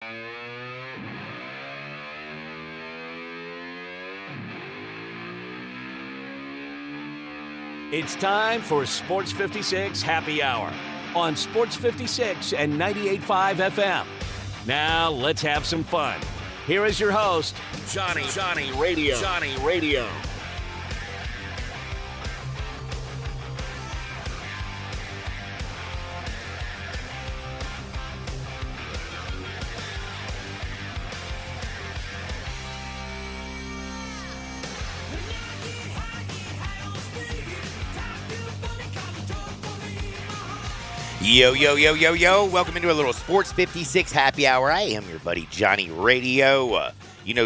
It's time for Sports 56 Happy Hour on Sports 56 and 98.5 FM. Now let's have some fun. Here is your host, Johnny Radio. Yo. Welcome into a little Sports 56 Happy Hour. I am your buddy, Johnny Radio.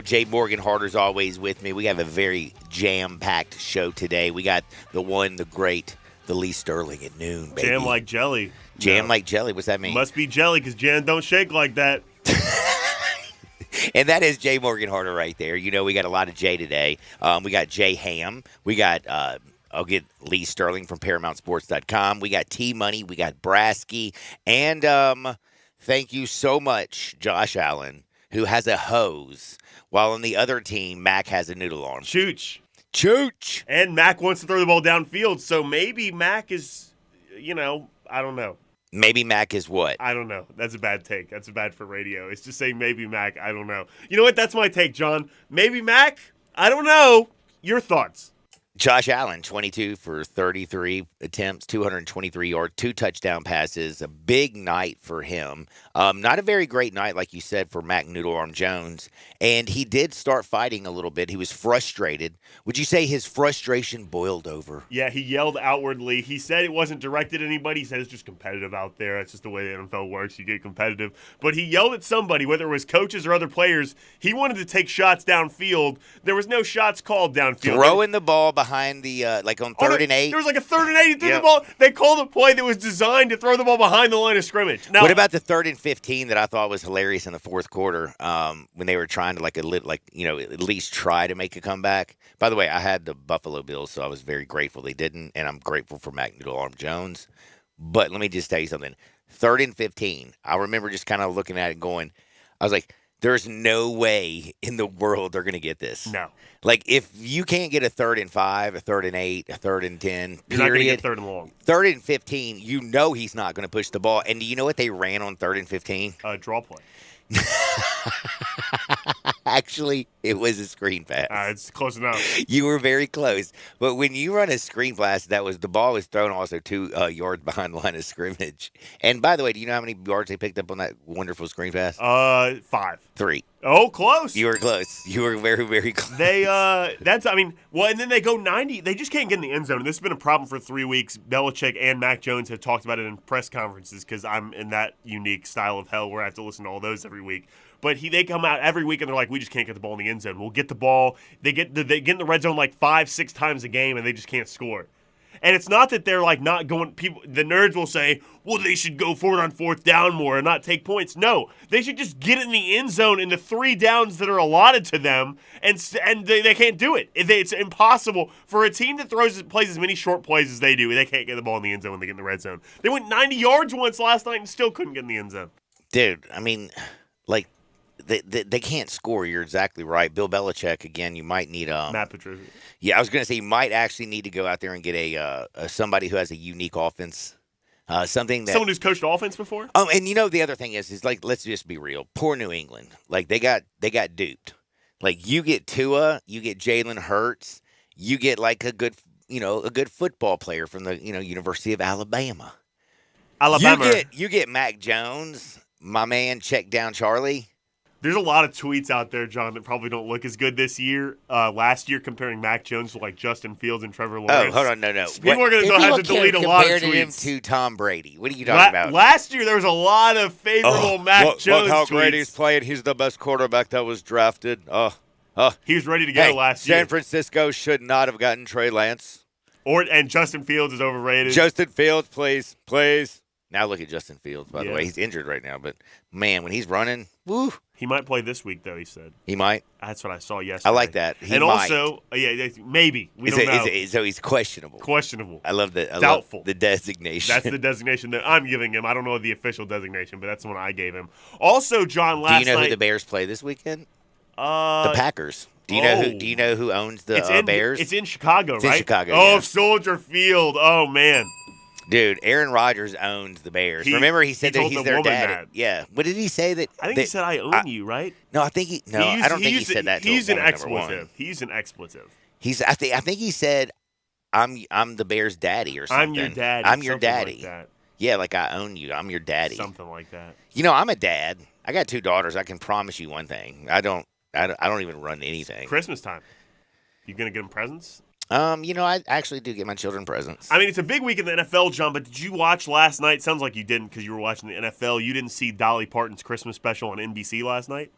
Jay Morgan Harder's always with me. We have a very jam-packed show today. We got the one, the great, the Lee Sterling at noon, baby. Jam like jelly. Jam like jelly? What's that mean? Must be jelly because jam don't shake like that. And that is Jay Morgan Harder right there. We got a lot of Jay today. We got Jay Ham. We got... I'll get Lee Sterling from ParamountSports.com. We got T-Money. We got Brasky. And thank you so much, Josh Allen, who has a hose, while on the other team, Mac has a noodle arm. Chooch. And Mac wants to throw the ball downfield, so maybe Mac is, I don't know. Maybe Mac is what? I don't know. That's a bad take. That's bad for radio. It's just saying maybe Mac. I don't know. You know what? That's my take, John. Maybe Mac? I don't know. Your thoughts? Josh Allen, 22 for 33 attempts, 223 yards, 2 touchdown passes. A big night for him. Not a very great night, like you said, for Mac Noodle Arm Jones. And he did start fighting a little bit. He was frustrated. Would you say his frustration boiled over? Yeah, he yelled outwardly. He said it wasn't directed at anybody. He said it's just competitive out there. That's just the way the NFL works. You get competitive. But he yelled at somebody, whether it was coaches or other players. He wanted to take shots downfield. There was no shots called downfield. Throwing the ball behind the, on 3rd and 8. There was like a 3rd and 8. He threw the ball. They called a play that was designed to throw the ball behind the line of scrimmage. Now, what about the 3rd and 15 that I thought was hilarious in the fourth quarter when they were trying to at least try to make a comeback? By the way, I had the Buffalo Bills, so I was very grateful they didn't, and I'm grateful for Mac Noodle Arm Jones. But let me just tell you something. 3rd and 15, I remember just kind of looking at it going, I was like, there's no way in the world they're going to get this. No. Like, if you can't get a 3rd and 5, a 3rd and 8, a 3rd and 10, you're period, not going to get 3rd and long. 3rd and 15, he's not going to push the ball. And do you know what they ran on 3rd and 15? Draw play. Actually, it was a screen pass. It's close enough. You were very close. But when you run a screen pass, the ball was thrown also 2 yards behind the line of scrimmage. And by the way, do you know how many yards they picked up on that wonderful screen pass? 5. 3. Oh, close. You were close. You were very, very close. And then they go 90. They just can't get in the end zone. And this has been a problem for 3 weeks. Belichick and Mac Jones have talked about it in press conferences because I'm in that unique style of hell where I have to listen to all those every week. But they come out every week and they're like, we just can't get the ball in the end zone. We'll get the ball. They get in the red zone like 5-6 times a game and they just can't score. And it's not that they're like not going. The nerds will say, well, they should go forward on 4th down more and not take points. No, they should just get in the end zone in the 3 downs that are allotted to them, and they can't do it. It's impossible for a team that plays as many short plays as they do. They can't get the ball in the end zone when they get in the red zone. They went 90 yards once last night and still couldn't get in the end zone. Dude, I mean, like. They can't score. You're exactly right. Bill Belichick, again, you might need Matt Patricia. Yeah, I was going to say you might actually need to go out there and get a somebody who has a unique offense. Someone who's coached offense before? And the other thing is like, let's just be real. Poor New England. Like they got duped. Like you get Tua, you get Jalen Hurts, you get like a good football player from the University of Alabama. You get Mac Jones, my man, check down Charlie. There's a lot of tweets out there, John, that probably don't look as good this year. Last year, comparing Mac Jones to like Justin Fields and Trevor Lawrence. Oh, hold on, no. People are going to have to delete a lot of tweets. Compared him to Tom Brady. What are you talking about? Last year, there was a lot of favorable Mac Jones look how tweets. great he's playing. He's the best quarterback that was drafted. He was ready to go last year. San Francisco should not have gotten Trey Lance. And Justin Fields is overrated. Justin Fields, please. Now look at Justin Fields, by the way. He's injured right now. But, man, when he's running, woo. He might play this week, though, he said. He might? That's what I saw yesterday. I like that. He and might. Also, maybe. We don't know. So he's questionable. Questionable. I love that. Doubtful. Love the designation. That's the designation that I'm giving him. I don't know the official designation, but that's the one I gave him. Also, John, last night. Do you know who the Bears play this weekend? The Packers. Do you know who owns the Bears? It's in Chicago, it's right? In Chicago. Oh, yeah. Soldier Field. Oh man. Dude, Aaron Rodgers owns the Bears. Remember, he said that he's their dad. That. Yeah. What did he say? I think he said, "I own you," right? No, I think I don't think he said that. He's an expletive. He's an expletive. I think he said, "I'm the Bears' daddy" or something. I'm your daddy. I'm your daddy. Like that. Yeah, like I own you. I'm your daddy. Something like that. I'm a dad. I got 2 daughters. I can promise you one thing. I don't even run anything. Christmas time. You gonna get them presents? I actually do get my children presents. I mean, it's a big week in the NFL, John, but did you watch last night? Sounds like you didn't because you were watching the NFL. You didn't see Dolly Parton's Christmas special on NBC last night?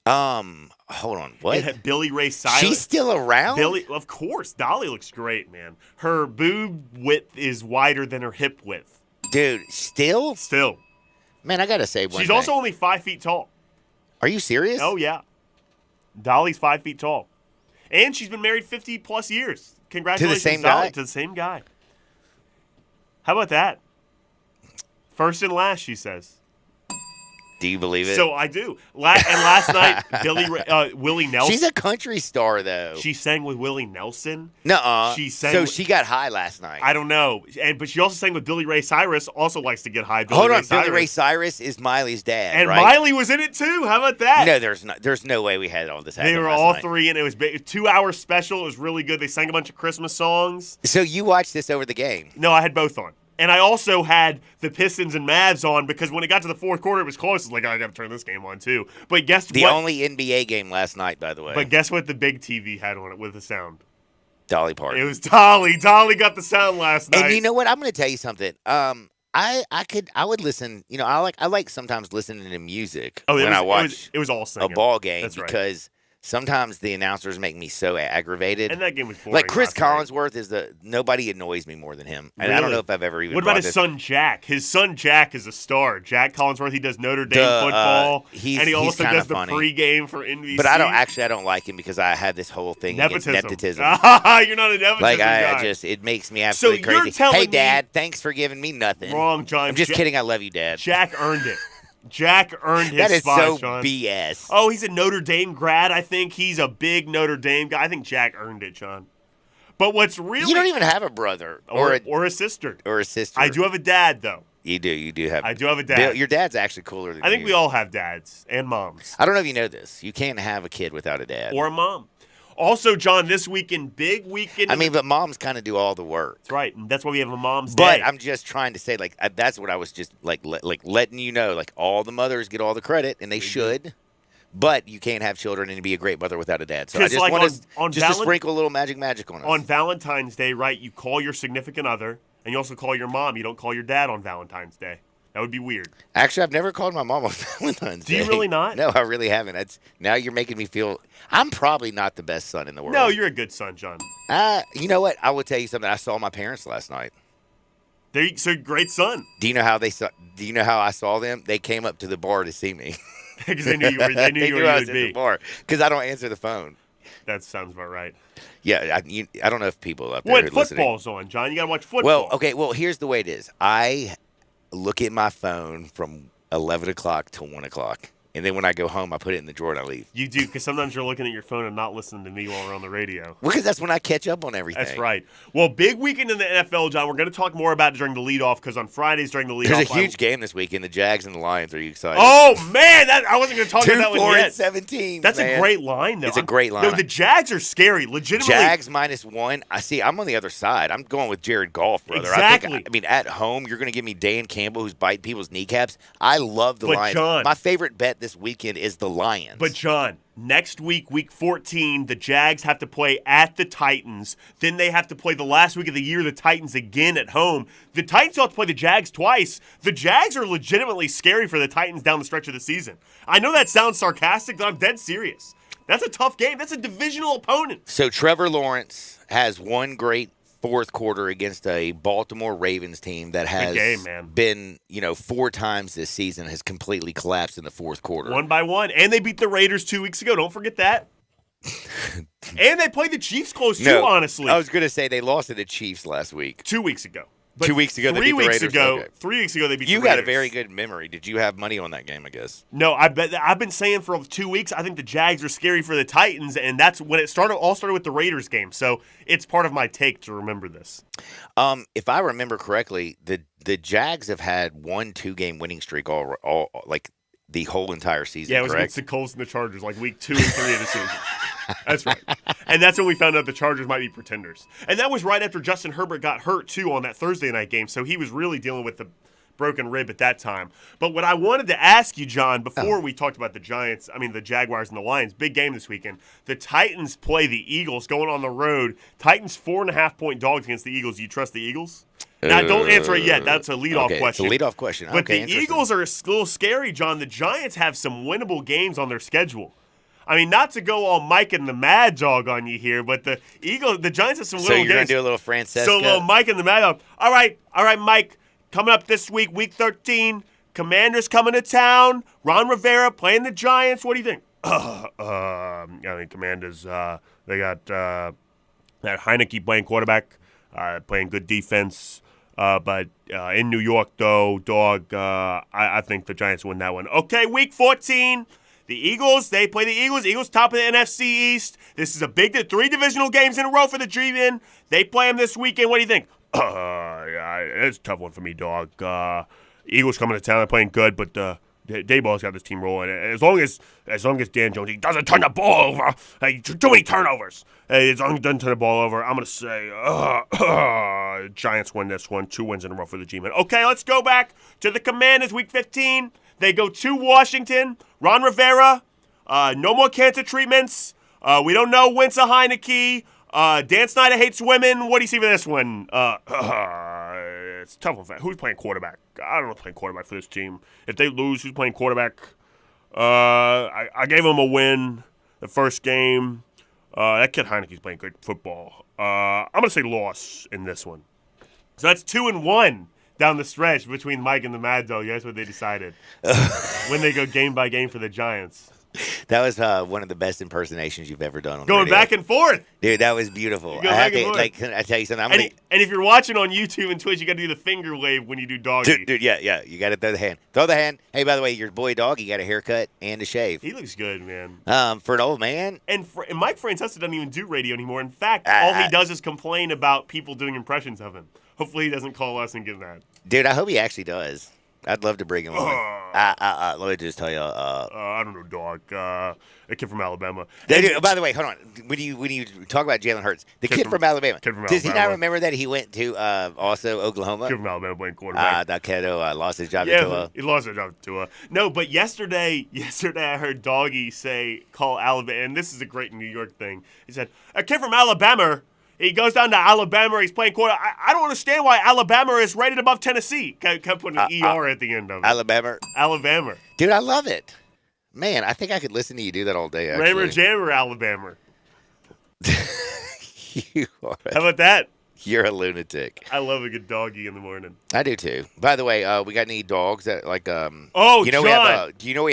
Hold on. What? It had Billy Ray Cyrus. She's still around? Of course. Dolly looks great, man. Her boob width is wider than her hip width. Dude, still? Still. Man, I got to say one She's thing. also only 5 feet tall. Are you serious? Oh, yeah. Dolly's 5 feet tall. And she's been married 50-plus years. Congratulations, to the same Dolly. guy? To the same guy. How about that? First and last, she says. Do you believe it? So I do. And last night, Willie Nelson. She's a country star, though. She sang with Willie Nelson. Nuh-uh. She got high last night. I don't know. But she also sang with Billy Ray Cyrus, also likes to get high. Billy Ray Cyrus is Miley's dad, and right? Miley was in it, too. How about that? No, there's no way we had all this happen. They were last all night. 3, and it was a 2-hour special. It was really good. They sang a bunch of Christmas songs. So you watched this over the game? No, I had both on. And I also had the Pistons and Mavs on because when it got to the fourth quarter, it was close. It's like, I got to turn this game on, too. But guess what? The only NBA game last night, by the way. But guess what the big TV had on it with the sound? Dolly Parton. It was Dolly. Dolly got the sound last night. And you know what? I'm going to tell you something. I would listen. I like sometimes listening to music when I watch it was all singing. a ball game. That's right. Because sometimes the announcers make me so aggravated. And that game was boring. Like Chris Collinsworth nobody annoys me more than him. And really? I don't know if I've ever even. What about his son Jack? His son Jack is a star. Jack Collinsworth. He does Notre Dame football, and he also does the pregame for NBC. But I don't like him because I had this whole thing against nepotism. You're not a nepotism like guy. it makes me absolutely crazy. You're telling hey, Dad, thanks for giving me nothing. Wrong, John. I'm just kidding. I love you, Dad. Jack earned it. Jack earned his that is spot, so Sean. BS. Oh, he's a Notre Dame grad. I think he's a big Notre Dame guy. I think Jack earned it, Sean. But what's really... You don't even have a brother. Or a sister. Or a sister. I do have a dad, though. You do. You do have... I do have a dad. Your dad's actually cooler than you. I think we all have dads and moms. I don't know if you know this. You can't have a kid without a dad. Or a mom. Also, John, this weekend, big weekend. I mean, but moms kind of do all the work. That's right. And that's why we have a mom's day. But I'm just trying to say, that's what I was just, letting you know. Like, all the mothers get all the credit, and they should. But you can't have children and be a great mother without a dad. So I just want to sprinkle a little magic on us. On Valentine's Day, right, you call your significant other, and you also call your mom. You don't call your dad on Valentine's Day. That would be weird. Actually, I've never called my mom on Valentine's Day. Do you really not? No, I really haven't. Now you're making me feel I'm probably not the best son in the world. No, you're a good son, John. You know what? I will tell you something. I saw my parents last night. They're great son. Do you know how I saw them? They came up to the bar to see me. Because they knew you were. They knew you I was would at be. the bar because I don't answer the phone. That sounds about right. Yeah, I don't know if people up there what are listening. Football's on, John? You got to watch football. Well, here's the way it is. I look at my phone from 11 o'clock to 1 o'clock. And then when I go home, I put it in the drawer and I leave. You do, because sometimes you're looking at your phone and not listening to me while we're on the radio. Well, because that's when I catch up on everything. That's right. Well, big weekend in the NFL, John. We're going to talk more about it during the leadoff, because on Fridays during the leadoff. There's a huge game this weekend. The Jags and the Lions. Are you excited? Oh, man. I wasn't going to talk about that one yet. 2-4-17. That's man. a great line, though. It's a great line. No, the Jags are scary. Legitimately. Jags -1. I'm on the other side. I'm going with Jared Goff, brother. Exactly. I mean, at home, you're going to give me Dan Campbell, who's biting people's kneecaps. I love the Lions. John, my favorite bet this weekend is the Lions. But, John, next week, week 14, the Jags have to play at the Titans. Then they have to play the last week of the year, the Titans again at home. The Titans have to play the Jags twice. The Jags are legitimately scary for the Titans down the stretch of the season. I know that sounds sarcastic, but I'm dead serious. That's a tough game. That's a divisional opponent. So Trevor Lawrence has one great fourth quarter against a Baltimore Ravens team that has been, 4 times this season has completely collapsed in the fourth quarter. 1-1. And they beat the Raiders 2 weeks ago. Don't forget that. And they played the Chiefs close, too, honestly. I was going to say they lost to the Chiefs last week. 2 weeks ago. But 2 weeks ago, they beat the Raiders. 3 weeks ago, they beat the Raiders. You got a very good memory. Did you have money on that game, I guess? No, I've been saying for 2 weeks, I think the Jags are scary for the Titans, and that's when it all started with the Raiders game. So it's part of my take to remember this. If I remember correctly, the Jags have had 1-2-game winning streak all like the whole entire season. Yeah, it was against the Colts and the Chargers, like week 2 and 3 of the season. That's right. And that's when we found out the Chargers might be pretenders. And that was right after Justin Herbert got hurt, too, on that Thursday night game. So he was really dealing with the broken rib at that time. But what I wanted to ask you, John, before we talked about the Jaguars and the Lions, big game this weekend. The Titans play the Eagles going on the road. Titans 4.5-point dogs against the Eagles. Do you trust the Eagles? Now, don't answer it yet. That's a leadoff question. It's a leadoff question. But the Eagles are a little scary, John. The Giants have some winnable games on their schedule. I mean, not to go all Mike and the Mad Dog on you here, but the Giants have some winnable games. So you're going to do a little Francesca? So little Mike and the Mad Dog. All right, Mike. Coming up this week, Week 13, Commanders coming to town. Ron Rivera playing the Giants. What do you think? I mean, Commanders, they got that Heineke playing quarterback, playing good defense. But in New York, though, dog, I think the Giants win that one. Okay, Week 14. The Eagles, they play the Eagles. Eagles top of the NFC East. This is a big 3 divisional games in a row for the G-Men. They play them this weekend. What do you think? Yeah, it's a tough one for me, dog. Eagles coming to town, they're playing good, but Dayball's got this team rolling. As long as Dan Jones, he doesn't turn the ball over. Too many turnovers. As long as he doesn't turn the ball over, I'm going to say Giants win this one. 2 wins in a row for the G-Men. Okay, let's go back to the Commanders, Week 15. They go to Washington. Ron Rivera, no more cancer treatments. We don't know Wentz or Heineke. Dan Snyder hates women. What do you see for this one? It's a tough one. Who's playing quarterback? I don't know who's playing quarterback for this team. If they lose, who's playing quarterback? I gave them a win the first game. That kid Heineke's playing good football. I'm going to say loss in this one. So that's 2-1 down the stretch between Mike and the Mad Dog. That's what they decided when they go game by game for the Giants. That was one of the best impersonations you've ever done on Going radio. back and forth. Dude, that was beautiful. Can I tell you something? And if you're watching on YouTube and Twitch, you got to do the finger wave when you do doggy. Dude, yeah. You got to throw the hand. Throw the hand. Hey, by the way, your boy Doggy got a haircut and a shave. He looks good, man. For an old man. And Mike Francesa doesn't even do radio anymore. In fact, all he does is complain about people doing impressions of him. Hopefully he doesn't call us and get that. Dude, I hope he actually does. I'd love to bring him on. Let me just tell you. I don't know, dog. A kid from Alabama. By the way, hold on. When you talk about Jalen Hurts, the kid from Alabama. Does he not remember that he went to also Oklahoma? Kid from Alabama playing quarterback. That kid lost his job to Tua. He lost his job to Tua. No, but yesterday I heard Doggy call Alabama, and this is a great New York thing. He said, a kid from Alabama. He goes down to Alabama. He's playing quarter. I don't understand why Alabama is rated above Tennessee. Kept putting an ER at the end of it. Alabama. Dude, I love it. Man, I think I could listen to you do that all day, actually. Rammer Jammer, Alabama. You are. How about that? You're a lunatic. I love a good doggy in the morning. I do too. By the way, we got any dogs that like John. Do you know we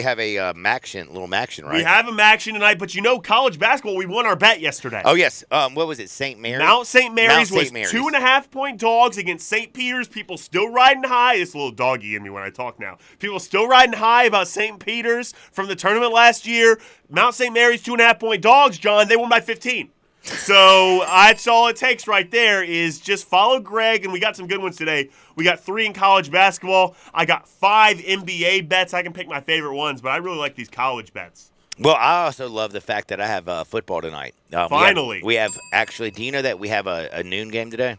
have a little Maction, right? We have a Maction tonight, but college basketball, we won our bet yesterday. Oh yes. What was it? St. Mary's. Mount St. Mary's was 2.5-point dogs against St. Peter's. People still riding high. This little doggy in me when I talk now. People still riding high about St. Peter's from the tournament last year. Mount St. Mary's 2.5-point dogs, John. They won by 15. So that's all it takes right there is just follow Greg, and we got some good ones today. We got 3 in college basketball. I got 5 NBA bets. I can pick my favorite ones, but I really like these college bets. Well, I also love the fact that I have football tonight. Finally. We have actually, do you know that we have a noon game today?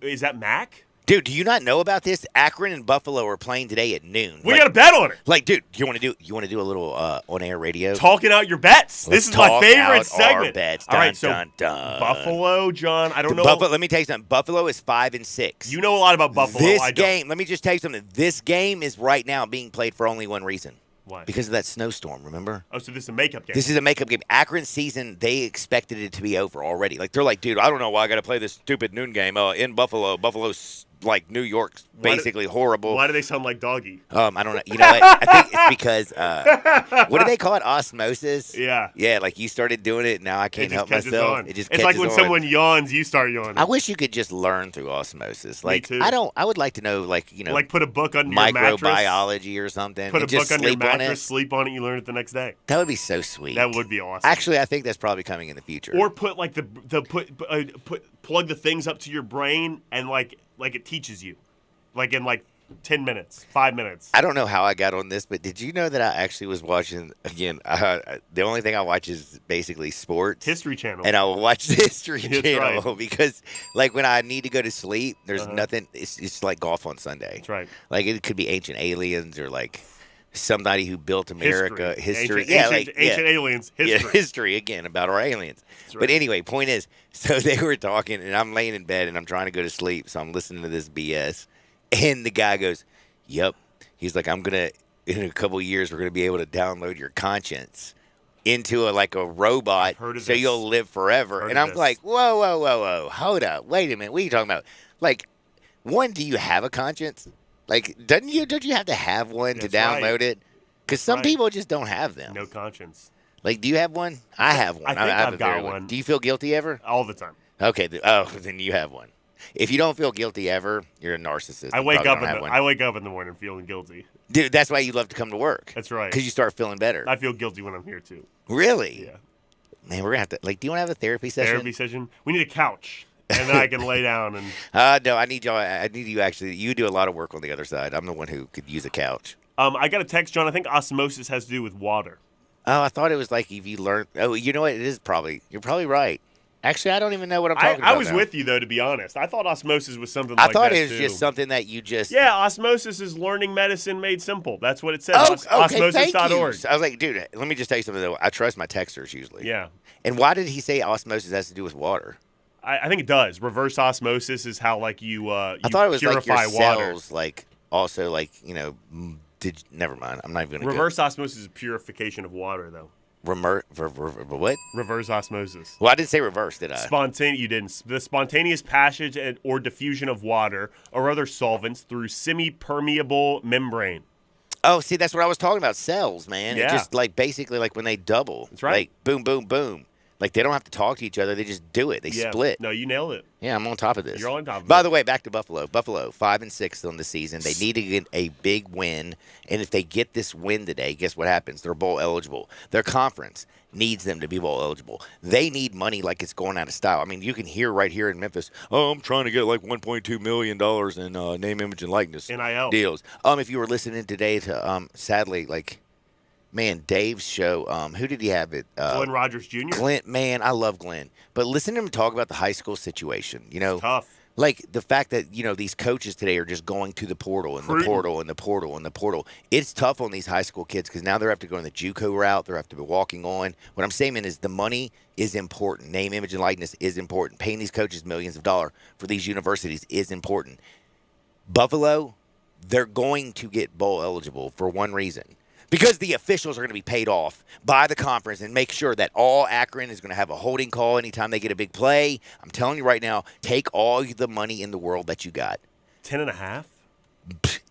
Is that Mac? Dude, do you not know about this? Akron and Buffalo are playing today at noon. We got a bet on it. Like, dude, you want to do a little on-air radio? Talking out your bets. This is my favorite segment. Our bets. All right, so Buffalo, John, I don't know. Let me tell you something. Buffalo is 5-6. You know a lot about Buffalo. Let me just tell you something. This game is right now being played for only one reason. Why? Because of that snowstorm, remember? Oh, so this is a makeup game. This is a makeup game. Akron's season, they expected it to be over already. Like, they're like, dude, I don't know why I got to play this stupid noon game in Buffalo. Buffalo's like New York's basically horrible. Why do they sound like doggy? I don't know. You know what? I think it's because, what do they call it? Osmosis? Yeah. Yeah, like you started doing it, now I can't help myself. On. It just it's catches like when on. someone yawns, you start yawning. I wish you could just learn through osmosis. Like, Me too. I would like to know, like, you know, like put a book under your mattress. Microbiology or something. Put a and just book under your sleep on mattress, it. sleep on it, you learn it the next day. That would be so sweet. That would be awesome. Actually, I think that's probably coming in the future. Or put like plug the things up to your brain and like it teaches you. Like in like 10 minutes, 5 minutes. I don't know how I got on this, but did you know that I actually was watching, again, the only thing I watch is basically sports. History Channel. And I will watch the History That's Channel right. because, like, when I need to go to sleep, there's nothing. It's like golf on Sunday. That's right. Like, it could be ancient aliens or, like, somebody who built America. History. Ancient aliens. History. Yeah, history, again, about our aliens. That's right. But anyway, point is, so they were talking, and I'm laying in bed, and I'm trying to go to sleep, so I'm listening to this BS. And the guy goes, yep. He's like, in a couple of years, we're going to be able to download your conscience into a robot so you'll live forever. And I'm like, whoa. Hold up. Wait a minute. What are you talking about? Like, one, do you have a conscience? Like, don't you have to have one to download it? Because some people just don't have them. No conscience. Like, do you have one? I have one. I think have I've got one. Do you feel guilty ever? All the time. Okay. Then you have one. If you don't feel guilty ever, you're a narcissist. I wake up in the morning feeling guilty. Dude, that's why you love to come to work. That's right. Because you start feeling better. I feel guilty when I'm here too. Really? Yeah. Man, we're gonna have to. Like, do you want to have a therapy session? Therapy session. We need a couch, and then I can lay down and. No, I need y'all. I need you actually. You do a lot of work on the other side. I'm the one who could use a couch. I got a text, John. I think osmosis has to do with water. Oh, I thought it was like if you learn. Oh, you know what? It is probably. You're probably right. Actually, I don't even know what I'm talking about. I was with you, though, to be honest. I thought osmosis was something like that, I thought it was just something that you just... Yeah, osmosis is learning medicine made simple. That's what it says. Oh, okay, osmosis.org. I was like, dude, let me just tell you something, though. I trust my texters usually. Yeah. And why did he say osmosis has to do with water? I think it does. Reverse osmosis is how, like, you I thought it was like your water. cells, like, also, like, you know... Never mind. I'm not even going to Reverse osmosis is purification of water, though. What? Reverse osmosis. Well, I didn't say reverse, did I? You didn't. The spontaneous passage or diffusion of water or other solvents through semi-permeable membrane. Oh, see, that's what I was talking about. Cells, man. Yeah. It just, like, basically, like, when they double. That's right. Like, boom, boom, boom. Like, they don't have to talk to each other. They just do it. They split. No, you nailed it. Yeah, I'm on top of this. You're on top of it. By the way, back to Buffalo. Buffalo, 5-6 on the season. They need to get a big win. And if they get this win today, guess what happens? They're bowl eligible. Their conference needs them to be bowl eligible. They need money like it's going out of style. I mean, you can hear right here in Memphis, oh, I'm trying to get like $1.2 million in name, image, and likeness NIL deals. If you were listening today to, sadly, like, man, Dave's show, who did he have it? Glenn Rogers Jr.? Glenn, man, I love Glenn. But listen to him talk about the high school situation, you know. It's tough. Like the fact that, you know, these coaches today are just going to the portal and the portal and the portal and the portal. It's tough on these high school kids because now they have to go on the JUCO route. They have to be walking on. What I'm saying is the money is important. Name, image, and likeness is important. Paying these coaches millions of dollars for these universities is important. Buffalo, they're going to get bowl eligible for one reason. Because the officials are going to be paid off by the conference and make sure that all Akron is going to have a holding call anytime they get a big play. I'm telling you right now, take all the money in the world that you got. 10.5?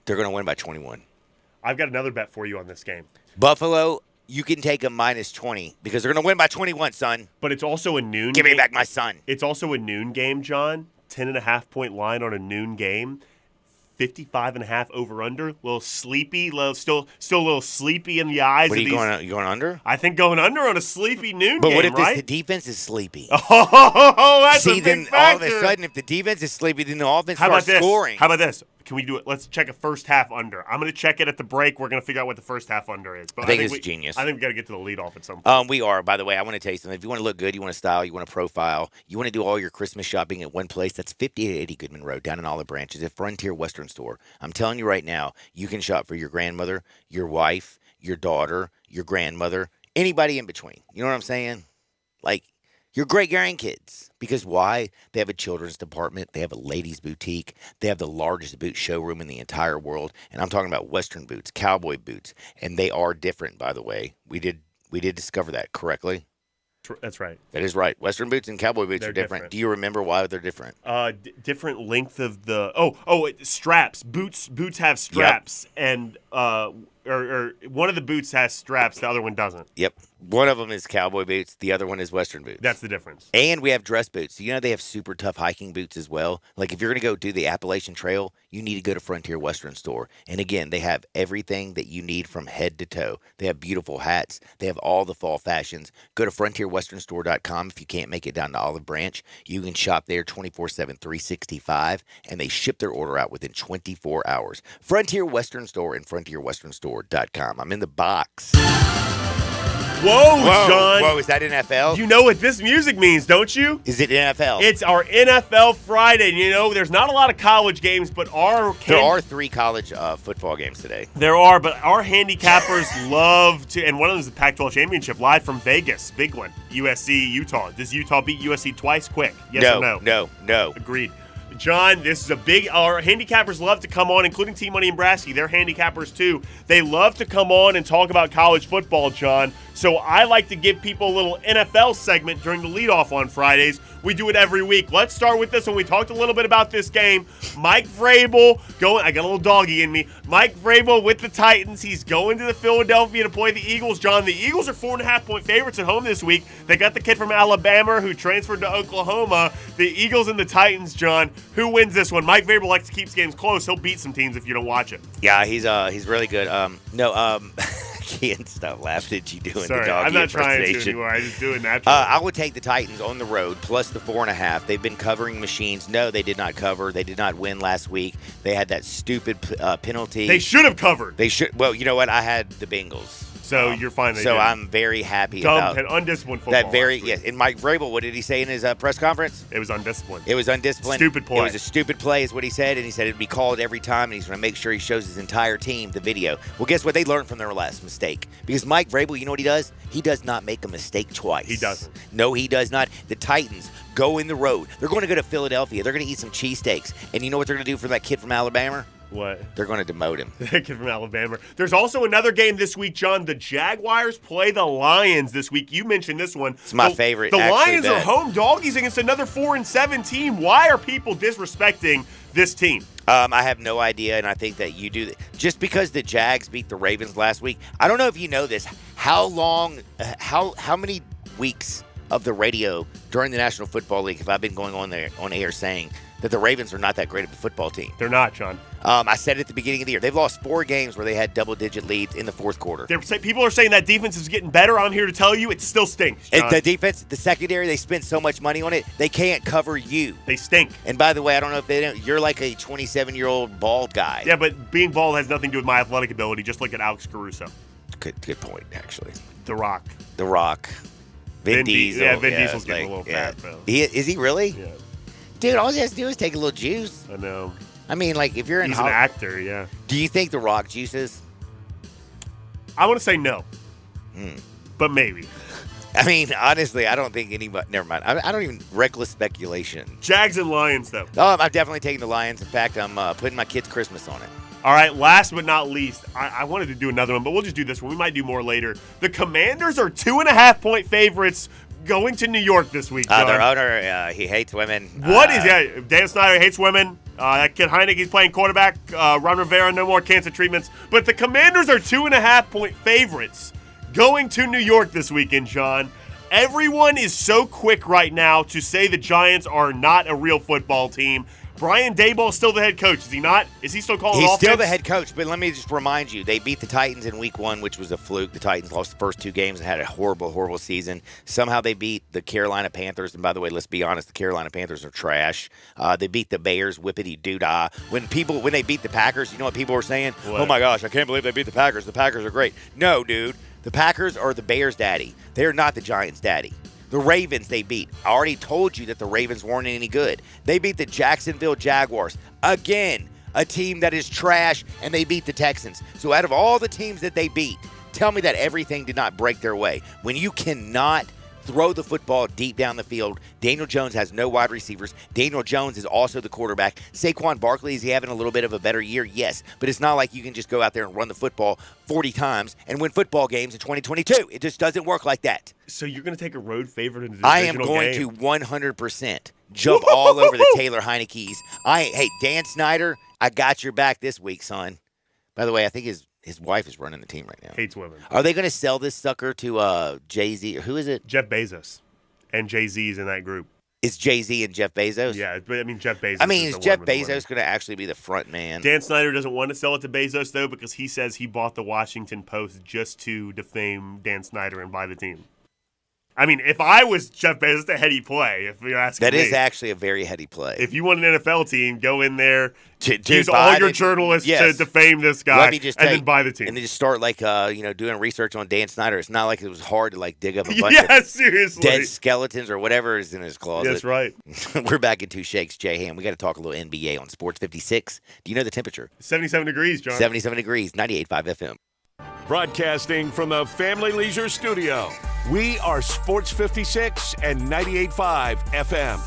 They're going to win by 21. I've got another bet for you on this game. Buffalo, you can take a -20 because they're going to win by 21, son. But it's also a noon Give game. me back my son. It's also a noon game, John. 10.5 point line on a noon game. 55.5 over under. A little sleepy, still a little sleepy in the eyes. What of are you going under? I think going under on a sleepy noon but game, what if right? the defense is sleepy? Oh, that's a See, big then factor. all of a sudden, if the defense is sleepy, then the offense starts scoring. How about this? Can we do it? Let's check a first half under. I'm going to check it at the break. We're going to figure out what the first half under is. But I think it's genius. I think we got to get to the leadoff at some point. We are. By the way, I want to tell you something. If you want to look good, you want to style, you want to profile, you want to do all your Christmas shopping at one place, that's 5880 Goodman Road down in Olive Branch. It's a Frontier Western store. I'm telling you right now, you can shop for your grandmother, your wife, your daughter, your grandmother, anybody in between. You know what I'm saying? Like, Your great-grandkids. Because why? They have a children's department. They have a ladies' boutique. They have the largest boot showroom in the entire world. And I'm talking about Western boots, cowboy boots. And they are different, by the way. We did discover that correctly. That's right. That is right. Western boots and cowboy boots are different. Do you remember why they're different? Different length of the straps. Boots have straps, and or one of the boots has straps, the other one doesn't. Yep. One of them is cowboy boots. The other one is Western boots. That's the difference. And we have dress boots. So, they have super tough hiking boots as well. Like, if you're going to go do the Appalachian Trail, you need to go to Frontier Western Store. And, again, they have everything that you need from head to toe. They have beautiful hats. They have all the fall fashions. Go to frontierwesternstore.com if you can't make it down to Olive Branch. You can shop there 24/7, 365, and they ship their order out within 24 hours. Frontier Western Store and frontierwesternstore.com. I'm in the box. Whoa, John. Whoa, is that NFL? You know what this music means, don't you? Is it NFL? It's our NFL Friday. There's not a lot of college games, but there are 3 college football games today. There are, but our handicappers love to, and one of them is the Pac-12 Championship live from Vegas. Big one. USC, Utah. Does Utah beat USC twice? Quick. Yes or no? No. Agreed. John, this is a big. Our handicappers love to come on, including Team Money and Brasky. They're handicappers too. They love to come on and talk about college football, John. So I like to give people a little NFL segment during the leadoff on Fridays. We do it every week. Let's start with this one. We talked a little bit about this game. Mike Vrabel I got a little doggy in me. Mike Vrabel with the Titans. He's going to Philadelphia to play the Eagles, John. The Eagles are 4.5-point favorites at home this week. They got the kid from Alabama who transferred to Oklahoma. The Eagles and the Titans, John. Who wins this one? Mike Vrabel likes to keep games close. He'll beat some teams if you don't watch it. Yeah, he's really good. I can't stop laughing at you doing Sorry, the doggy I'm not trying to anymore. I just do it naturally. I would take the Titans on the road plus the 4.5. They've been covering machines. No, they did not cover. They did not win last week. They had that stupid penalty. They should have covered. They should. Well, you know what? I had the Bengals. So you're fine. So I'm very happy about and undisciplined football. That yes. And Mike Vrabel, what did he say in his press conference? It was undisciplined. It was undisciplined. Stupid play. It was a stupid play, is what he said, and he said it'd be called every time, and he's going to make sure he shows his entire team the video. Well, guess what? They learned from their last mistake because Mike Vrabel, you know what he does? He does not make a mistake twice. He doesn't. No, he does not. The Titans go in the road. They're going to go to Philadelphia. They're going to eat some cheesesteaks, and you know what they're going to do for that kid from Alabama? What? They're going to demote him. That kid from Alabama. There's also another game this week, John. The Jaguars play the Lions this week. You mentioned this one. It's my favorite. The Lions are home doggies against another 4-7 team. Why are people disrespecting this team? I have no idea, and I think that you do. Just because the Jags beat the Ravens last week, I don't know if you know this. How many weeks of the radio during the National Football League have I been going on air saying that the Ravens are not that great of a football team? They're not, John. I said it at the beginning of the year. They've lost 4 games where they had double-digit leads in the fourth quarter. People are saying that defense is getting better. I'm here to tell you it still stinks, John. And the defense, the secondary, they spent so much money on it, they can't cover you. They stink. And by the way, I don't know if they don't. You're like a 27-year-old bald guy. Yeah, but being bald has nothing to do with my athletic ability. Just look at Alex Caruso. Good point, actually. The Rock. Vin Diesel. Yeah, Vin Diesel's getting a little fat, though. Is he really? Yeah. Dude, all he has to do is take a little juice. I know. I mean, like, if you're He's an actor, yeah. Do you think The Rock juices? I want to say no. But maybe. I mean, honestly, I don't think anybody. Never mind. I don't even. Reckless speculation. Jags and Lions, though. Oh, I'm definitely taking the Lions. In fact, I'm putting my kids' Christmas on it. All right, last but not least, I wanted to do another one, but we'll just do this one. We might do more later. The Commanders are 2.5-point favorites going to New York this week, John. Their owner, he hates women. What is that? Dan Snyder hates women. That kid Heineke's playing quarterback. Ron Rivera, no more cancer treatments. But the Commanders are 2.5-point favorites going to New York this weekend, John. Everyone is so quick right now to say the Giants are not a real football team. Brian Daboll is still the head coach, is he not? Is he still calling offense? He's still the head coach, but let me just remind you, they beat the Titans in week 1, which was a fluke. The Titans lost the first 2 games and had a horrible, horrible season. Somehow they beat the Carolina Panthers, and by the way, let's be honest, the Carolina Panthers are trash. They beat the Bears, whippity-doo-dah. When they beat the Packers, you know what people were saying? What? Oh my gosh, I can't believe they beat the Packers. The Packers are great. No, dude. The Packers are the Bears' daddy. They're not the Giants' daddy. The Ravens they beat. I already told you that the Ravens weren't any good. They beat the Jacksonville Jaguars. Again, a team that is trash, and they beat the Texans. So out of all the teams that they beat, tell me that everything did not break their way. When you cannot throw the football deep down the field. Daniel Jones has no wide receivers. Daniel Jones is also the quarterback. Saquon Barkley, is he having a little bit of a better year? Yes. But it's not like you can just go out there and run the football 40 times and win football games in 2022. It just doesn't work like that. So you're going to take a road favorite in the divisional game? I am going to 100% jump all over the Taylor Heineke's. Hey, Dan Snyder, I got your back this week, son. By the way, I think his wife is running the team right now. Hates women. Are they going to sell this sucker to Jay-Z? Who is it? Jeff Bezos. And Jay-Z's in that group. It's Jay-Z and Jeff Bezos? Yeah, but I mean, Jeff Bezos. Is Jeff Bezos going to actually be the front man? Dan Snyder doesn't want to sell it to Bezos, though, because he says he bought the Washington Post just to defame Dan Snyder and buy the team. I mean, if I was Jeff Bezos, that's a heady play, if you're asking me. That is actually a very heady play. If you want an NFL team, go in there, to use all your journalists to defame this guy, and then buy the team. And then just start, doing research on Dan Snyder. It's not like it was hard to, dig up a bunch of seriously. dead skeletons or whatever is in his closet. That's right. We're back in 2 shakes, Jay Ham. We got to talk a little NBA on Sports 56. Do you know the temperature? 77 degrees, John. 77 degrees, 98.5 FM. Broadcasting from the Family Leisure Studio, we are Sports 56 and 98.5 FM.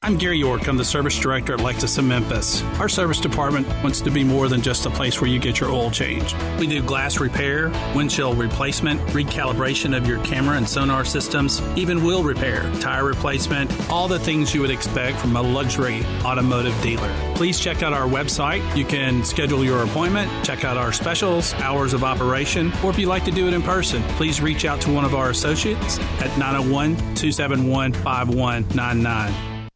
I'm Gary York. I'm the service director at Lexus of Memphis. Our service department wants to be more than just a place where you get your oil changed. We do glass repair, windshield replacement, recalibration of your camera and sonar systems, even wheel repair, tire replacement, all the things you would expect from a luxury automotive dealer. Please check out our website. You can schedule your appointment, check out our specials, hours of operation, or if you'd like to do it in person, please reach out to one of our associates at 901-271-5199.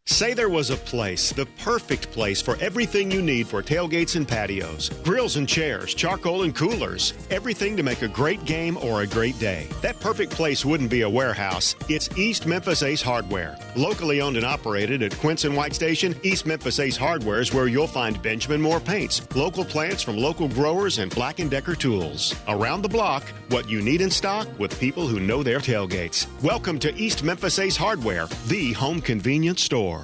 Say there was a place, the perfect place for everything you need for tailgates and patios. Grills and chairs, charcoal and coolers. Everything to make a great game or a great day. That perfect place wouldn't be a warehouse. It's East Memphis Ace Hardware. Locally owned and operated at Quince and White Station, East Memphis Ace Hardware is where you'll find Benjamin Moore paints, local plants from local growers, and Black & Decker tools. Around the block, what you need in stock with people who know their tailgates. Welcome to East Memphis Ace Hardware, the home convenience store.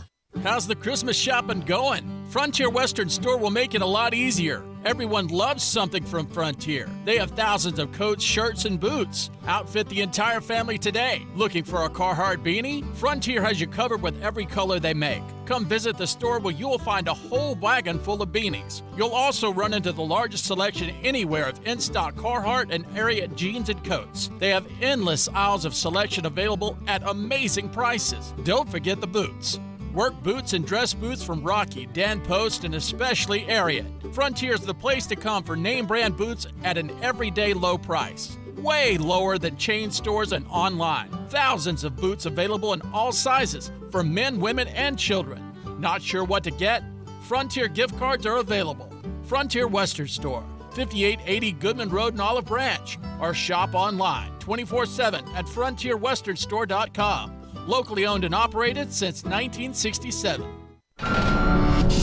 How's the Christmas shopping going? Frontier Western Store will make it a lot easier. Everyone loves something from Frontier. They have thousands of coats, shirts, and boots. Outfit the entire family today. Looking for a Carhartt beanie? Frontier has you covered with every color they make. Come visit the store where you'll find a whole wagon full of beanies. You'll also run into the largest selection anywhere of in-stock Carhartt and Ariat jeans and coats. They have endless aisles of selection available at amazing prices. Don't forget the boots. Work boots and dress boots from Rocky, Dan Post, and especially Ariat. Frontier is the place to come for name brand boots at an everyday low price. Way lower than chain stores and online. Thousands of boots available in all sizes for men, women, and children. Not sure what to get? Frontier gift cards are available. Frontier Western Store, 5880 Goodman Road in Olive Branch. Or shop online 24/7 at frontierwesternstore.com. Locally owned and operated since 1967.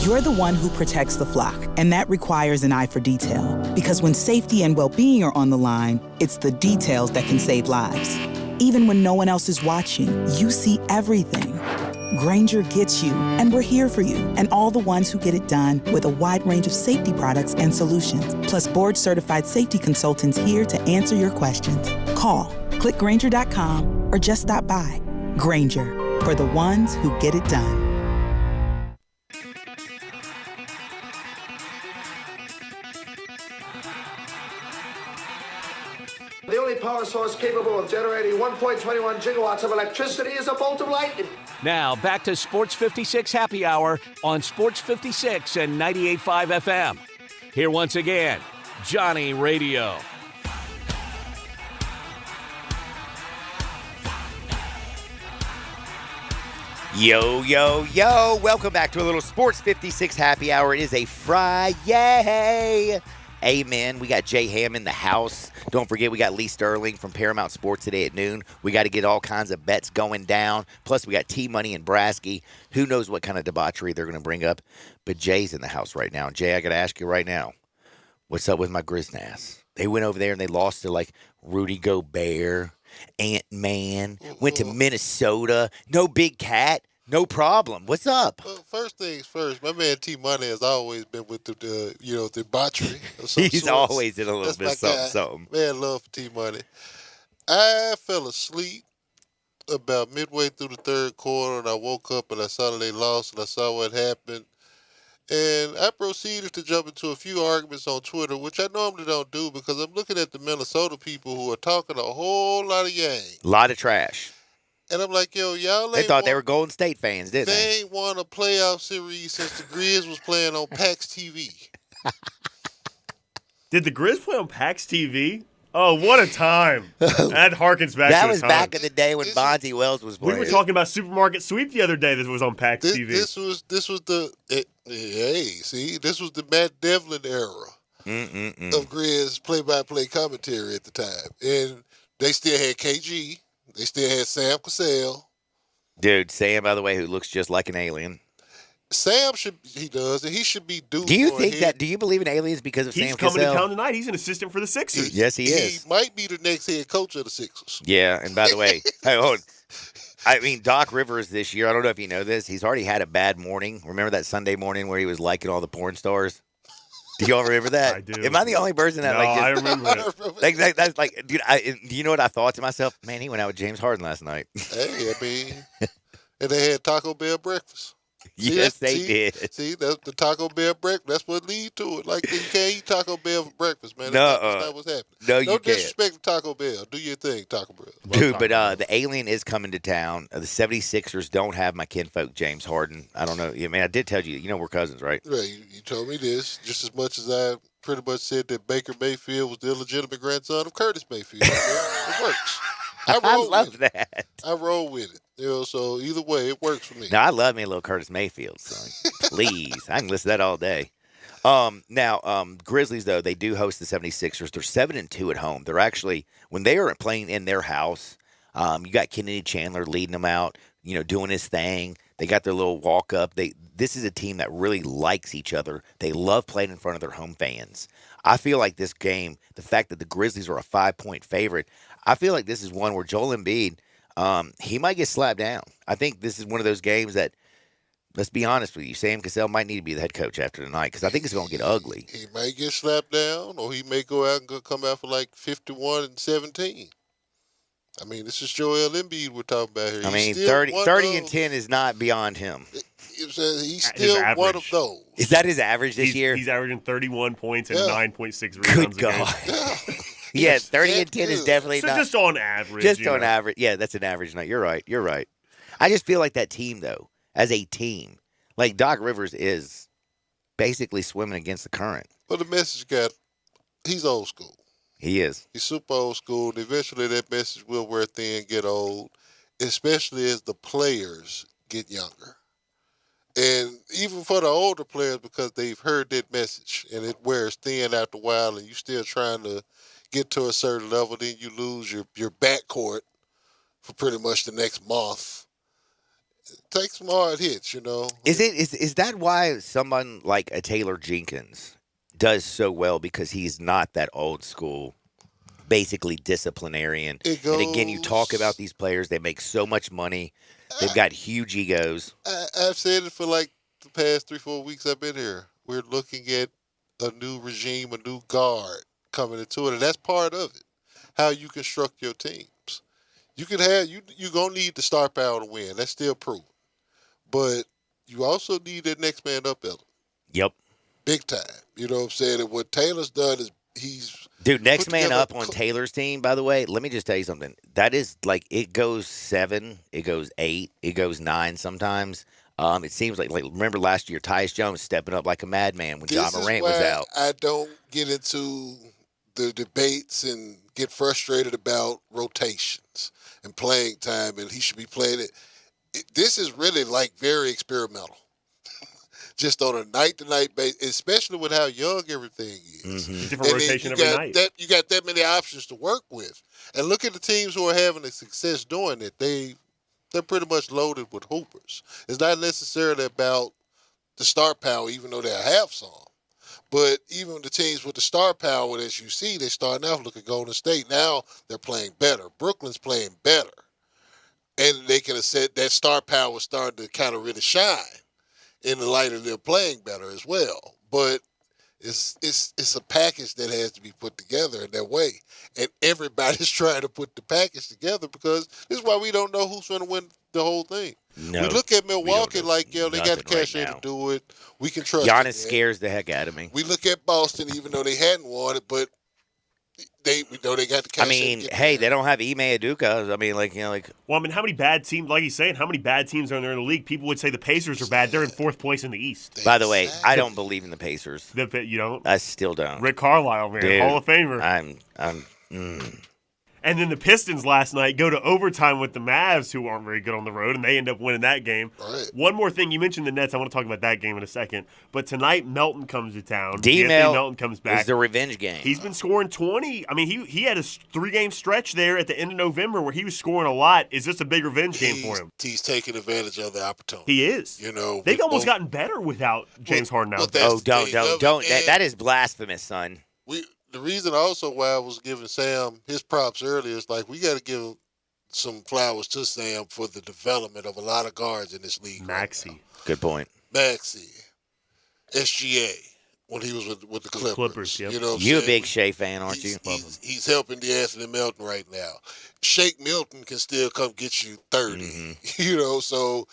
You're the one who protects the flock, and that requires an eye for detail. Because when safety and well-being are on the line, it's the details that can save lives. Even when no one else is watching, you see everything. Grainger gets you, and we're here for you, and all the ones who get it done with a wide range of safety products and solutions, plus board-certified safety consultants here to answer your questions. Call, click Grainger.com, or just stop by. Grainger, for the ones who get it done. The only power source capable of generating 1.21 gigawatts of electricity is a bolt of lightning. Now, back to Sports 56 Happy Hour on Sports 56 and 98.5 FM. Here once again, Johnny Radio. Yo, yo, yo. Welcome back to a little Sports 56 Happy Hour. It is a Friday. Amen. We got Jay Ham in the house. Don't forget, we got Lee Sterling from Paramount Sports today at noon. We got to get all kinds of bets going down. Plus, we got T-Money and Brasky. Who knows what kind of debauchery they're going to bring up. But Jay's in the house right now. Jay, I got to ask you right now, what's up with my Grizznass? They went over there and they lost to, Rudy Gobert, Ant-Man, went to Minnesota. No Big Cat. No problem. What's up? Well, first things first, my man T-Money has always been with the debauchery. He's always in a little bit something. Man, love for T-Money. I fell asleep about midway through the third quarter, and I woke up and I saw that they lost, and I saw what happened. And I proceeded to jump into a few arguments on Twitter, which I normally don't do because I'm looking at the Minnesota people who are talking a whole lot of yang. A lot of trash. And I'm like, yo, y'all ain't They thought they were Golden State fans, didn't they? They ain't won a playoff series since the Grizz was playing on PAX TV. Did the Grizz play on PAX TV? Oh, what a time. That harkens back That to was a time. back in the day when Bonzi Wells was playing. We were talking about Supermarket Sweep the other day that was on PAX TV. This was the this was the Matt Devlin era of Grizz play-by-play commentary at the time. And they still had KG. They still had Sam Cassell. Dude, Sam, by the way, who looks just like an alien. Sam he does, and he should be due. Do you think that? Do you believe in aliens because of Sam Cassell? He's coming to town tonight. He's an assistant for the Sixers. Yes, he is. He might be the next head coach of the Sixers. Yeah, and by the way, I mean, Doc Rivers this year, I don't know if you know this, he's already had a bad morning. Remember that Sunday morning where he was liking all the porn stars? Do y'all remember that? I do. Am I the only person that I remember it. That's like, dude, do you know what I thought to myself? Man, he went out with James Harden last night. Hey, I mean, and they had Taco Bell breakfast. Yes, they did. See, that's the Taco Bell breakfast. That's what lead to it. Like, you can't eat Taco Bell for breakfast, man. That's not what's happening. No, you can't. Disrespect to Taco Bell. Do your thing, Taco Bell. Dude, but the alien is coming to town. The 76ers don't have my kinfolk, James Harden. I don't know. I mean, I did tell you, we're cousins, right? Right. You told me this just as much as I pretty much said that Baker Mayfield was the illegitimate grandson of Curtis Mayfield. It works. I love that. I roll with it. So either way, it works for me. Now, I love me a little Curtis Mayfield, son. Please. I can listen to that all day. Now, Grizzlies, though, they do host the 76ers. They're 7-2 at home. They're actually, when they are playing in their house, you got Kennedy Chandler leading them out, doing his thing. They got their little walk-up. This is a team that really likes each other. They love playing in front of their home fans. I feel like this game, the fact that the Grizzlies are a 5-point favorite, I feel like this is one where Joel Embiid, he might get slapped down. I think this is one of those games that, let's be honest with you, Sam Cassell might need to be the head coach after tonight because I think it's going to get ugly. He might get slapped down, or he may go out and come out for like 51-17. I mean, this is Joel Embiid we're talking about here. I mean, 30 and 10 is not beyond him. He's still one of those. Is that his average this year? He's averaging 31 points and 9.6 rebounds. Good God. Yeah, 30 and 10 is definitely not. Just on average. Just on average. Yeah, that's an average night. You're right. I just feel like that team, though, as a team, like Doc Rivers is basically swimming against the current. Well, the message he's old school. He is. He's super old school. And eventually that message will wear thin, get old, especially as the players get younger. And even for the older players, because they've heard that message and it wears thin after a while and you're still trying to get to a certain level, then you lose your backcourt for pretty much the next month. Take some hard hits, Is that why someone like a Taylor Jenkins does so well, because he's not that old school, basically disciplinarian? And again, you talk about these players, they make so much money. They've got huge egos. I've said it for like the past 3-4 weeks I've been here. We're looking at a new regime, a new guard coming into it, and that's part of it. How you construct your teams. You can have you're gonna need the star power to win. That's still proven. But you also need that next man up element. Yep. Big time. You know what I'm saying? And what Taylor's done is Dude, next man up on Taylor's team, by the way, let me just tell you something. That is like, it goes 7, it goes 8, it goes 9 sometimes. It seems like remember last year, Tyus Jones stepping up like a madman when John Morant was out. I don't get into the debates and get frustrated about rotations and playing time, and he should be playing it. This is really like very experimental. Just on a night-to-night basis, especially with how young everything is. Mm-hmm. Different rotation every night. You got that many options to work with. And look at the teams who are having a success doing it. They're pretty much loaded with hoopers. It's not necessarily about the star power, even though they'll have some. But even the teams with the star power, as you see, they're starting out looking Golden State. Now they're playing better. Brooklyn's playing better. And they can have said that star power is starting to kind of really shine in the light of them playing better as well. But it's a package that has to be put together in that way. and everybody's trying to put the package together because this is why we don't know who's going to win the whole thing. No, we look at Milwaukee like, they got the nothing cachet right to do it. We can trust Giannis it. scares the heck out of me. We look at Boston, even though they hadn't won it, but we know they got the cachet. I mean, hey, they don't have Ime Udoka. I mean, Well, I mean, how many bad teams, like he's saying, how many bad teams are there in the league? People would say the Pacers are bad. They're in 4th place in the East. By the way, I don't believe in the Pacers. You don't? I still don't. Rick Carlisle, man, Dude, Hall of Famer. And then the Pistons last night go to overtime with the Mavs, who aren't very good on the road, and they end up winning that game. Right. One more thing. You mentioned the Nets. I want to talk about that game in a second. But tonight, Melton comes to town. D-Mel comes back. It's the revenge game. He's been scoring 20. I mean, he had a 3-game stretch there at the end of November where he was scoring a lot. Is this a big revenge game for him? He's taking advantage of the opportunity. He is. They've almost gotten better without James Harden out there. Don't. That is blasphemous, son. The reason also why I was giving Sam his props earlier is like we got to give some flowers to Sam for the development of a lot of guards in this league. Maxey. Good point. Maxey. SGA when he was with the Clippers. Yep. You a big Shea fan, aren't you? He's helping DeAnthony Melton right now. Shake Milton can still come get you 30. Mm-hmm. So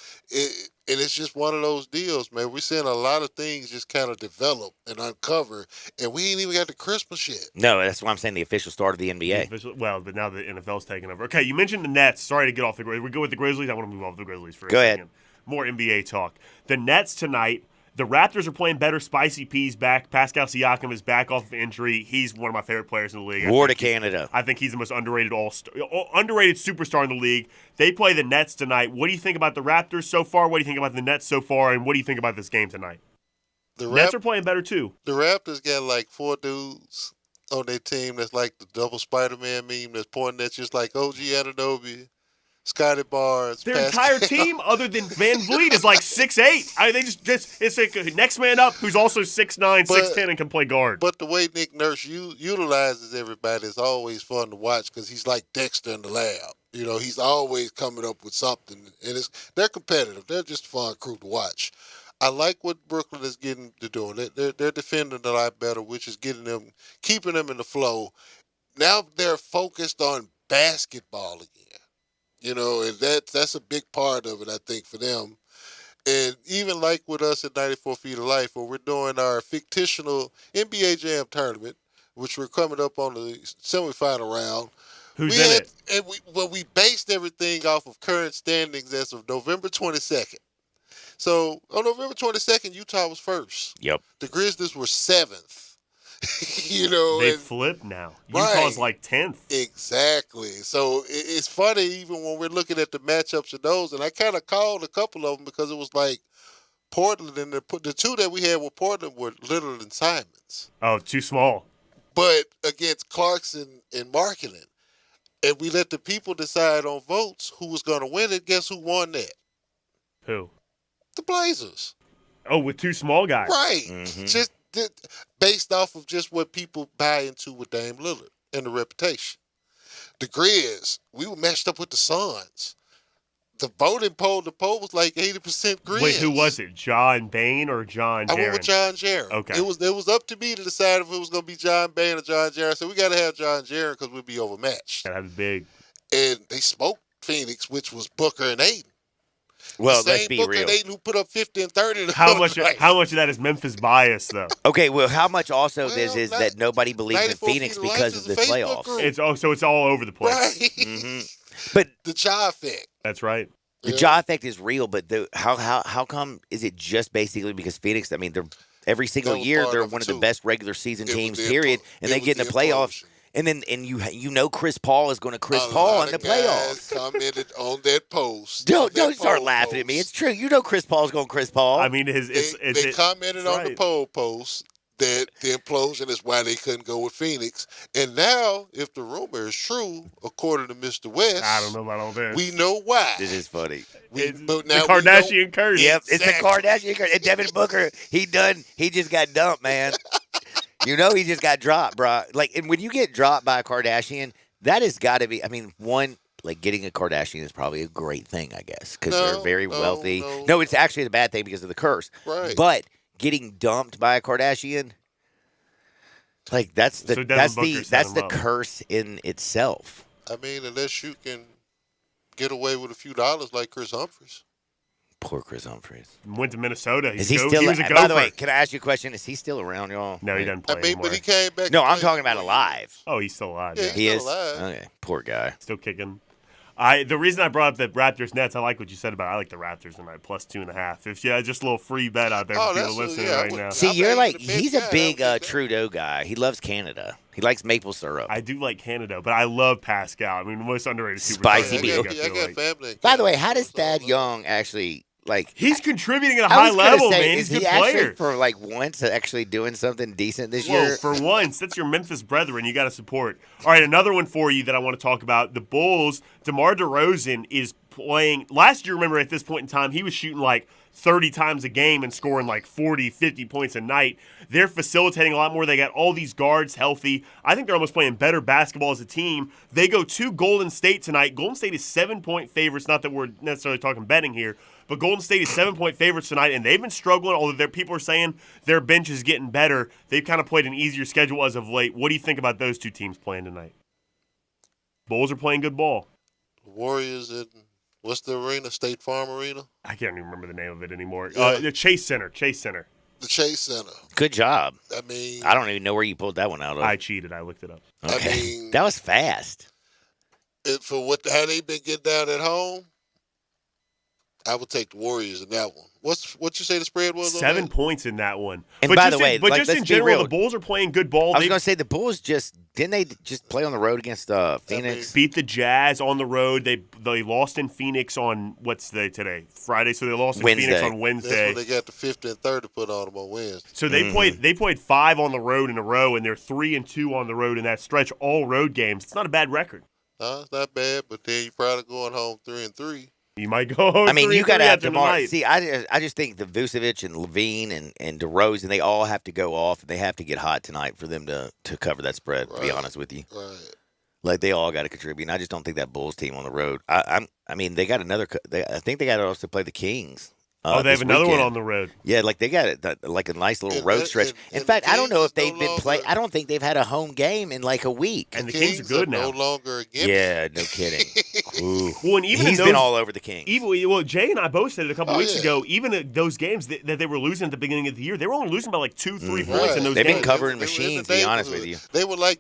it's just one of those deals, man. We're seeing a lot of things just kind of develop and uncover, and we ain't even got the Christmas yet. No, that's why I'm saying the official start of the NBA. But now the NFL's taking over. Okay, you mentioned the Nets. Sorry to get off the Grizzlies. We go with the Grizzlies. I want to move off the Grizzlies for a second. Go ahead. More NBA talk. The Nets tonight. The Raptors are playing better. Spicy P's back. Pascal Siakam is back off of injury. He's one of my favorite players in the league. War to Canada. I think he's the most underrated superstar in the league. They play the Nets tonight. What do you think about the Raptors so far? What do you think about the Nets so far? And what do you think about this game tonight? The Nets are playing better too. The Raptors got like 4 dudes on their team that's like the double Spider-Man meme that's pointing at just like OG Anunoby, Scotty Barnes. Their entire team, other than Van Vliet, is like 6'8". They just it's like next man up who's also 6'9", 6'10", and can play guard. But the way Nick Nurse utilizes everybody is always fun to watch because he's like Dexter in the lab. He's always coming up with something, and they're competitive. They're just a fun crew to watch. I like what Brooklyn is getting to doing. They're defending a lot better, which is keeping them in the flow. Now they're focused on basketball again. And that's a big part of it, I think, for them. And even like with us at 94 Feet of Life, where we're doing our fictional NBA Jam tournament, which we're coming up on the semifinal round. Who's in it? And we based everything off of current standings as of November 22nd. So on November 22nd, Utah was first. Yep. The Grizzlies were 7th. They flipped now. Utah's like 10th. Exactly. So it's funny even when we're looking at the matchups of those, and I kind of called a couple of them because it was like Portland, and the 2 that we had with Portland were Lillard and Simons. Oh, too small. But against Clarkson and Markkanen, and we let the people decide on votes who was going to win it. Guess who won that? Who? The Blazers. Oh, with 2 small guys. Right. Mm-hmm. Just based off of just what people buy into with Dame Lillard and the reputation. The Grizz, we were matched up with the Suns. The voting poll, was like 80% Grizz. Wait, who was it? John Bain or John Jaren? I went with John Jaren. Okay. It was up to me to decide if it was going to be John Bain or John Jaren. So we got to have John Jaren because we'd be overmatched. That was big. And they smoked Phoenix, which was Booker and Aiden. Well, the let's same be Booker real. and Aiden who put up 50 and 30. How much of that is Memphis bias, though? Okay, well, how much also this is that nobody believes in Phoenix because of the playoffs? So it's all over the place. Right. Mm-hmm. But the Ja effect. That's right. The Ja effect is real, but how come is it just basically because Phoenix? I mean, they're every single year they're one of the best regular season teams, period, and they get in the playoffs. And you know Chris Paul is going to Chris Paul in the playoffs. Commented on that post. Don't start laughing at me. It's true. You know Chris Paul's going to Chris Paul. I mean, they commented on the poll post that the implosion is why they couldn't go with Phoenix. And now, if the rumor is true, according to Mr. West, I don't know about all this. We know why. This is funny. But now the Kardashian curse. Yep, it's a Kardashian curse. And Devin Booker, he just got dumped, man. He just got dropped, bro. And when you get dropped by a Kardashian, that has got to be, getting a Kardashian is probably a great thing, I guess, because they're very wealthy. No, it's actually a bad thing because of the curse. Right. But getting dumped by a Kardashian, Like that's So Devin Booker set that's him the up. curse in itself. I mean, unless you can get away with a few dollars like Chris Humphries. Poor Chris Humphries. Went to Minnesota. Is he still? He was a gopher. By the way, can I ask you a question? Is he still around, y'all? No, he doesn't play I mean, anymore. but he came back. No, to I'm play talking for about 4 alive. years. Oh, he's still alive. Yeah, Yeah. He still is. alive. Okay, poor guy. Still kicking. The reason I brought up the Raptors Nets, I like what you said about it. I like the Raptors tonight, plus 2.5. If just a little free bet out there for people listening right now. See, I'm you're not like even a big he's a guy. big I would get that. Trudeau guy. He loves Canada. He likes maple syrup. I do like Canada, but I love Pascal. I mean, the most underrated superstar. Spicy in the meal. league, I I feel got like. family. in By the way, Canada, how does so Thad I love Young actually like? He's contributing at a I high was gonna level, say, man. is He's a he good actually player. for like once actually doing something decent this Whoa, year? for once, that's your Memphis brethren. You got to support. All right, another one for you that I want to talk about. The Bulls, DeMar DeRozan is playing. Last year, remember, at this point in time, he was shooting like 30 times a game and scoring like 40, 50 points a night. They're facilitating a lot more. They got all these guards healthy. I think they're almost playing better basketball as a team. They go to Golden State tonight. Golden State is 7-point favorites. Not that we're necessarily talking betting here, but Golden State is 7-point favorites tonight, and they've been struggling, although people are saying their bench is getting better. They've kind of played an easier schedule as of late. What do you think about those two teams playing tonight? Bulls are playing good ball. Warriors in what's the arena? State Farm Arena? I can't even remember the name of it anymore. Yeah. The Chase Center. Chase Center. The Chase Center. Good job. I mean, I don't even know where you pulled that one out of. I cheated. I looked it up. Okay. I mean, That was fast. for how they been getting down at home, I would take the Warriors in that one. What you say the spread was? on 7 that? points in that one. And but by just the way, in, but like, just let's in be general, real. the Bulls are playing good ball. I was They going to say the Bulls didn't they just play on the road against Phoenix? beat the Jazz on the road. They lost in Phoenix on what's the day today? Friday. So they lost in Phoenix Wednesday. on That's Wednesday. when they got the 50 and 30 put on them on Wednesday. So they played 5 on the road in a row, and they're 3-2 on the road in that stretch. All road games. It's not a bad record. No, it's not bad, but then you probably going home 3-3. You might go. I mean, you got to have after DeMar. tonight. See, I just think the Vucevic and Levine and DeRozan, they all have to go off. And they have to get hot tonight for them to cover that spread. To be Right. honest with you, Right. like they all got to contribute. And I just don't think that Bulls team on the road. I mean, they got another. I think they got to also play the Kings. They have this another one weekend. on the road. Yeah, like they got like a nice little And road that- stretch. and- In and fact, the I don't know if Kings they've no been playing. longer- I don't think they've had a home game in like a week. And the Kings are good now. No longer a gimmick. Yeah, no kidding. Ooh. Well, and even He's in been those, all over the Kings. Well, Jay and I both said it a couple Oh, weeks yeah. ago. Even at those games that they were losing at the beginning of the year, they were only losing by like 2-3 points Right. in those They've been games. covering They were in the machines, to be honest with neighborhood. you.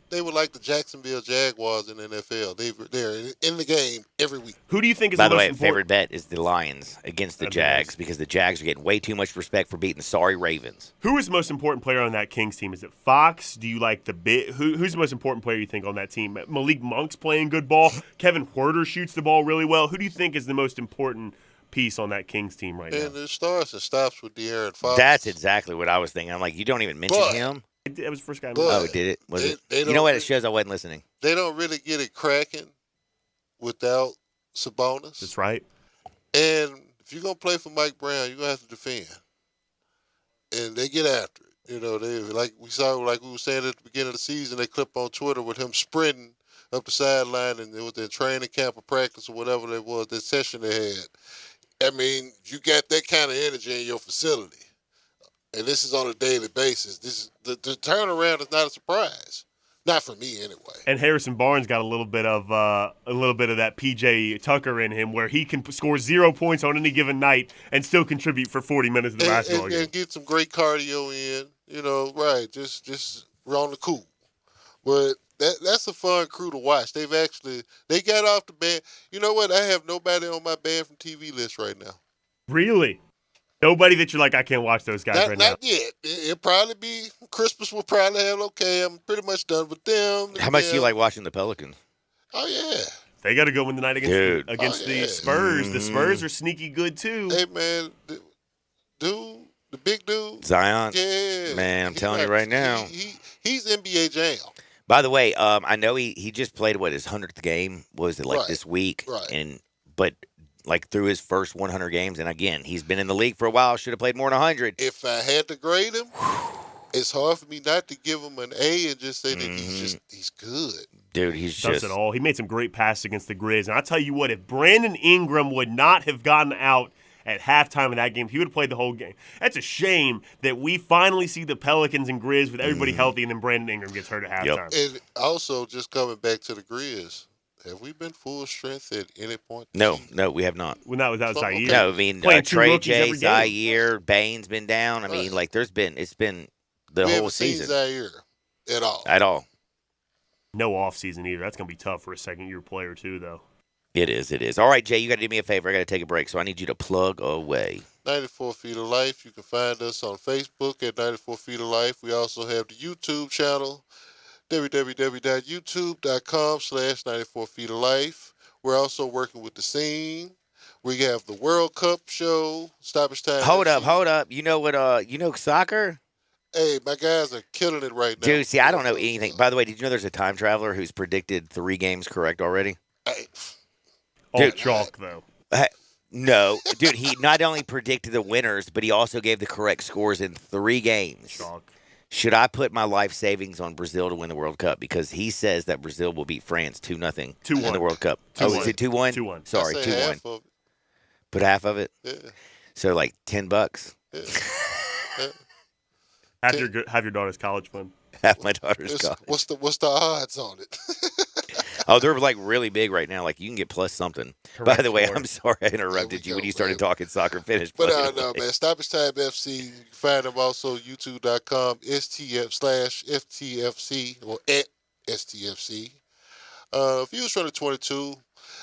They were like the Jacksonville Jaguars in the NFL. They're in the game every week. Who do you think is By the most way, important? favorite bet is the Lions against the That'd be Jags nice. because the Jags are getting way too much respect for beating the sorry Ravens. Who is the most important player on that Kings team? Is it Fox? Do you like the bit? Who's the most important player you think on that team? Malik Monk's playing good ball. Kevin Huerter shoots the ball really well. Who do you think is the most important piece on that Kings team right now? And it starts and stops with De'Aaron Fox. That's exactly what I was thinking. I'm like, you don't even mention But- him. That was the first guy. I But- mentioned. Oh, did it? Was They- it? they You know don't what? It really- shows I wasn't listening. They don't really get it cracking without Sabonis. That's right. And if you're gonna play for Mike Brown, you're gonna have to defend. And they get after it. You know, they like we were saying at the beginning of the season, they clip on Twitter with him sprinting up the sideline and it was their training camp or practice or whatever it was, that session they had. I mean, you got that kind of energy in your facility. And this is on a daily basis. This is the turnaround is not a surprise. Not for me anyway. And Harrison Barnes got a little bit of that PJ Tucker in him, where he can score 0 points on any given night and still contribute for 40 minutes of the basketball game. And get some great cardio in. You know, right? Just on the cool. But that's a fun crew to watch. They got off the band. You know what? I have nobody on my band from TV list right now. Really? Nobody that you're like, I can't watch those guys right now. Not yet. It'll probably be Christmas. Will probably have okay. I'm pretty much done with them. How much do you like watching the Pelicans? Oh yeah. They got to go win the night against Dude. the yeah. Spurs. The Spurs are sneaky good too. Hey man, the big dude. Zion? Yeah. Man, I'm He telling you like- right now. He's NBA Jam. By the way, I know he just played his 100th game. Was it like Right. this week? Right. But like through his first 100 games, and again, he's been in the league for a while. Should have played more than 100. If I had to grade him, it's hard for me not to give him an A and just say that he's good. Dude, he's Does just it all. He made some great passes against the Grizz. And I'll tell you what, if Brandon Ingram would not have gotten out at halftime of that game. If he would have played the whole game. That's a shame that we finally see the Pelicans and Grizz with everybody healthy, and then Brandon Ingram gets hurt at halftime. And also, just coming back to the Grizz, have we been full strength at any point? No, we have not. Well, not without Zaire. No, I mean, Trey J, Zaire, Bane's been down. I mean, like, it's been the whole season. We haven't seen Zaire at all. No offseason either. That's going to be tough for a second-year player, too, though. It is. All right, Jay, you got to do me a favor. I got to take a break, so I need you to plug away. 94 Feet of Life. You can find us on Facebook at 94 Feet of Life. We also have the YouTube channel, www.youtube.com/94 Feet of Life. We're also working with the scene. We have the World Cup show, Stoppage Time. Hold up. You know what? You know soccer? Hey, my guys are killing it right now. Dude, see, I don't know anything. By the way, did you know there's a time traveler who's predicted 3 games correct already? Dude, chalk, though. No. Dude, he not only predicted the winners, but he also gave the correct scores in 3 games. Chalk. Should I put my life savings on Brazil to win the World Cup? Because he says that Brazil will beat France 2-0 in the World Cup. 2-1. Oh, is it 2-1? 2-1. Sorry, 2-1. Put half of it? Yeah. So, like, $10? Yeah. Have your daughter's college fund. Half my daughter's college. What's the odds on it? Oh, they're like really big right now. Like you can get plus something. Correct. By the way, I'm sorry I interrupted you when you started talking soccer. Finish. But no, man. Stoppage Time FC. You can find them also youtube.com/STF/FTFC or at STFC. Views from the 22.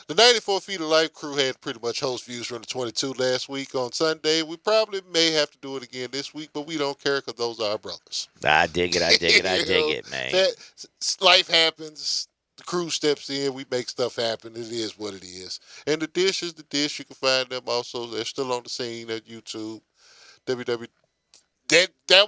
The 94 Feet of Life crew had pretty much host Views from the 22 last week on Sunday. We probably may have to do it again this week, but we don't care because those are our brothers. I dig it, man. Life happens. The crew steps in. We make stuff happen. It is what it is. And the dish is the dish. You can find them also. They're still on the scene at YouTube. That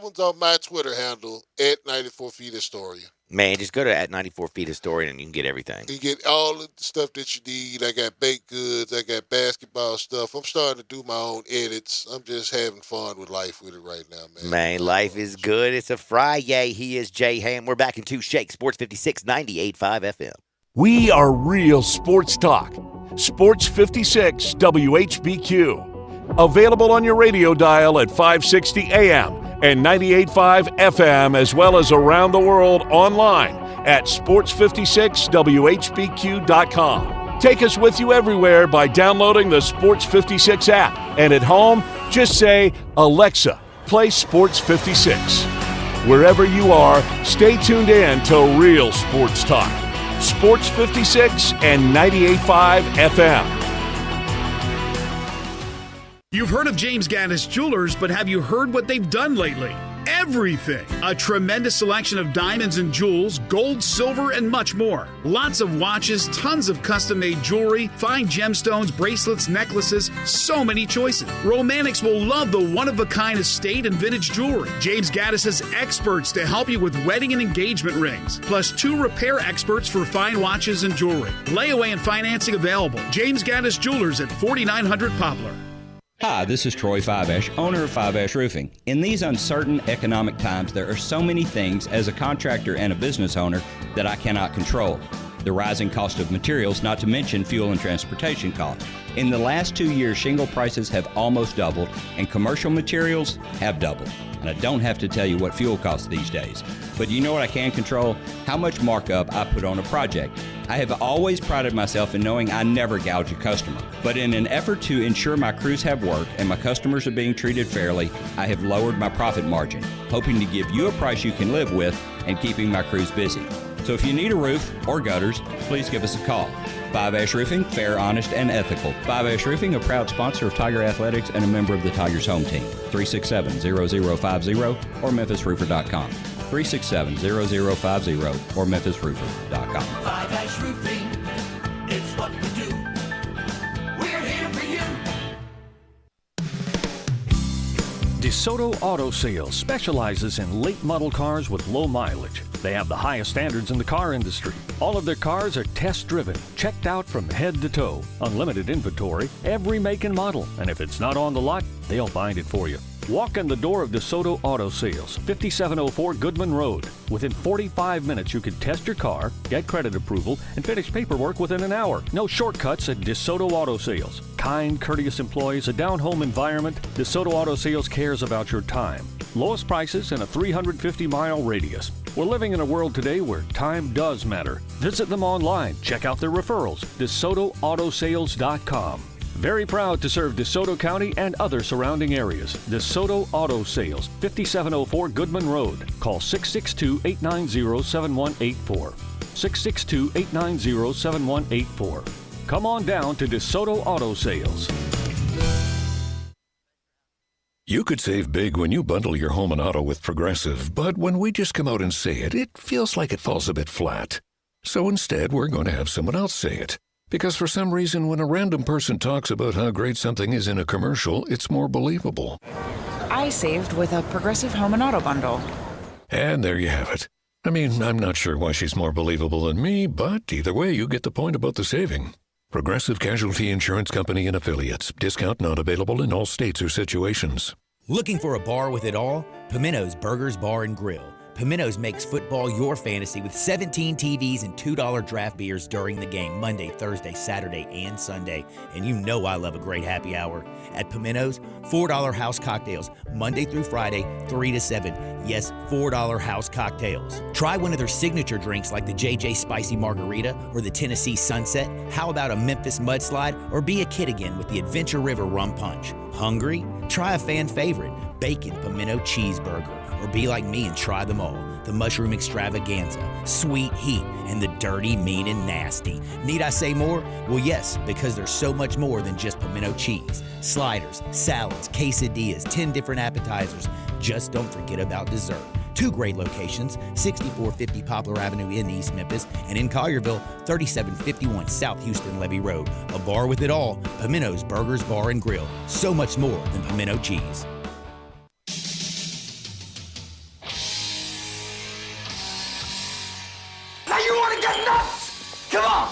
one's on my Twitter handle at 94 Feet Historian. Man, just go to at 94 Feet Historian and you can get everything. You get all of the stuff that you need. I got baked goods. I got basketball stuff. I'm starting to do my own edits. I'm just having fun with life with it right now, man. Man, life is good. It's a Friday. He is Jay Ham. We're back in 2 Shake. Sports 56, 98.5 FM. We are real sports talk. Sports 56 WHBQ. Available on your radio dial at 560 AM and 98.5 FM, as well as around the world online at sports56whbq.com. Take us with you everywhere by downloading the Sports 56 app. And at home, just say, Alexa, play Sports 56. Wherever you are, stay tuned in to Real Sports Talk. Sports 56 and 98.5 FM. You've heard of James Gaddis Jewelers, but have you heard what they've done lately? Everything. A tremendous selection of diamonds and jewels, gold, silver, and much more. Lots of watches, tons of custom-made jewelry, fine gemstones, bracelets, necklaces, so many choices. Romantics will love the one-of-a-kind estate and vintage jewelry. James Gaddis has experts to help you with wedding and engagement rings, plus 2 repair experts for fine watches and jewelry. Layaway and financing available. James Gaddis Jewelers at 4900 Poplar. Hi, this is Troy Fiveash, owner of Fiveash Roofing. In these uncertain economic times, there are so many things as a contractor and a business owner that I cannot control. The rising cost of materials, not to mention fuel and transportation costs. In the last 2 years, shingle prices have almost doubled and commercial materials have doubled. And I don't have to tell you what fuel costs these days. But you know what I can control? How much markup I put on a project. I have always prided myself in knowing I never gouge a customer. But in an effort to ensure my crews have work and my customers are being treated fairly, I have lowered my profit margin, hoping to give you a price you can live with and keeping my crews busy. So if you need a roof or gutters, please give us a call. Fiveash Roofing, fair, honest, and ethical. Fiveash Roofing, a proud sponsor of Tiger Athletics and a member of the Tigers home team. 367-0050 or memphisroofer.com. 367-0050 or memphisroofer.com. Fiveash Roofing, it's what we do. We're here for you. DeSoto Auto Sales specializes in late model cars with low mileage. They have the highest standards in the car industry. All of their cars are test-driven, checked out from head to toe. Unlimited inventory, every make and model. And if it's not on the lot, they'll find it for you. Walk in the door of DeSoto Auto Sales, 5704 Goodman Road. Within 45 minutes, you can test your car, get credit approval, and finish paperwork within an hour. No shortcuts at DeSoto Auto Sales. Kind, courteous employees, a down-home environment. DeSoto Auto Sales cares about your time. Lowest prices in a 350-mile radius. We're living in a world today where time does matter. Visit them online. Check out their referrals. DeSotoAutoSales.com. Very proud to serve DeSoto County and other surrounding areas. DeSoto Auto Sales, 5704 Goodman Road. Call 662-890-7184. 662-890-7184. Come on down to DeSoto Auto Sales. You could save big when you bundle your home and auto with Progressive, but when we just come out and say it, it feels like it falls a bit flat. So instead, we're going to have someone else say it. Because for some reason, when a random person talks about how great something is in a commercial, it's more believable. I saved with a Progressive Home and Auto bundle. And there you have it. I mean, I'm not sure why she's more believable than me, but either way, you get the point about the saving. Progressive Casualty Insurance Company and Affiliates. Discount not available in all states or situations. Looking for a bar with it all? Pimento's Burgers Bar and Grill. Pimento's makes football your fantasy with 17 TVs and $2 draft beers during the game, Monday, Thursday, Saturday, and Sunday. And you know I love a great happy hour. At Pimento's, $4 house cocktails, Monday through Friday, 3 to 7. Yes, $4 house cocktails. Try one of their signature drinks like the JJ Spicy Margarita or the Tennessee Sunset. How about a Memphis Mudslide? Or be a kid again with the Adventure River Rum Punch. Hungry? Try a fan favorite, Bacon Pimento Cheeseburger. Or be like me and try them all. The Mushroom Extravaganza, Sweet Heat, and the Dirty, Mean, and Nasty. Need I say more? Well, yes, because there's so much more than just pimento cheese. Sliders, salads, quesadillas, 10 different appetizers. Just don't forget about dessert. 2 great locations, 6450 Poplar Avenue in East Memphis, and in Collierville, 3751 South Houston Levee Road. A bar with it all, Pimento's Burgers Bar and Grill. So much more than pimento cheese. Now you want to get nuts? Come on,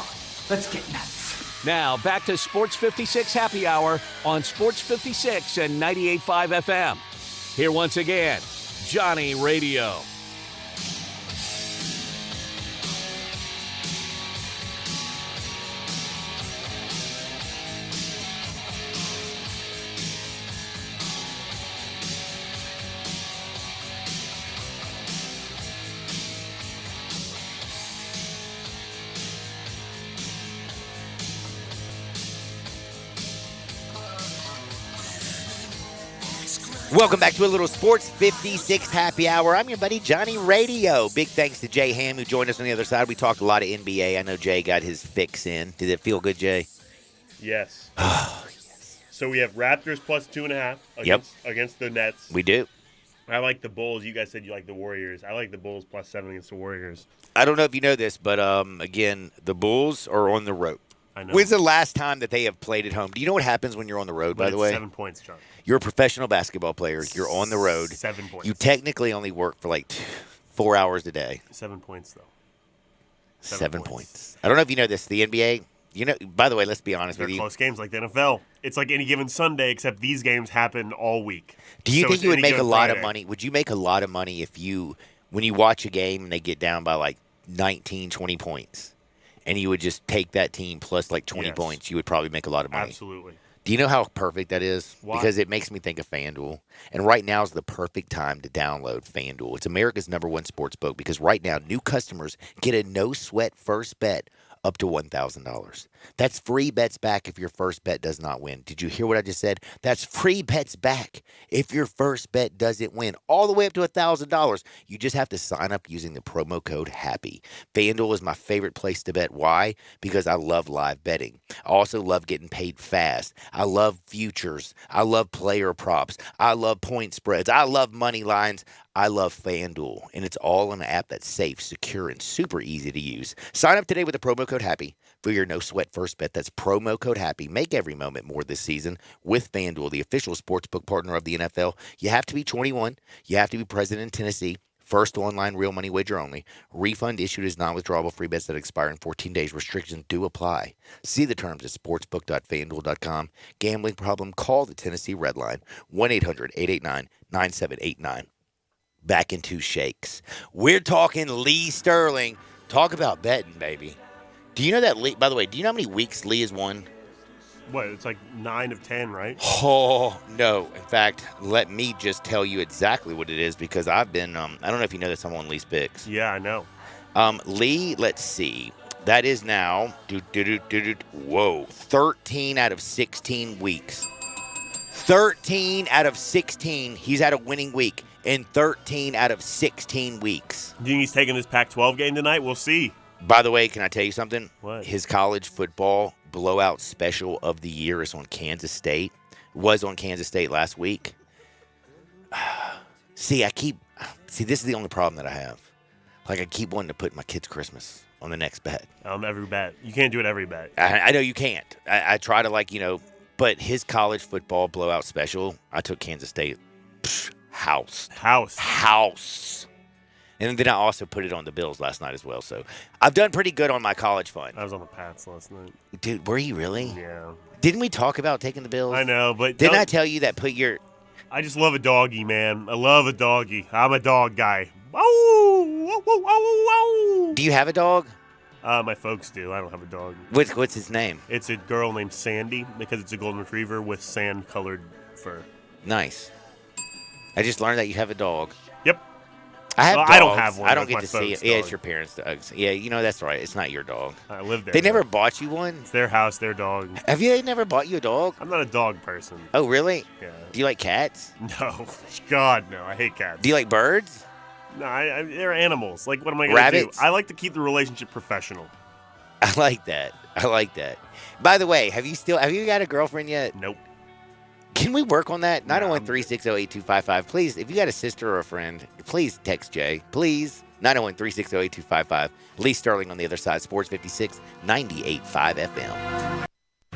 let's get nuts. Now, back to Sports 56 Happy Hour on Sports 56 and 98.5 FM. Here once again, Johnny Radio. Welcome back to a little Sports 56 Happy Hour. I'm your buddy Johnny Radio. Big thanks to Jay Ham who joined us on the other side. We talked a lot of NBA. I know Jay got his fix in. Did it feel good, Jay? Yes. Oh, yes. So we have Raptors plus 2.5 against the Nets. We do. I like the Bulls. You guys said you like the Warriors. I like the Bulls plus 7 against the Warriors. I don't know if you know this, but again, the Bulls are on the road. I know. When's the last time that they have played at home? Do you know what happens when you're on the road, by the way? 7 points, John. You're a professional basketball player. You're on the road. 7 points. You technically only work for like 4 hours a day. 7 points, though. 7 points. I don't know if you know this. The NBA, you know. By the way, let's be honest They're with you. close games like the NFL. It's like any given Sunday, except these games happen all week. Do you So think it's you would any make a given lot Friday. of money? Would you make a lot of money if you, when you watch a game and they get down by like 19, 20 points, and you would just take that team plus like 20 Yes. points, you would probably make a lot of money. Absolutely. Do you know how perfect that is? Why? Because it makes me think of FanDuel. And right now is the perfect time to download FanDuel. It's America's #1 sports book because right now new customers get a no-sweat first bet up to $1,000. That's free bets back if your first bet does not win. Did you hear what I just said? That's free bets back if your first bet doesn't win, all the way up to $1,000. You just have to sign up using the promo code HAPPY. FanDuel is my favorite place to bet. Why? Because I love live betting. I also love getting paid fast. I love futures. I love player props. I love point spreads. I love money lines. I love FanDuel, and it's all in an app that's safe, secure, and super easy to use. Sign up today with the promo code HAPPY for your no-sweat first bet. That's promo code HAPPY. Make every moment more this season with FanDuel, the official sportsbook partner of the NFL. You have to be 21. You have to be present in Tennessee. First online real money wager only. Refund issued as non-withdrawable free bets that expire in 14 days. Restrictions do apply. See the terms at sportsbook.fanduel.com. Gambling problem? Call the Tennessee Red Line, 1-800-889-9789. Back into shakes. We're talking Lee Sterling. Talk about betting, baby. Do you know that Lee, by the way, do you know how many weeks Lee has won? What, it's like 9 of 10, right? Oh, no. In fact, let me just tell you exactly what it is because I've been, I don't know if you know this, I'm on Lee's picks. Yeah, I know. Lee, let's see. That is now, 13 out of 16 weeks. 13 out of 16, he's had a winning week in 13 out of 16 weeks. Do you think he's taking this Pac-12 game tonight? We'll see. By the way, can I tell you something? What? His college football blowout special of the year is on Kansas State. Was on Kansas State last week. See, this is the only problem that I have. Like, I keep wanting to put my kid's Christmas on the next bet. Every bet. You can't do it every bet. I know you can't. I try to, but his college football blowout special, I took Kansas State. House. And then I also put it on the Bills last night as well. So I've done pretty good on my college fund. I was on the Pats last night. Dude, were you really? Yeah. Didn't we talk about taking the Bills? I know, but didn't I tell you that I just love a doggy, man. I love a doggy. I'm a dog guy. Whoa. Do you have a dog? My folks do. I don't have a dog. What's his name? It's a girl named Sandy because it's a golden retriever with sand-colored fur. Nice. I just learned that you have a dog. Yep. I have dogs. I don't have one. I don't get to see it. Dog. Yeah, it's your parents' dogs. Yeah, that's right. It's not your dog. I live there. They never bought you one? It's their house, their dog. Have they never bought you a dog? I'm not a dog person. Oh, really? Yeah. Do you like cats? No. God, no. I hate cats. Do you like birds? No, they're animals. Like, what am I going to do? Rabbits? I like to keep the relationship professional. I like that. By the way, have you got a girlfriend yet? Nope. Can we work on that? 901-360-8255. Please, if you got a sister or a friend, please text Jay. Please. 901-360-8255. Lee Sterling on the other side. Sports 56, 98.5 FM.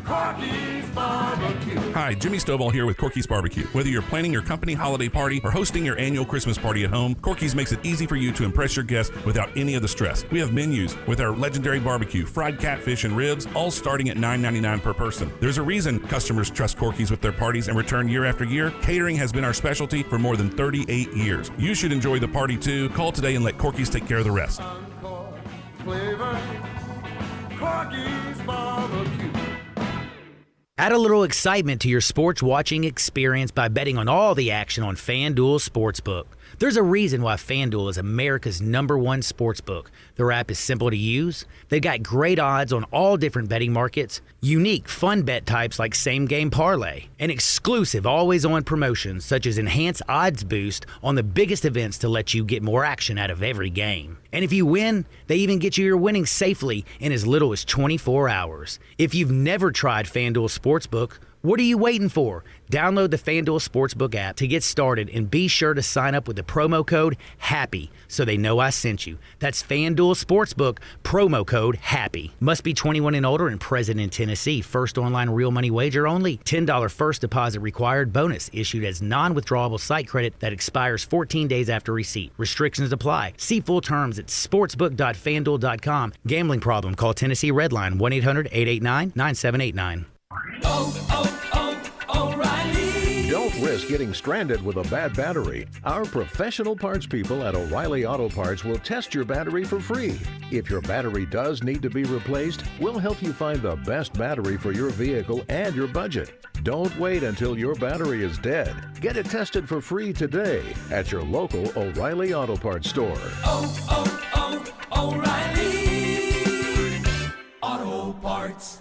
Corky's Barbecue. Hi, Jimmy Stovall here with Corky's Barbecue. Whether you're planning your company holiday party or hosting your annual Christmas party at home, Corky's makes it easy for you to impress your guests without any of the stress. We have menus with our legendary barbecue, fried catfish and ribs, all starting at $9.99 per person. There's a reason customers trust Corky's with their parties and return year after year. Catering has been our specialty for more than 38 years. You should enjoy the party too. Call today and let Corky's take care of the rest. Flavor, Corky's Barbecue. Add a little excitement to your sports watching experience by betting on all the action on FanDuel Sportsbook. There's a reason why FanDuel is America's #1 sportsbook. Their app is simple to use. They've got great odds on all different betting markets, unique fun bet types like same-game parlay, and exclusive always-on promotions such as enhanced odds boost on the biggest events to let you get more action out of every game. And if you win, they even get you your winnings safely in as little as 24 hours. If you've never tried FanDuel Sportsbook, what are you waiting for? Download the FanDuel Sportsbook app to get started and be sure to sign up with the promo code HAPPY so they know I sent you. That's FanDuel Sportsbook, promo code HAPPY. Must be 21 and older and present in Tennessee. First online real money wager only. $10 first deposit required. Bonus issued as non-withdrawable site credit that expires 14 days after receipt. Restrictions apply. See full terms at sportsbook.fanduel.com. Gambling problem? Call Tennessee Red Line 1-800-889-9789. O'Reilly. Don't risk getting stranded with a bad battery. Our professional parts people at O'Reilly Auto Parts will test your battery for free. If your battery does need to be replaced, we'll help you find the best battery for your vehicle and your budget. Don't wait until your battery is dead. Get it tested for free today at your local O'Reilly Auto Parts store. O'Reilly Auto Parts.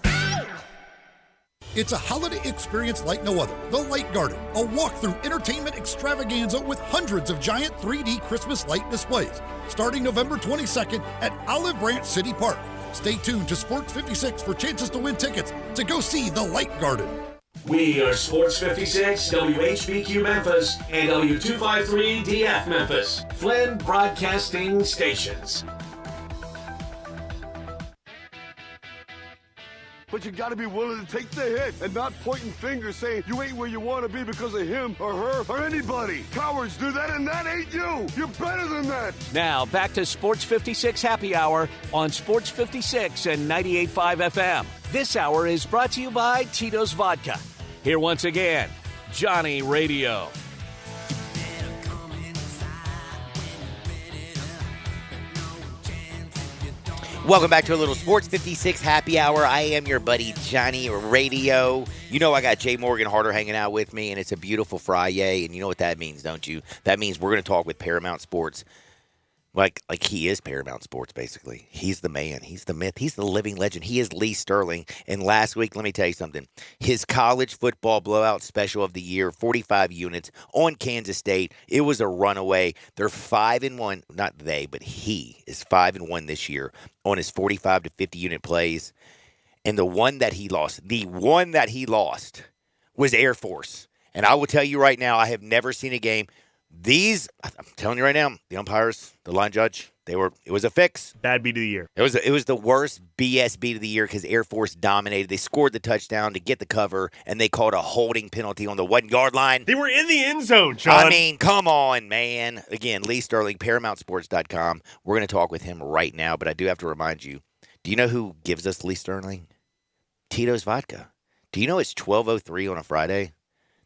It's a holiday experience like no other. The Light Garden, a walk-through entertainment extravaganza with hundreds of giant 3D Christmas light displays, starting November 22nd at Olive Branch City Park. Stay tuned to Sports 56 for chances to win tickets to go see The Light Garden. We are Sports 56, WHBQ Memphis, and W253DF Memphis, Flynn Broadcasting Stations. but you got to be willing to take the hit and not pointing fingers saying you ain't where you want to be because of him or her or anybody. Cowards do that, and that ain't you. You're better than that. Now, back to Sports 56 Happy Hour on Sports 56 and 98.5 FM. This hour is brought to you by Tito's Vodka. Here once again, Johnny Radio. Welcome back to a little Sports 56 Happy Hour. I am your buddy Johnny Radio. You know I got Jay Morgan Harder hanging out with me, and it's a beautiful Friday, and you know what that means, don't you? That means we're going to talk with Paramount Sports. Like he is Paramount Sports, basically. He's the man. He's the myth. He's the living legend. He is Lee Sterling. And last week, let me tell you something. His college football blowout special of the year, 45 units on Kansas State. It was a runaway. They're 5-1. Not they, but he is 5-1 this year on his 45 to 50 unit plays. And the one that he lost was Air Force. And I will tell you right now, I have never seen a game. I'm telling you right now, the umpires, the line judge, it was a fix. Bad beat of the year. It was the worst BS beat of the year because Air Force dominated. They scored the touchdown to get the cover, and they called a holding penalty on the 1-yard line. They were in the end zone, Sean. I mean, come on, man. Again, Lee Sterling, ParamountSports.com. We're going to talk with him right now, but I do have to remind you, do you know who gives us Lee Sterling? Tito's Vodka. Do you know it's 12:03 on a Friday?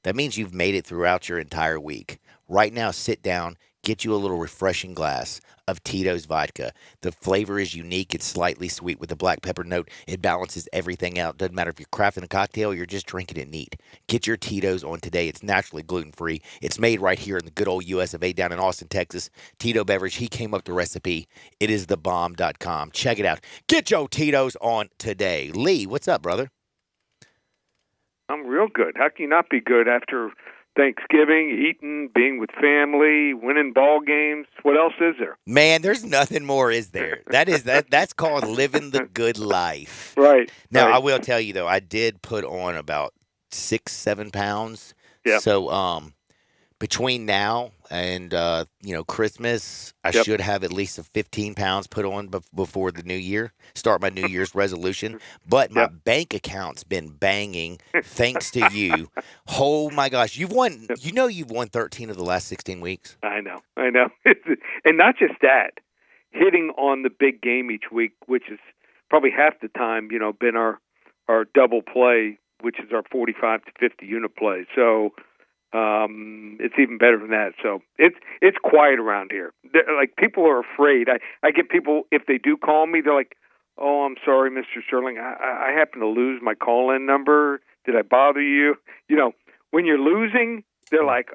That means you've made it throughout your entire week. Right now, sit down, get you a little refreshing glass of Tito's Vodka. The flavor is unique. It's slightly sweet with a black pepper note. It balances everything out. Doesn't matter if you're crafting a cocktail or you're just drinking it neat. Get your Tito's on today. It's naturally gluten-free. It's made right here in the good old US of A down in Austin, Texas. Tito Beverage, he came up with the recipe. It is thebomb.com. Check it out. Get your Tito's on today. Lee, what's up, brother? I'm real good. How can you not be good after Thanksgiving, eating, being with family, winning ball games? What else is there? Man, there's nothing more, is there? That's called living the good life. Right. Now, right. I will tell you, though, I did put on about 6-7 pounds. Yeah. So between now and Christmas, I should have at least 15 pounds put on before the new year. Start my New Year's resolution. But my bank account's been banging thanks to you. Oh my gosh, you've won 13 of the last 16 weeks. I know. And not just that, hitting on the big game each week, which is probably half the time, been our double play, which is our 45 to 50 unit play. So it's even better than that. So it's quiet around here. Like, people are afraid. I get people, if they do call me, they're like, "Oh, I'm sorry, Mr. Sterling. I happen to lose my call-in number. Did I bother you?" When you're losing, they're like,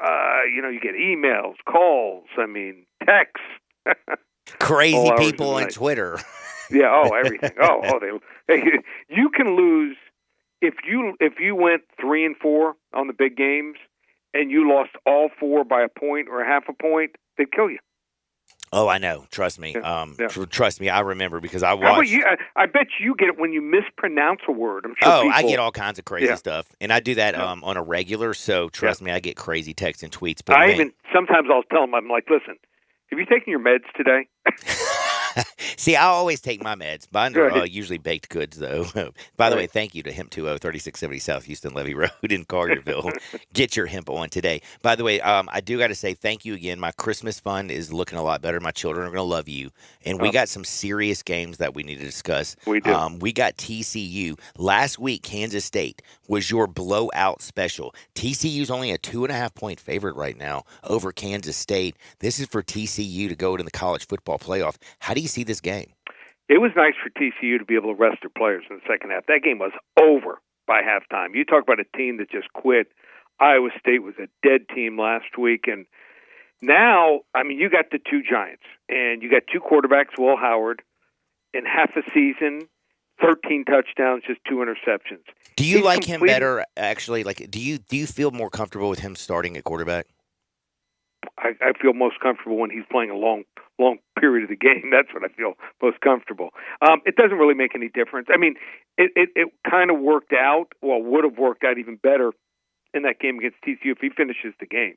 you get emails, calls, texts. Crazy people on Twitter. Yeah. Oh, everything. You can lose if you went 3-4 on the big games and you lost all 4 by a point or a half a point, they'd kill you. Oh, I know. Trust me. Trust me. I remember because I watched. How about you? I bet you get it when you mispronounce a word. I'm sure. I get all kinds of crazy stuff, and I do that on a regular. So trust me, I get crazy texts and tweets. But sometimes I'll tell them, I'm like, "Listen, have you taken your meds today?" See, I always take my meds. Mine are usually baked goods, though. By the way, thank you to Hemp 20, 3670 South Houston Levee Road in Carterville. Get your hemp on today. By the way, I do got to say thank you again. My Christmas fund is looking a lot better. My children are going to love you. And we got some serious games that we need to discuss. We do. We got TCU. Last week, Kansas State was your blowout special. TCU's only a 2.5-point favorite right now over Kansas State. This is for TCU to go to the college football playoff. How do you see this game? It was nice for TCU to be able to rest their players in the second half. That game was over by halftime. You talk about a team that just quit. Iowa State was a dead team last week, and now, you got the 2 giants, and you got 2 quarterbacks, Will Howard, in half a season, 13 touchdowns, just 2 interceptions. Do you like him better, actually? Like, do you feel more comfortable with him starting at quarterback? I feel most comfortable when he's playing a long period of the game. That's when I feel most comfortable. It doesn't really make any difference. It kind of worked out, would have worked out even better in that game against TCU if he finishes the game.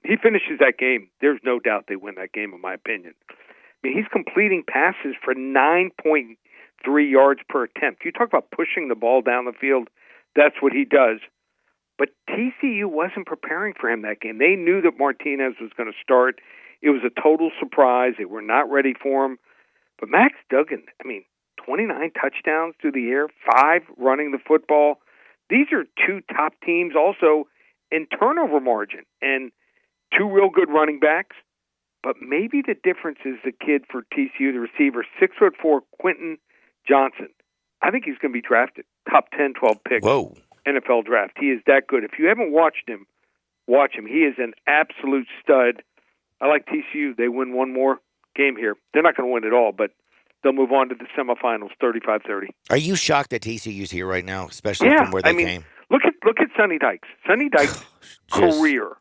He finishes that game, there's no doubt they win that game, in my opinion. He's completing passes for 9.5 3 yards per attempt. You talk about pushing the ball down the field, that's what he does. But TCU wasn't preparing for him that game. They knew that Martinez was going to start. It was a total surprise. They were not ready for him. But Max Duggan, 29 touchdowns through the air, 5 running the football. These are 2 top teams also in turnover margin and 2 real good running backs. But maybe the difference is the kid for TCU, the receiver, 6'4", Quentin Johnson. I think he's going to be drafted. Top 10, 12 pick. Whoa. NFL draft. He is that good. If you haven't watched him, watch him. He is an absolute stud. I like TCU. They win one more game here. They're not going to win it all, but they'll move on to the semifinals, 35-30. Are you shocked that TCU's here right now, especially from where they came? Look at Sonny Dykes. Sonny Dykes' career.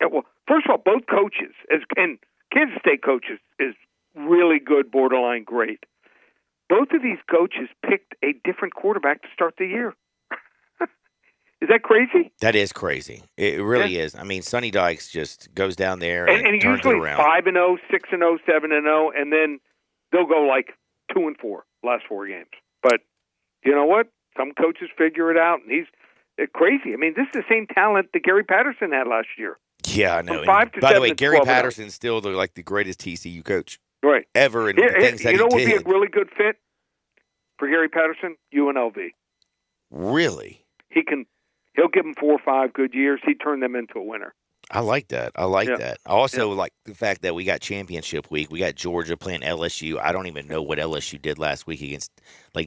Well, first of all, both coaches, and Kansas State coaches is really good, borderline great. Both of these coaches picked a different quarterback to start the year. Is that crazy? That is crazy. It really is. Sonny Dykes just goes down there and turns usually it around. 5-0, 6-0, 7-0, and then they'll go like 2-4 last 4 games. But you know what? Some coaches figure it out, and he's crazy. This is the same talent that Gary Patterson had last year. Yeah, I know. From 5 to by the 7 way, to Gary 12 Patterson's still the greatest TCU coach ever. And the things that you know he what would be did. a really good fit for Gary Patterson? UNLV. Really? He'll give them 4 or 5 good years. He turned them into a winner. I like that. I also like the fact that we got championship week. We got Georgia playing LSU. I don't even know what LSU did last week against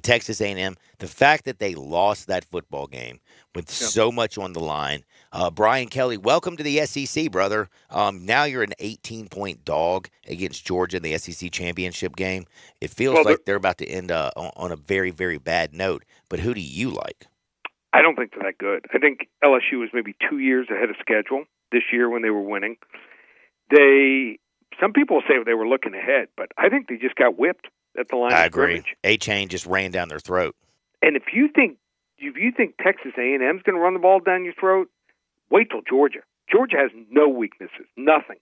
Texas A&M. The fact that they lost that football game with so much on the line. Brian Kelly, welcome to the SEC, brother. Now you're an 18-point dog against Georgia in the SEC championship game. It feels like they're about to end on a very, very bad note. But who do you like? I don't think they're that good. I think LSU was maybe 2 years ahead of schedule this year when they were winning. Some people say they were looking ahead, but I think they just got whipped at the line of scrimmage. I agree. A-Chain just ran down their throat. And if you think Texas A&M is going to run the ball down your throat, wait till Georgia. Georgia has no weaknesses, nothing.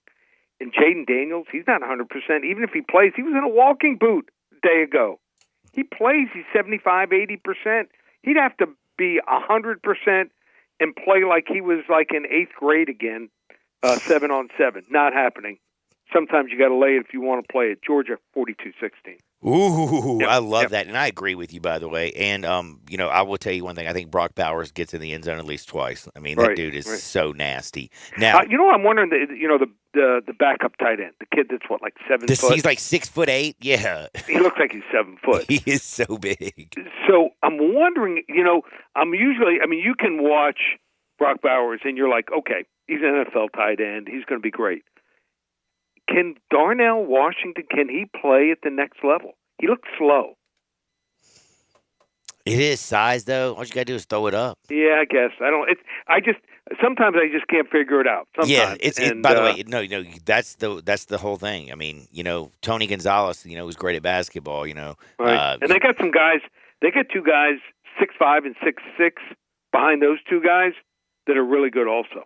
And Jaden Daniels, he's not 100%. Even if he plays, he was in a walking boot a day ago. He plays, he's 75, 80%. He'd have to be 100% and play like he was in 8th grade again, 7-on-7. Not happening. Sometimes you got to lay it if you want to play it. Georgia, 42-16. Ooh, I love that. And I agree with you, by the way. And, I will tell you one thing. I think Brock Bowers gets in the end zone at least twice. That dude is so nasty. Now, I'm wondering, the backup tight end, the kid that's 7 foot? He's 6'8". Yeah. He looks like he's 7 foot. He is so big. So I'm wondering, you can watch Brock Bowers and you're like, okay, he's an NFL tight end. He's going to be great. Can Darnell Washington, can he play at the next level? He looks slow. It is size, though. All you got to do is throw it up. Yeah, I guess. Sometimes I just can't figure it out. Sometimes. Yeah, by the way, no, that's the whole thing. Tony Gonzalez, was great at basketball, Right. And they got some guys, they got 2 guys, 6'5" and 6'6", behind those 2 guys that are really good also.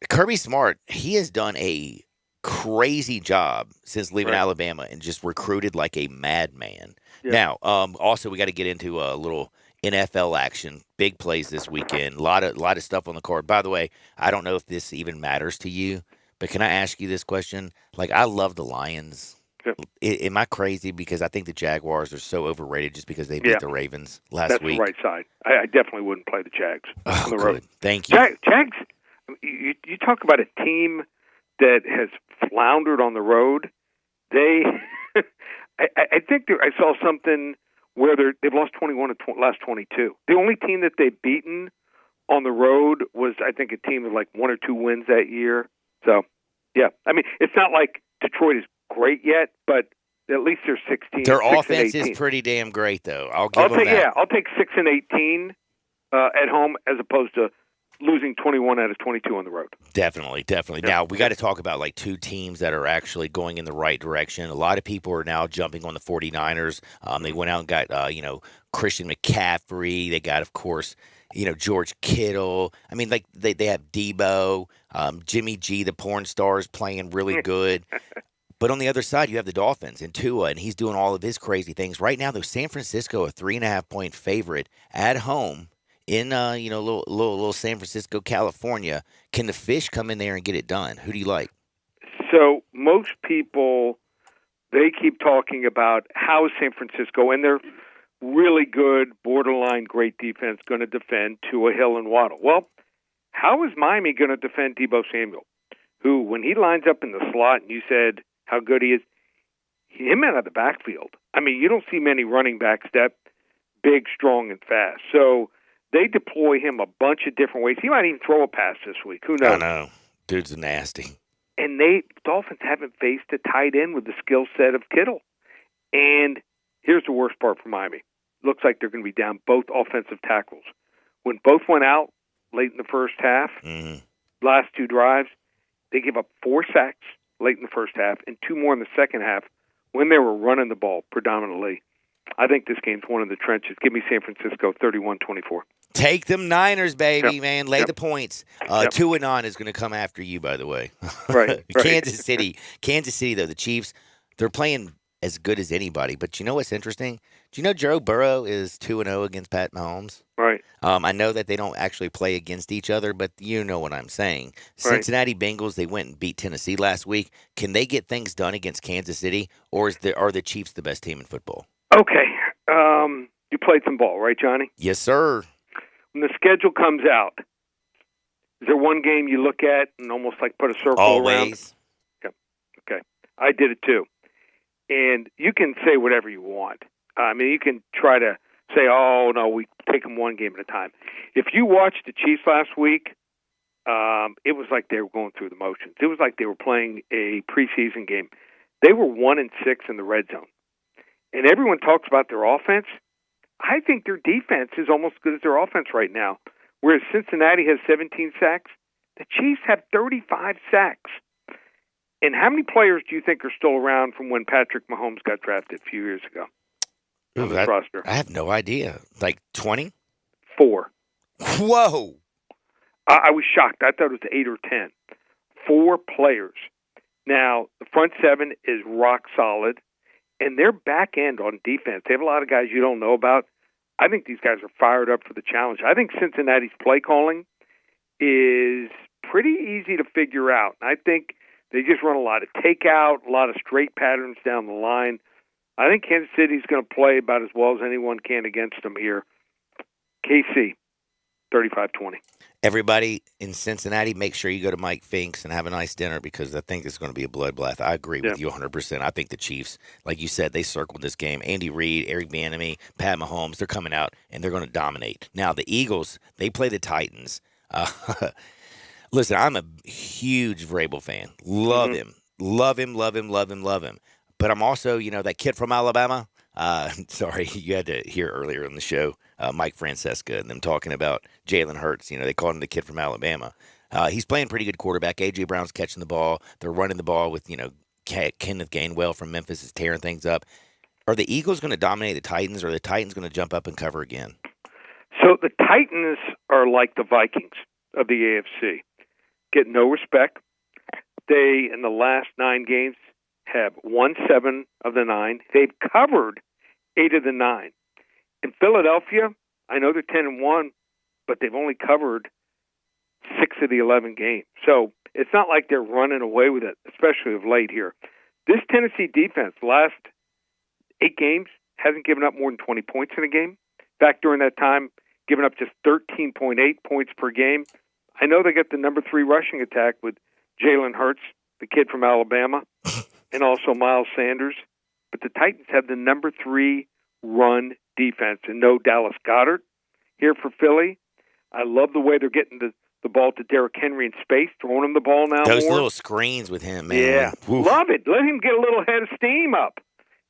Kirby Smart, he has done a crazy job since leaving Alabama and just recruited like a madman. Yeah. Now, also we got to get into a little NFL action. Big plays this weekend. A lot of stuff on the card. By the way, I don't know if this even matters to you, but can I ask you this question? I love the Lions. Yep. Am I crazy because I think the Jaguars are so overrated just because they beat the Ravens last week? That's the right side. I definitely wouldn't play the Jags on the road. Thank you. Jags. You talk about a team that has floundered on the road. I think I saw something where they've lost 21 of last 22. The only team that they've beaten on the road was, I think, a team with 1 or 2 wins that year. So, yeah. It's not like Detroit is great yet, but at least they're 16. Their offense is pretty damn great, though. I'll give them that. Yeah, I'll take 6-18 at home as opposed to losing 21 out of 22 on the road. Definitely. Yep. Now, we got to talk about 2 teams that are actually going in the right direction. A lot of people are now jumping on the 49ers. They went out and got, Christian McCaffrey. They got, of course, George Kittle. They have Debo, Jimmy G, the porn star, is playing really good. But on the other side, you have the Dolphins and Tua, and he's doing all of his crazy things. Right now, though, San Francisco, a 3.5-point favorite at home in, little San Francisco, California. Can the Fish come in there and get it done? Who do you like? So most people, they keep talking about how is San Francisco, and they're really good, borderline great defense, going to defend Tua, Hill, and Waddle. Well, how is Miami going to defend Deebo Samuel, who, when he lines up in the slot, and you said how good he is, him out of the backfield. I mean, you don't see many running backs that big, strong, and fast. So they deploy him a bunch of different ways. He might even throw a pass this week. Who knows? I know. Dude's nasty. And Dolphins haven't faced a tight end with the skill set of Kittle. And here's the worst part for Miami. Looks like they're going to be down both offensive tackles. When both went out late in the first half, last two drives, they give up 4 sacks late in the first half and 2 more in the second half when they were running the ball predominantly. I think this game's one of the trenches. Give me San Francisco 31-24. Take them Niners, baby, man. Lay the points. 2-9 is going to come after you, by the way. Right. Kansas City, though, the Chiefs, they're playing as good as anybody. But you know what's interesting? Do you know Joe Burrow is 2-0 against Pat Mahomes? Right. I know that they don't actually play against each other, but you know what I'm saying. Right. Cincinnati Bengals, they went and beat Tennessee last week. Can they get things done against Kansas City, or are the Chiefs the best team in football? Okay. You played some ball, right, Johnny? Yes, sir. When the schedule comes out, is there one game you look at and almost like put a circle around? Always. Okay. I did it too. And you can say whatever you want. I mean, you can try to say, oh, no, we take them one game at a time. If you watched the Chiefs last week, it was like they were going through the motions. It was like they were playing a preseason game. They were 1-6 in the red zone. And everyone talks about their offense. I think their defense is almost as good as their offense right now. Whereas Cincinnati has 17 sacks, the Chiefs have 35 sacks. And how many players do you think are still around from when Patrick Mahomes got drafted a few years ago? Ooh, roster? I have no idea. Like 20? 4. Whoa. I was shocked. I thought it was 8 or 10. 4 players. Now, the front 7 is rock solid. And their back end on defense, they have a lot of guys you don't know about. I think these guys are fired up for the challenge. I think Cincinnati's play calling is pretty easy to figure out. I think they just run a lot of takeout, a lot of straight patterns down the line. I think Kansas City's going to play about as well as anyone can against them here. KC, 35-20. Everybody in Cincinnati, make sure you go to Mike Fink's and have a nice dinner because I think it's going to be a bloodbath. I agree with you 100%. I think the Chiefs, like you said, they circled this game. Andy Reid, Eric Bieniemy, Pat Mahomes, they're coming out and they're going to dominate. Now, the Eagles, they play the Titans. Listen, I'm a huge Vrabel fan. Love him. Love him. But I'm also, that kid from Alabama. Sorry, you had to hear earlier in the show, Mike Francesca and them talking about Jalen Hurts. They called him the kid from Alabama. He's playing pretty good quarterback. A.J. Brown's catching the ball. They're running the ball with, Kenneth Gainwell from Memphis is tearing things up. Are the Eagles going to dominate the Titans, or are the Titans going to jump up and cover again? So the Titans are like the Vikings of the AFC. Get no respect. They, in the last 9 games, have won 7 of the 9. They've covered 8 of the 9. In Philadelphia, I know they're 10-1, but they've only covered 6 of the 11 games. So it's not like they're running away with it, especially of late here. This Tennessee defense, last 8 games, hasn't given up more than 20 points in a game. In fact, during that time, given up just 13.8 points per game. I know they got the number 3 rushing attack with Jalen Hurts, the kid from Alabama, and also Miles Sanders. But the Titans have the number 3 run defense, and no Dallas Goedert here for Philly. I love the way they're getting the ball to Derrick Henry in space, throwing him the ball now. Those more. Little screens with him, man. Yeah, Oof. Love it. Let him get a little head of steam up.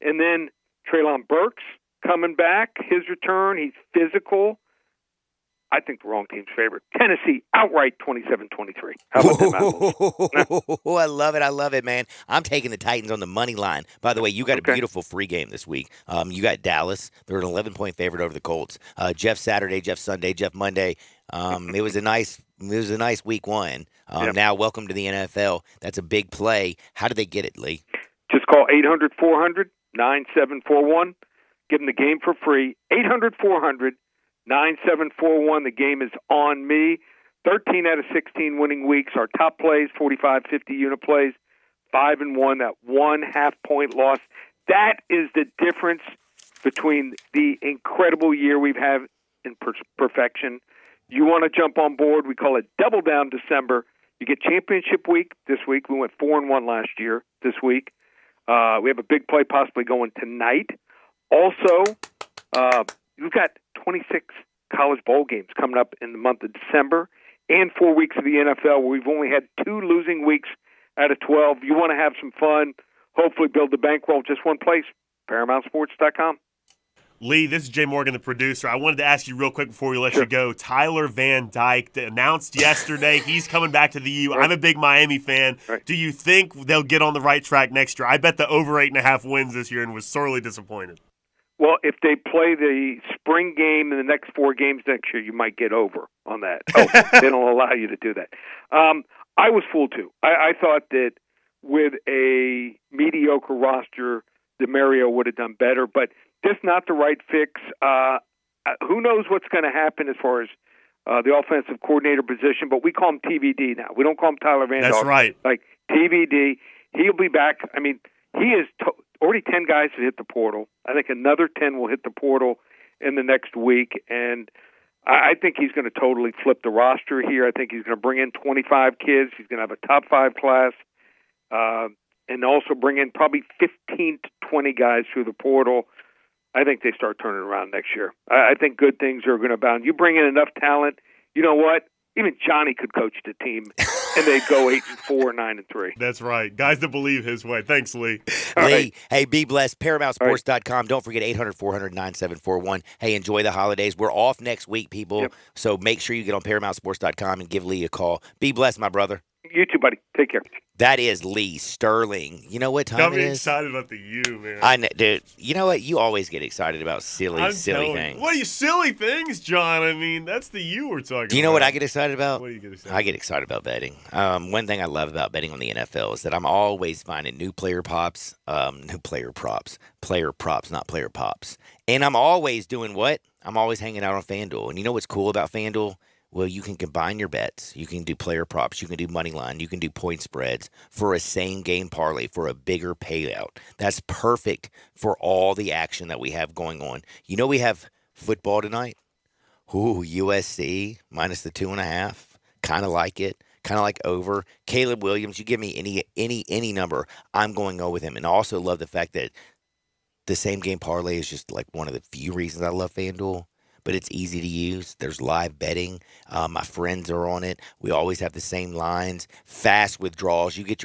And then Treylon Burks coming back, his return. He's physical. I think the wrong team's favorite. Tennessee, outright 27-23. How about that, Oh, I love it, man. I'm taking the Titans on the money line. By the way, you got a beautiful free game this week. You got Dallas. They're an 11-point favorite over the Colts. Jeff Saturday, Jeff Sunday, Jeff Monday. It was a nice week 1. Now, welcome to the NFL. That's a big play. How did they get it, Lee? Just call 800-400-9741. Give them the game for free. 800-400-9741. The game is on me. 13 out of 16 winning weeks. Our top plays, 45, 50 unit plays, 5-1. That 1.5 point loss. That is the difference between the incredible year we've had in perfection. You want to jump on board? We call it Double Down December. You get championship week this week. We went 4-1 last year. This week, we have a big play possibly going tonight. Also, you've got 26 college bowl games coming up in the month of December, and 4 weeks of the NFL where we've only had 2 losing weeks out of 12. You want to have some fun, hopefully build the bankroll, just one place, ParamountSports.com. Lee, this is Jay Morgan, the producer. I wanted to ask you real quick before we let you go. Tyler Van Dyke announced yesterday he's coming back to the U. I'm a big Miami fan. Do you think they'll get on the right track next year? I bet the over 8.5 wins this year and was sorely disappointed. Well, if they play the spring game in the next 4 games next year, you might get over on that. Oh, they don't allow you to do that. I was fooled, too. I thought that with a mediocre roster, DeMario would have done better, but just not the right fix. Who knows what's going to happen as far as the offensive coordinator position, but we call him TVD now. We don't call him Tyler Van Dyke. That's right. Like TVD. He'll be back. I mean, he is already 10 guys have hit the portal. I think another 10 will hit the portal in the next week, and I think he's going to totally flip the roster here. I think he's going to bring in 25 kids. He's going to have a top 5 class, and also bring in probably 15 to 20 guys through the portal. I think they start turning around next year. I think good things are going to abound. You bring in enough talent, you know what? Even Johnny could coach the team, and they'd go 8-4, 9-3. That's right. Guys that believe his way. Thanks, Lee. Lee, hey, be blessed. ParamountSports.com. Don't forget 800-400-9741. Hey, enjoy the holidays. We're off next week, people, so make sure you get on ParamountSports.com and give Lee a call. Be blessed, my brother. You too, buddy. Take care. That is Lee Sterling. You know what time Got it me is? excited about the U, man. I know, dude. You know what? You always get excited about silly things. What are you silly things, John? I mean, that's the U we're talking about. Do you know what I get excited about? What do you get excited I get excited about betting. One thing I love about betting on the NFL is that I'm always finding new player props, not player pops. And I'm always doing what? I'm always hanging out on FanDuel. And you know what's cool about FanDuel? Well, you can combine your bets. You can do player props. You can do money line. You can do point spreads for a same-game parlay for a bigger payout. That's perfect for all the action that we have going on. You know we have football tonight? Ooh, USC minus the 2.5. Kind of like it. Kind of like over. Caleb Williams, you give me any number, I'm going to go with him. And I also love the fact that the same-game parlay is just like one of the few reasons I love FanDuel. But it's easy to use. There's live betting. My friends are on it. We always have the same lines. Fast withdrawals. You get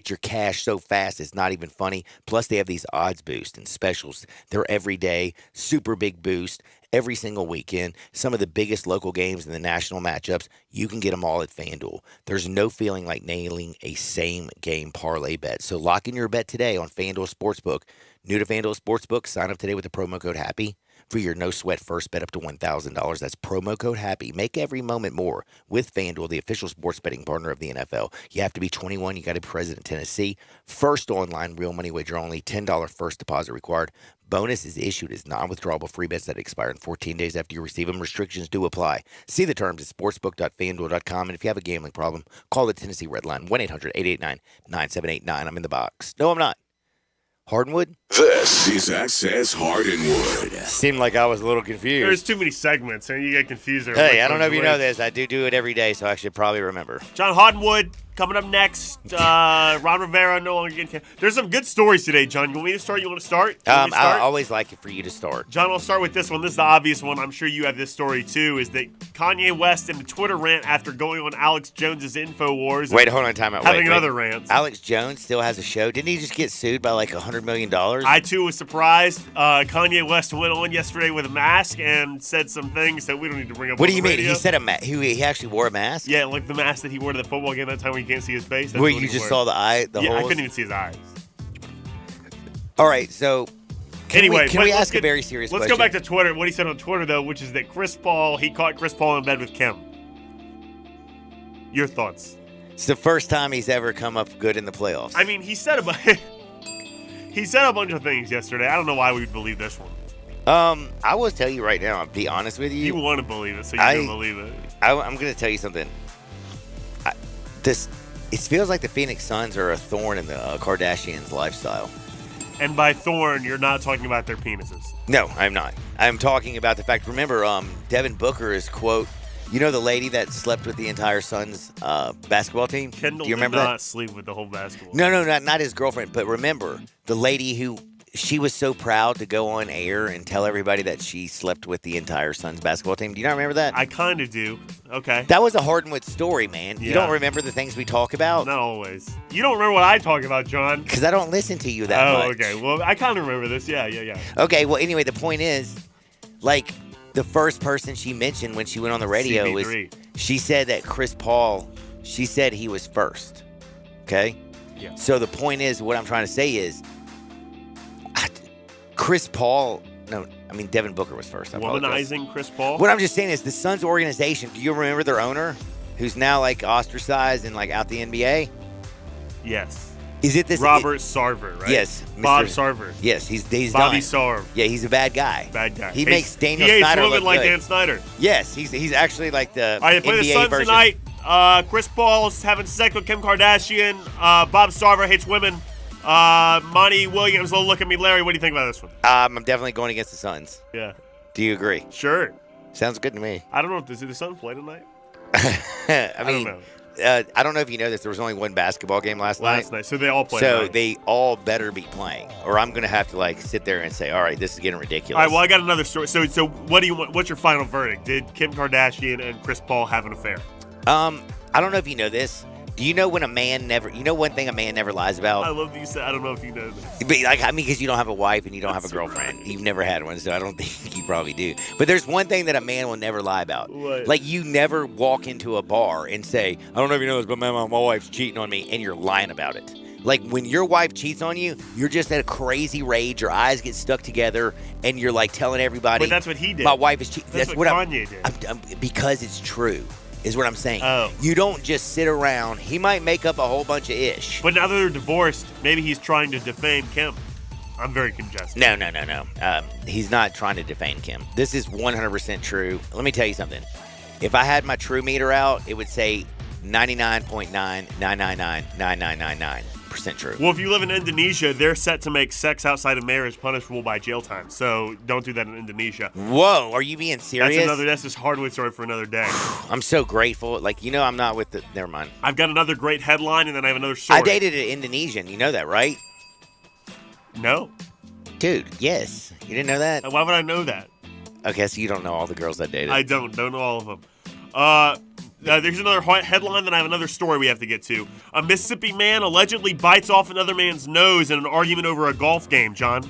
your cash so fast it's not even funny. Plus they have these odds boosts and specials. They're every day. Super big boost every single weekend. Some of the biggest local games and the national matchups. You can get them all at FanDuel. There's no feeling like nailing a same game parlay bet. So lock in your bet today on FanDuel Sportsbook. New to FanDuel Sportsbook. Sign up today with the promo code HAPPY. For your no-sweat first bet up to $1,000. That's promo code HAPPY. Make every moment more with FanDuel, the official sports betting partner of the NFL. You have to be 21. You got to be present in Tennessee. First online real money wager only. $10 first deposit required. Bonus is issued as non-withdrawable free bets that expire in 14 days after you receive them. Restrictions do apply. See the terms at sportsbook.fanduel.com. And if you have a gambling problem, call the Tennessee Red Line, 1-800-889-9789. I'm in the box. No, I'm not. Hardwood? This is Access Hardwood. Seemed like I was a little confused. There's too many segments, and you get confused there. Hey, I don't know if you know this. I do it every day, so I should probably remember. John Hardwood coming up next. Ron Rivera no longer getting. There's some good stories today, John. You want me to start? You want to start? I always like it for you to start. John, I'll start with this one. This is the obvious one. I'm sure you have this story too. Is that Kanye West in the Twitter rant after going on Alex Jones's InfoWars? Wait, hold on, time out. Having another rant. Alex Jones still has a show. Didn't he just get sued by like $100 million? I too was surprised. Kanye West went on yesterday with a mask and said some things that we don't need to bring up. What do you mean? Radio. He said he actually wore a mask? Yeah, like the mask that he wore to the football game that time when you can't see his face. Where you just saw the eye, the holes? I couldn't even see his eyes. All right, so can we ask a very serious question? Let's go back to Twitter. What he said on Twitter, though, which is that he caught Chris Paul in bed with Kim. Your thoughts? It's the first time he's ever come up good in the playoffs. I mean, he said about He said a bunch of things yesterday. I don't know why we would believe this one. I will tell you right now, I'll be honest with you. You want to believe it, so you're going to believe it. I'm going to tell you something. It feels like the Phoenix Suns are a thorn in the Kardashians' lifestyle. And by thorn, you're not talking about their penises. No, I'm not. I'm talking about the fact, remember, Devin Booker is, quote, you know the lady that slept with the entire Suns basketball team? Kendall Do you remember did that? not sleep with the whole basketball No, not his girlfriend. But remember, the lady who she was so proud to go on air and tell everybody that she slept with the entire Suns basketball team. Do you not remember that? I kind of do. Okay. That was a Hardwood story, man. Yeah. You don't remember the things we talk about? Not always. You don't remember what I talk about, John. Because I don't listen to you that much. Oh, okay. Well, I kind of remember this. Yeah. Okay, well, anyway, the point is, like, the first person she mentioned when she went on the radio CP3. was, she said that Chris Paul, she said he was first. Okay? Yeah. So the point is, what I'm trying to say is, Chris Paul, Devin Booker was first. Womanizing Chris Paul? What I'm just saying is the Suns organization, do you remember their owner who's now like ostracized and like out the NBA? Yes. Is it this? Robert Sarver, right? Yes. Bob Sarver. Yes, he's Bobby done. Sarver. Yeah, he's a bad guy. Bad guy. He makes Daniel Snyder Snyder look like good. Dan Snyder. Yes, he's actually like the All right, they play NBA the Suns version. tonight. Chris Paul's having sex with Kim Kardashian. Bob Sarver hates women. Monty Williams will look at me. Larry, what do you think about this one? I'm definitely going against the Suns. Yeah. Do you agree? Sure. Sounds good to me. I don't know if the Suns play tonight. I mean, I don't know if you know this. There was only one basketball game last night. So they all play So tonight. they all better be playing, or I'm going to have to like sit there and say, all right, this is getting ridiculous. All right, well, I got another story. So what do you want? What's your final verdict? Did Kim Kardashian and Chris Paul have an affair? I don't know if you know this. Do you know when a man never? You know one thing a man never lies about? I love that you said. I don't know if you know this. But because you don't have a wife and you don't have a girlfriend. Right. You've never had one, so I don't think you probably do. But there's one thing that a man will never lie about. What? Like you never walk into a bar and say, I don't know if you know this, but my wife's cheating on me, and you're lying about it. Like when your wife cheats on you, you're just at a crazy rage. Your eyes get stuck together, and you're like telling everybody. But that's what he did. My wife is cheating. That's what Kanye did. Because it's true. Is what I'm saying. Oh. You don't just sit around. He might make up a whole bunch of ish. But now that they're divorced, maybe he's trying to defame Kim. I'm very congested. No. He's not trying to defame Kim. This is 100% true. Let me tell you something. If I had my true meter out, it would say 99.9999999% true. Well, if you live in Indonesia, they're set to make sex outside of marriage punishable by jail time. So don't do that in Indonesia. Whoa, are you being serious? That's just hardwood story for another day. I'm so grateful. Like, I'm not with the... Never mind. I've got another great headline, and then I have another story. I dated an Indonesian. You know that, right? No. Dude, yes. You didn't know that? Why would I know that? Okay, so you don't know all the girls I dated. I don't know all of them. There's another headline, then I have another story we have to get to. A Mississippi man allegedly bites off another man's nose in an argument over a golf game, John.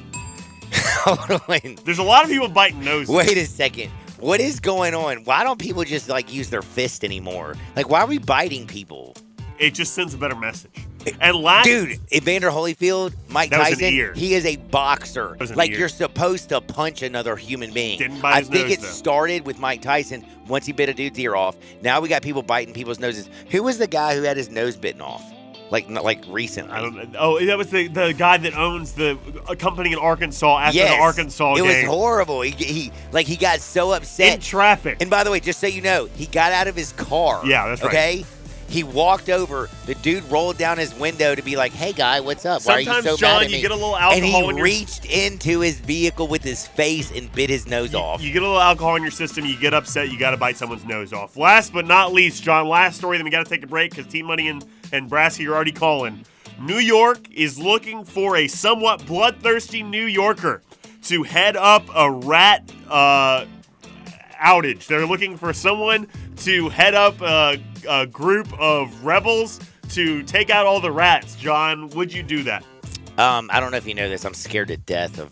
Hold on. There's a lot of people biting noses. Wait a second. What is going on? Why don't people just, use their fist anymore? Like, why are we biting people? It just sends a better message. And dude, Evander Holyfield, Mike Tyson, he is a boxer. You're supposed to punch another human being. Didn't bite his think nose, it though. Started with Mike Tyson once he bit a dude's ear off. Now we got people biting people's noses. Who was the guy who had his nose bitten off? Like recently. I don't know. Oh, that was the guy that owns the company in Arkansas after the Arkansas game. It was horrible. He got so upset. In traffic. And by the way, just so you know, he got out of his car. Yeah, that's right. Okay? He walked over. The dude rolled down his window to be like, "Hey, guy, what's up? Why are you so John, mad at me?" you get a little alcohol and he reached into his vehicle with his face and bit his nose off. You get a little alcohol in your system, you get upset, you got to bite someone's nose off. Last but not least, John, last story, then we got to take a break because Team Money and Brassy are already calling. New York is looking for a somewhat bloodthirsty New Yorker to head up a rat outage. They're looking for someone to head up a group of rebels to take out all the rats. John, would you do that? I don't know if you know this. I'm scared to death of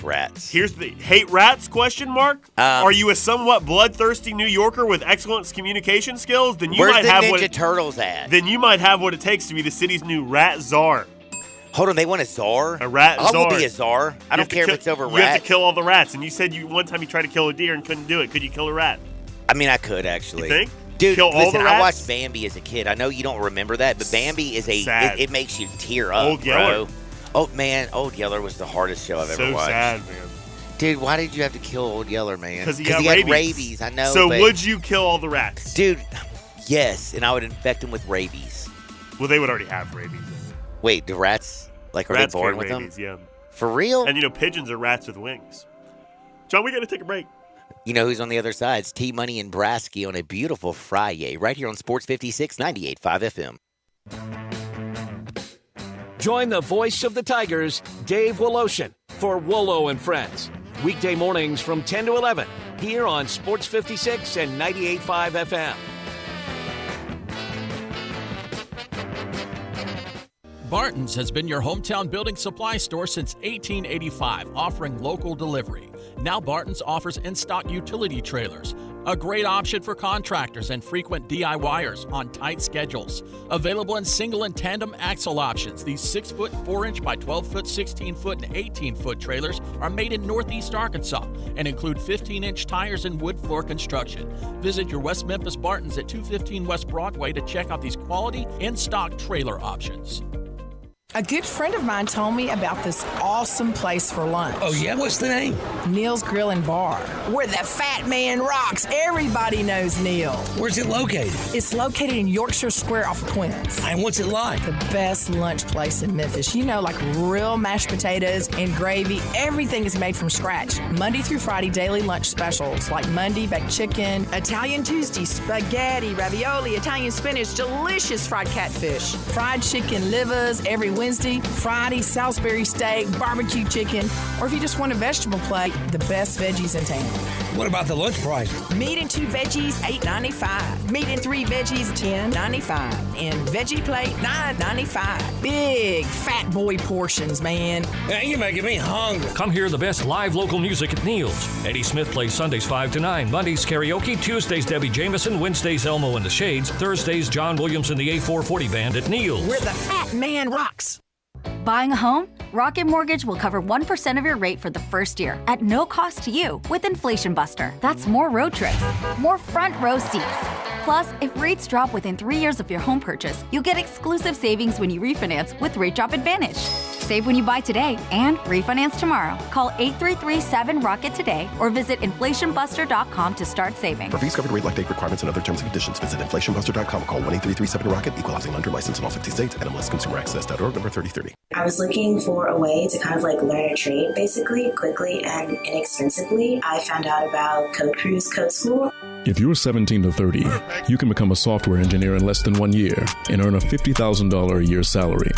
rats. Here's the hate rats question mark. Are you a somewhat bloodthirsty New Yorker with excellent communication skills? Then you might have Ninja Turtles at? Then you might have what it takes to be the city's new rat czar. Hold on, they want a czar? A rat czar. I will be a czar. I don't care if it's over rats. You have to kill all the rats. And you said one time you tried to kill a deer and couldn't do it. Could you kill a rat? I mean, I could actually. You think? Dude, kill all the rats? I watched Bambi as a kid. I know you don't remember that, but Bambi is it makes you tear up, Old Yeller. bro. Oh, man, Old Yeller was the hardest show I've ever watched. So sad, man. Dude, why did you have to kill Old Yeller, man? Because he had had rabies. I know. So but, would you kill all the rats? Dude, yes, and I would infect them with rabies. Well, they would already have rabies. Wait, do rats, are rats they born with rabies, them? Yeah. For real? And, pigeons are rats with wings. John, we got to take a break. You know who's on the other side? It's T-Money and Brasky on a beautiful Friday, right here on Sports 56, 98.5 FM. Join the voice of the Tigers, Dave Woloshin, for Wolo and Friends. Weekday mornings from 10 to 11, here on Sports 56 and 98.5 FM. Barton's has been your hometown building supply store since 1885, offering local delivery. Now Barton's offers in-stock utility trailers, a great option for contractors and frequent DIYers on tight schedules. Available in single and tandem axle options, these 6-foot, 4-inch by 12-foot, 16-foot, and 18-foot trailers are made in Northeast Arkansas and include 15-inch tires and wood floor construction. Visit your West Memphis Barton's at 215 West Broadway to check out these quality in-stock trailer options. A good friend of mine told me about this awesome place for lunch. Oh, yeah? What's the name? Neil's Grill and Bar, where the fat man rocks. Everybody knows Neil. Where's it located? It's located in Yorkshire Square off Quince. And what's it like? The best lunch place in Memphis. Like real mashed potatoes and gravy. Everything is made from scratch. Monday through Friday, daily lunch specials like Monday baked chicken, Italian Tuesday, spaghetti, ravioli, Italian spinach, delicious fried catfish, fried chicken livers every Wednesday, Friday, Salisbury steak, barbecue chicken, or if you just want a vegetable plate, the best veggies in town. What about the lunch price? Meat and 2 veggies, $8.95. Meat and 3 veggies, $10.95. And veggie plate, $9.95. Big fat boy portions, man. Man, you're making me hungry. Come hear the best live local music at Neil's. Eddie Smith plays Sundays 5 to 9, Mondays karaoke, Tuesdays Debbie Jameson, Wednesdays Elmo and the Shades, Thursdays John Williams and the A440 Band at Neil's. Where the fat man rocks. Buying a home? Rocket Mortgage will cover 1% of your rate for the first year at no cost to you with Inflation Buster. That's more road trips, more front row seats. Plus, if rates drop within 3 years of your home purchase, you'll get exclusive savings when you refinance with Rate Drop Advantage. Save when you buy today and refinance tomorrow. Call 833-7ROCKET today or visit inflationbuster.com to start saving. For fees, covered rate, like date requirements, and other terms and conditions, visit inflationbuster.com. Call 1-833-7ROCKET. Equal housing lender, licensed in all 50 states. NMLSConsumerAccess.org, number 3030. I was looking for a way to kind of learn a trade, basically, quickly and inexpensively. I found out about Code Crew's Code School. If you're 17 to 30, you can become a software engineer in less than 1 year and earn a $50,000 a year salary.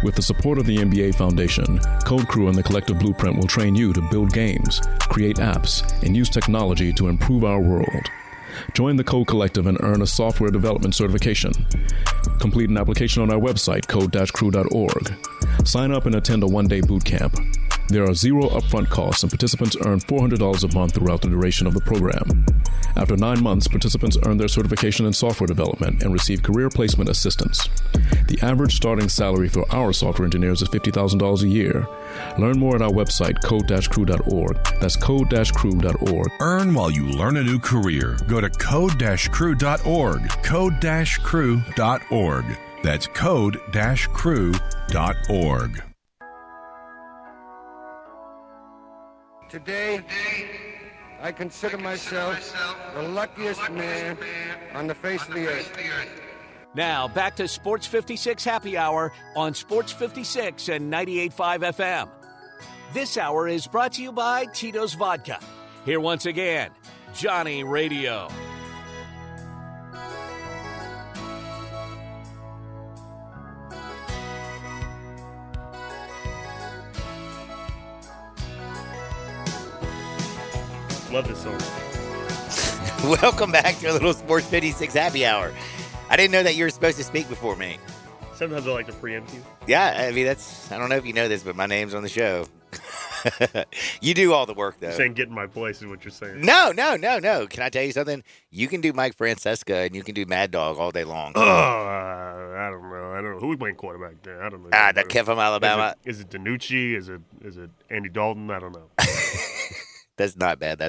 With the support of the MBA Foundation, Code Crew and the Collective Blueprint will train you to build games, create apps, and use technology to improve our world. Join the Code Collective and earn a software development certification. Complete an application on our website, code-crew.org. Sign up and attend a one-day boot camp. There are zero upfront costs, and participants earn $400 a month throughout the duration of the program. After 9 months, participants earn their certification in software development and receive career placement assistance. The average starting salary for our software engineers is $50,000 a year. Learn more at our website, code-crew.org. That's code-crew.org. Earn while you learn a new career. Go to code-crew.org. Code-crew.org. That's code-crew.org. Today, I consider myself the luckiest man on the face of the earth. Now, back to Sports 56 Happy Hour on Sports 56 and 98.5 FM. This hour is brought to you by Tito's Vodka. Here once again, Johnny Radio. Love this song. Welcome back to a little Sports 56 Happy Hour. I didn't know that you were supposed to speak before me. Sometimes I like to preempt you. Yeah, I mean, I don't know if you know this, but my name's on the show. You do all the work, though. You're saying get in my place is what you're saying. No. Can I tell you something? You can do Mike Francesca and you can do Mad Dog all day long. I don't know. Who's playing quarterback there? I don't know. That kid from Alabama. Is it DiNucci? Is it Andy Dalton? I don't know. That's not bad.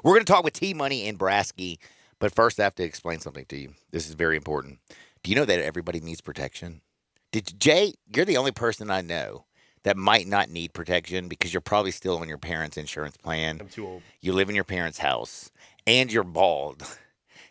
We're going to talk with T-Money and Brasky, but first I have to explain something to you. This is very important. Do you know that everybody needs protection? Jay, you're the only person I know that might not need protection because you're probably still on your parents' insurance plan. I'm too old. You live in your parents' house, and you're bald.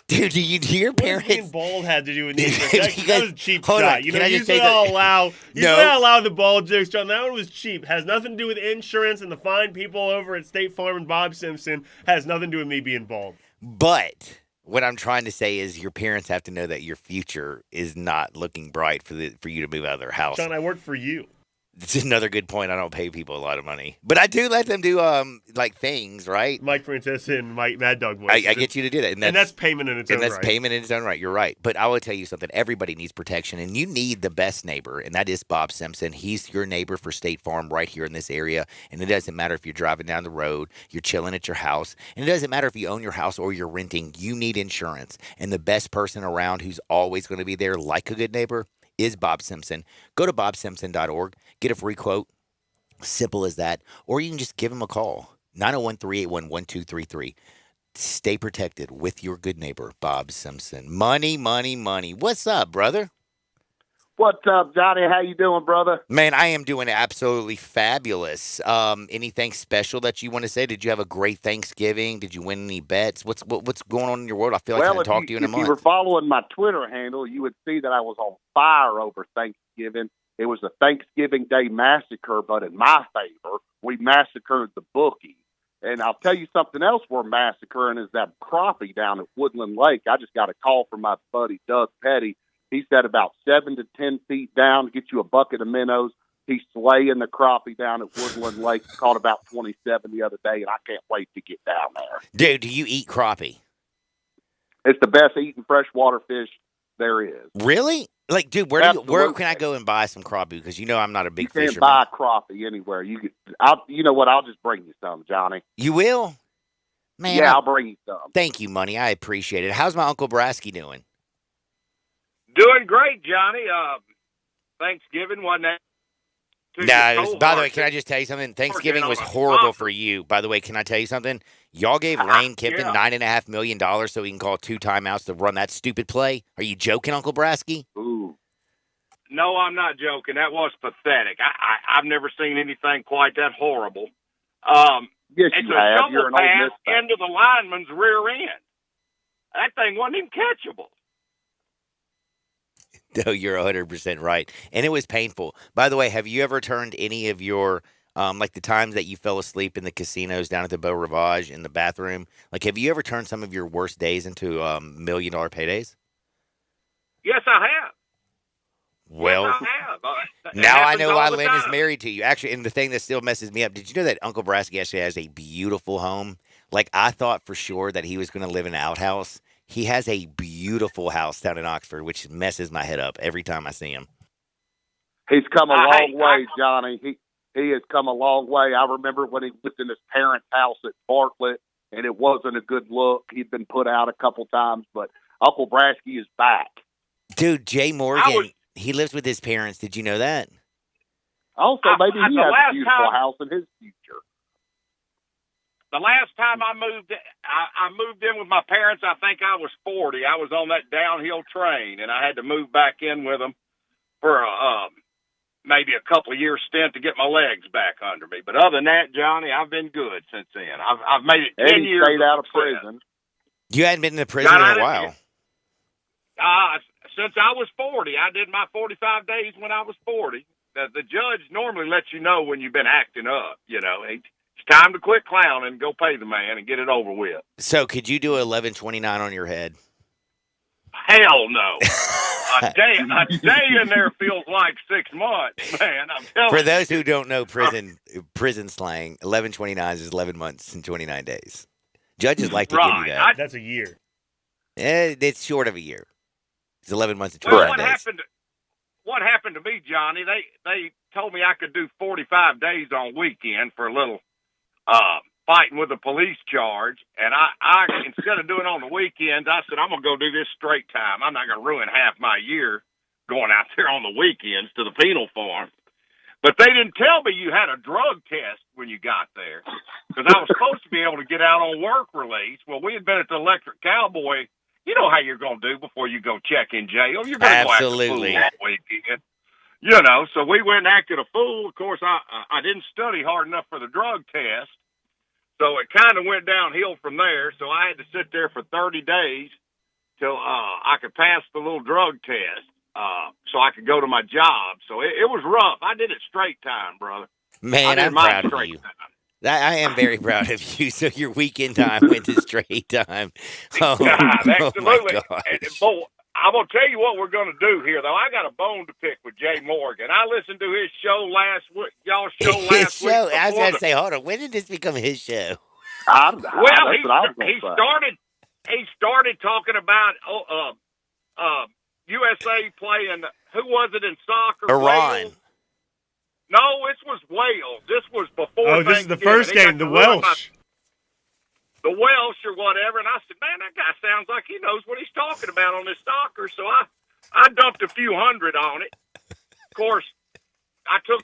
Dude, do your What does parents? being bald had to do with need protection? That was a cheap hold shot. on, You can know, I you just say should not that- allow. You No. should not allow the bald jokes, John. That one was cheap. Has nothing to do with insurance and the fine people over at State Farm and Bob Simpson. Has nothing to do with me being bald. But what I'm trying to say is your parents have to know that your future is not looking bright for you to move out of their house. John, I work for you. It's another good point. I don't pay people a lot of money, but I do let them do like things, right? Mike Francis and Mike Mad Dog voice. I get you to do that, and that's payment in its own right. And that's payment in its own right. You're right. But I will tell you something. Everybody needs protection, and you need the best neighbor, and that is Bob Simpson. He's your neighbor for State Farm right here in this area, and it doesn't matter if you're driving down the road, you're chilling at your house, and it doesn't matter if you own your house or you're renting. You need insurance, and the best person around who's always going to be there like a good neighbor is Bob Simpson. Go to bobsimpson.org, get a free quote. Simple as that. Or you can just give him a call. 901-381-1233. Stay protected with your good neighbor, Bob Simpson. Money, money, money. What's up, brother? What's up, Johnny? How you doing, brother? Man, I am doing absolutely fabulous. Anything special that you want to say? Did you have a great Thanksgiving? Did you win any bets? What's going on in your world? I feel like I haven't talked to you in a month. If you were following my Twitter handle, you would see that I was on fire over Thanksgiving. It was a Thanksgiving Day massacre, but in my favor, we massacred the bookie. And I'll tell you something else we're massacring is that crappie down at Woodland Lake. I just got a call from my buddy Doug Petty. He said about 7 to 10 feet down to get you a bucket of minnows. He's slaying the crappie down at Woodland Lake. Caught about 27 the other day, and I can't wait to get down there. Dude, do you eat crappie? It's the best eating freshwater fish there is. Really? Like, dude, where can I go and buy some crappie? Because you know I'm not a big fisherman. You can't buy crappie anywhere. You know what? I'll just bring you some, Johnny. You will? Man, yeah, I'll bring you some. Thank you, Money. I appreciate it. How's my Uncle Brasky doing? Doing great, Johnny. Thanksgiving wasn't that. By the way, can I just tell you something? Thanksgiving was horrible for you. By the way, can I tell you something? Y'all gave Lane Kiffin $9.5 million so he can call 2 timeouts to run that stupid play. Are you joking, Uncle Brasky? Ooh. No, I'm not joking. That was pathetic. I've never seen anything quite that horrible. Yes, it's you a have. shovel You're an pass old miss into the lineman's rear end. That thing wasn't even catchable. No, you're 100% right. And it was painful. By the way, have you ever turned any of your, like the times that you fell asleep in the casinos down at the Beau Rivage in the bathroom? Like, have you ever turned some of your worst days into $1 million paydays? Yes, I have. Well, yes, I have. Now I know why Lynn is married to you. Actually, and the thing that still messes me up, did you know that Uncle Brasky actually has a beautiful home? Like, I thought for sure that he was going to live in an outhouse. He has a beautiful house down in Oxford, which messes my head up every time I see him. He's come a long way, Johnny. He has come a long way. I remember when he lived in his parents' house at Bartlett, and it wasn't a good look. He'd been put out a couple times, but Uncle Brasky is back. Dude, Jay Morgan, he lives with his parents. Did you know that? Also, maybe he has a beautiful house in his future. The last time I moved in with my parents, I think I was 40. I was on that downhill train, and I had to move back in with them for maybe a couple of years stint to get my legs back under me. But other than that, Johnny, I've been good since then. I've made it 10 years. Stayed out of prison. You hadn't been in the prison in a while. Since I was 40. I did my 45 days when I was 40. The judge normally lets you know when you've been acting up, you know. It's time to quit clowning and go pay the man and get it over with. So could you do 1129 on your head? Hell no. a day in there feels like 6 months, man. I'm telling you. For those who don't know prison slang, 1129 is 11 months and 29 days. Judges like to give you that. That's a year. It's short of a year. It's 11 months and 29 days. What happened to me, Johnny, they told me I could do 45 days on weekend for a little fighting with a police charge, and I instead of doing it on the weekends, I said, I'm going to go do this straight time. I'm not going to ruin half my year going out there on the weekends to the penal farm. But they didn't tell me you had a drug test when you got there, because I was supposed to be able to get out on work release. Well, we had been at the Electric Cowboy. You know how you're going to do before you go check in jail. You're going to go out to fool all weekend. So we went and acted a fool. Of course, I didn't study hard enough for the drug test, so it kind of went downhill from there. So I had to sit there for 30 days till I could pass the little drug test, so I could go to my job. So it was rough. I did it straight time, brother. Man, I'm proud of you. I am very proud of you. So your weekend time went to straight time. Oh, absolutely. Oh my And, gosh. boy, I'm going to tell you what we're going to do here, though. I got a bone to pick with Jay Morgan. I listened to his show last week. Y'all's show last week. I was going to say, hold on. When did this become his show? He started talking about USA playing. Who was it in soccer? Iran. Wales? No, this was Wales. This was before. Oh, this is the first game, the Welsh. The Welsh or whatever, and I said, man, that guy sounds like he knows what he's talking about on this soccer. So I dumped a few hundred on it. Of course, I took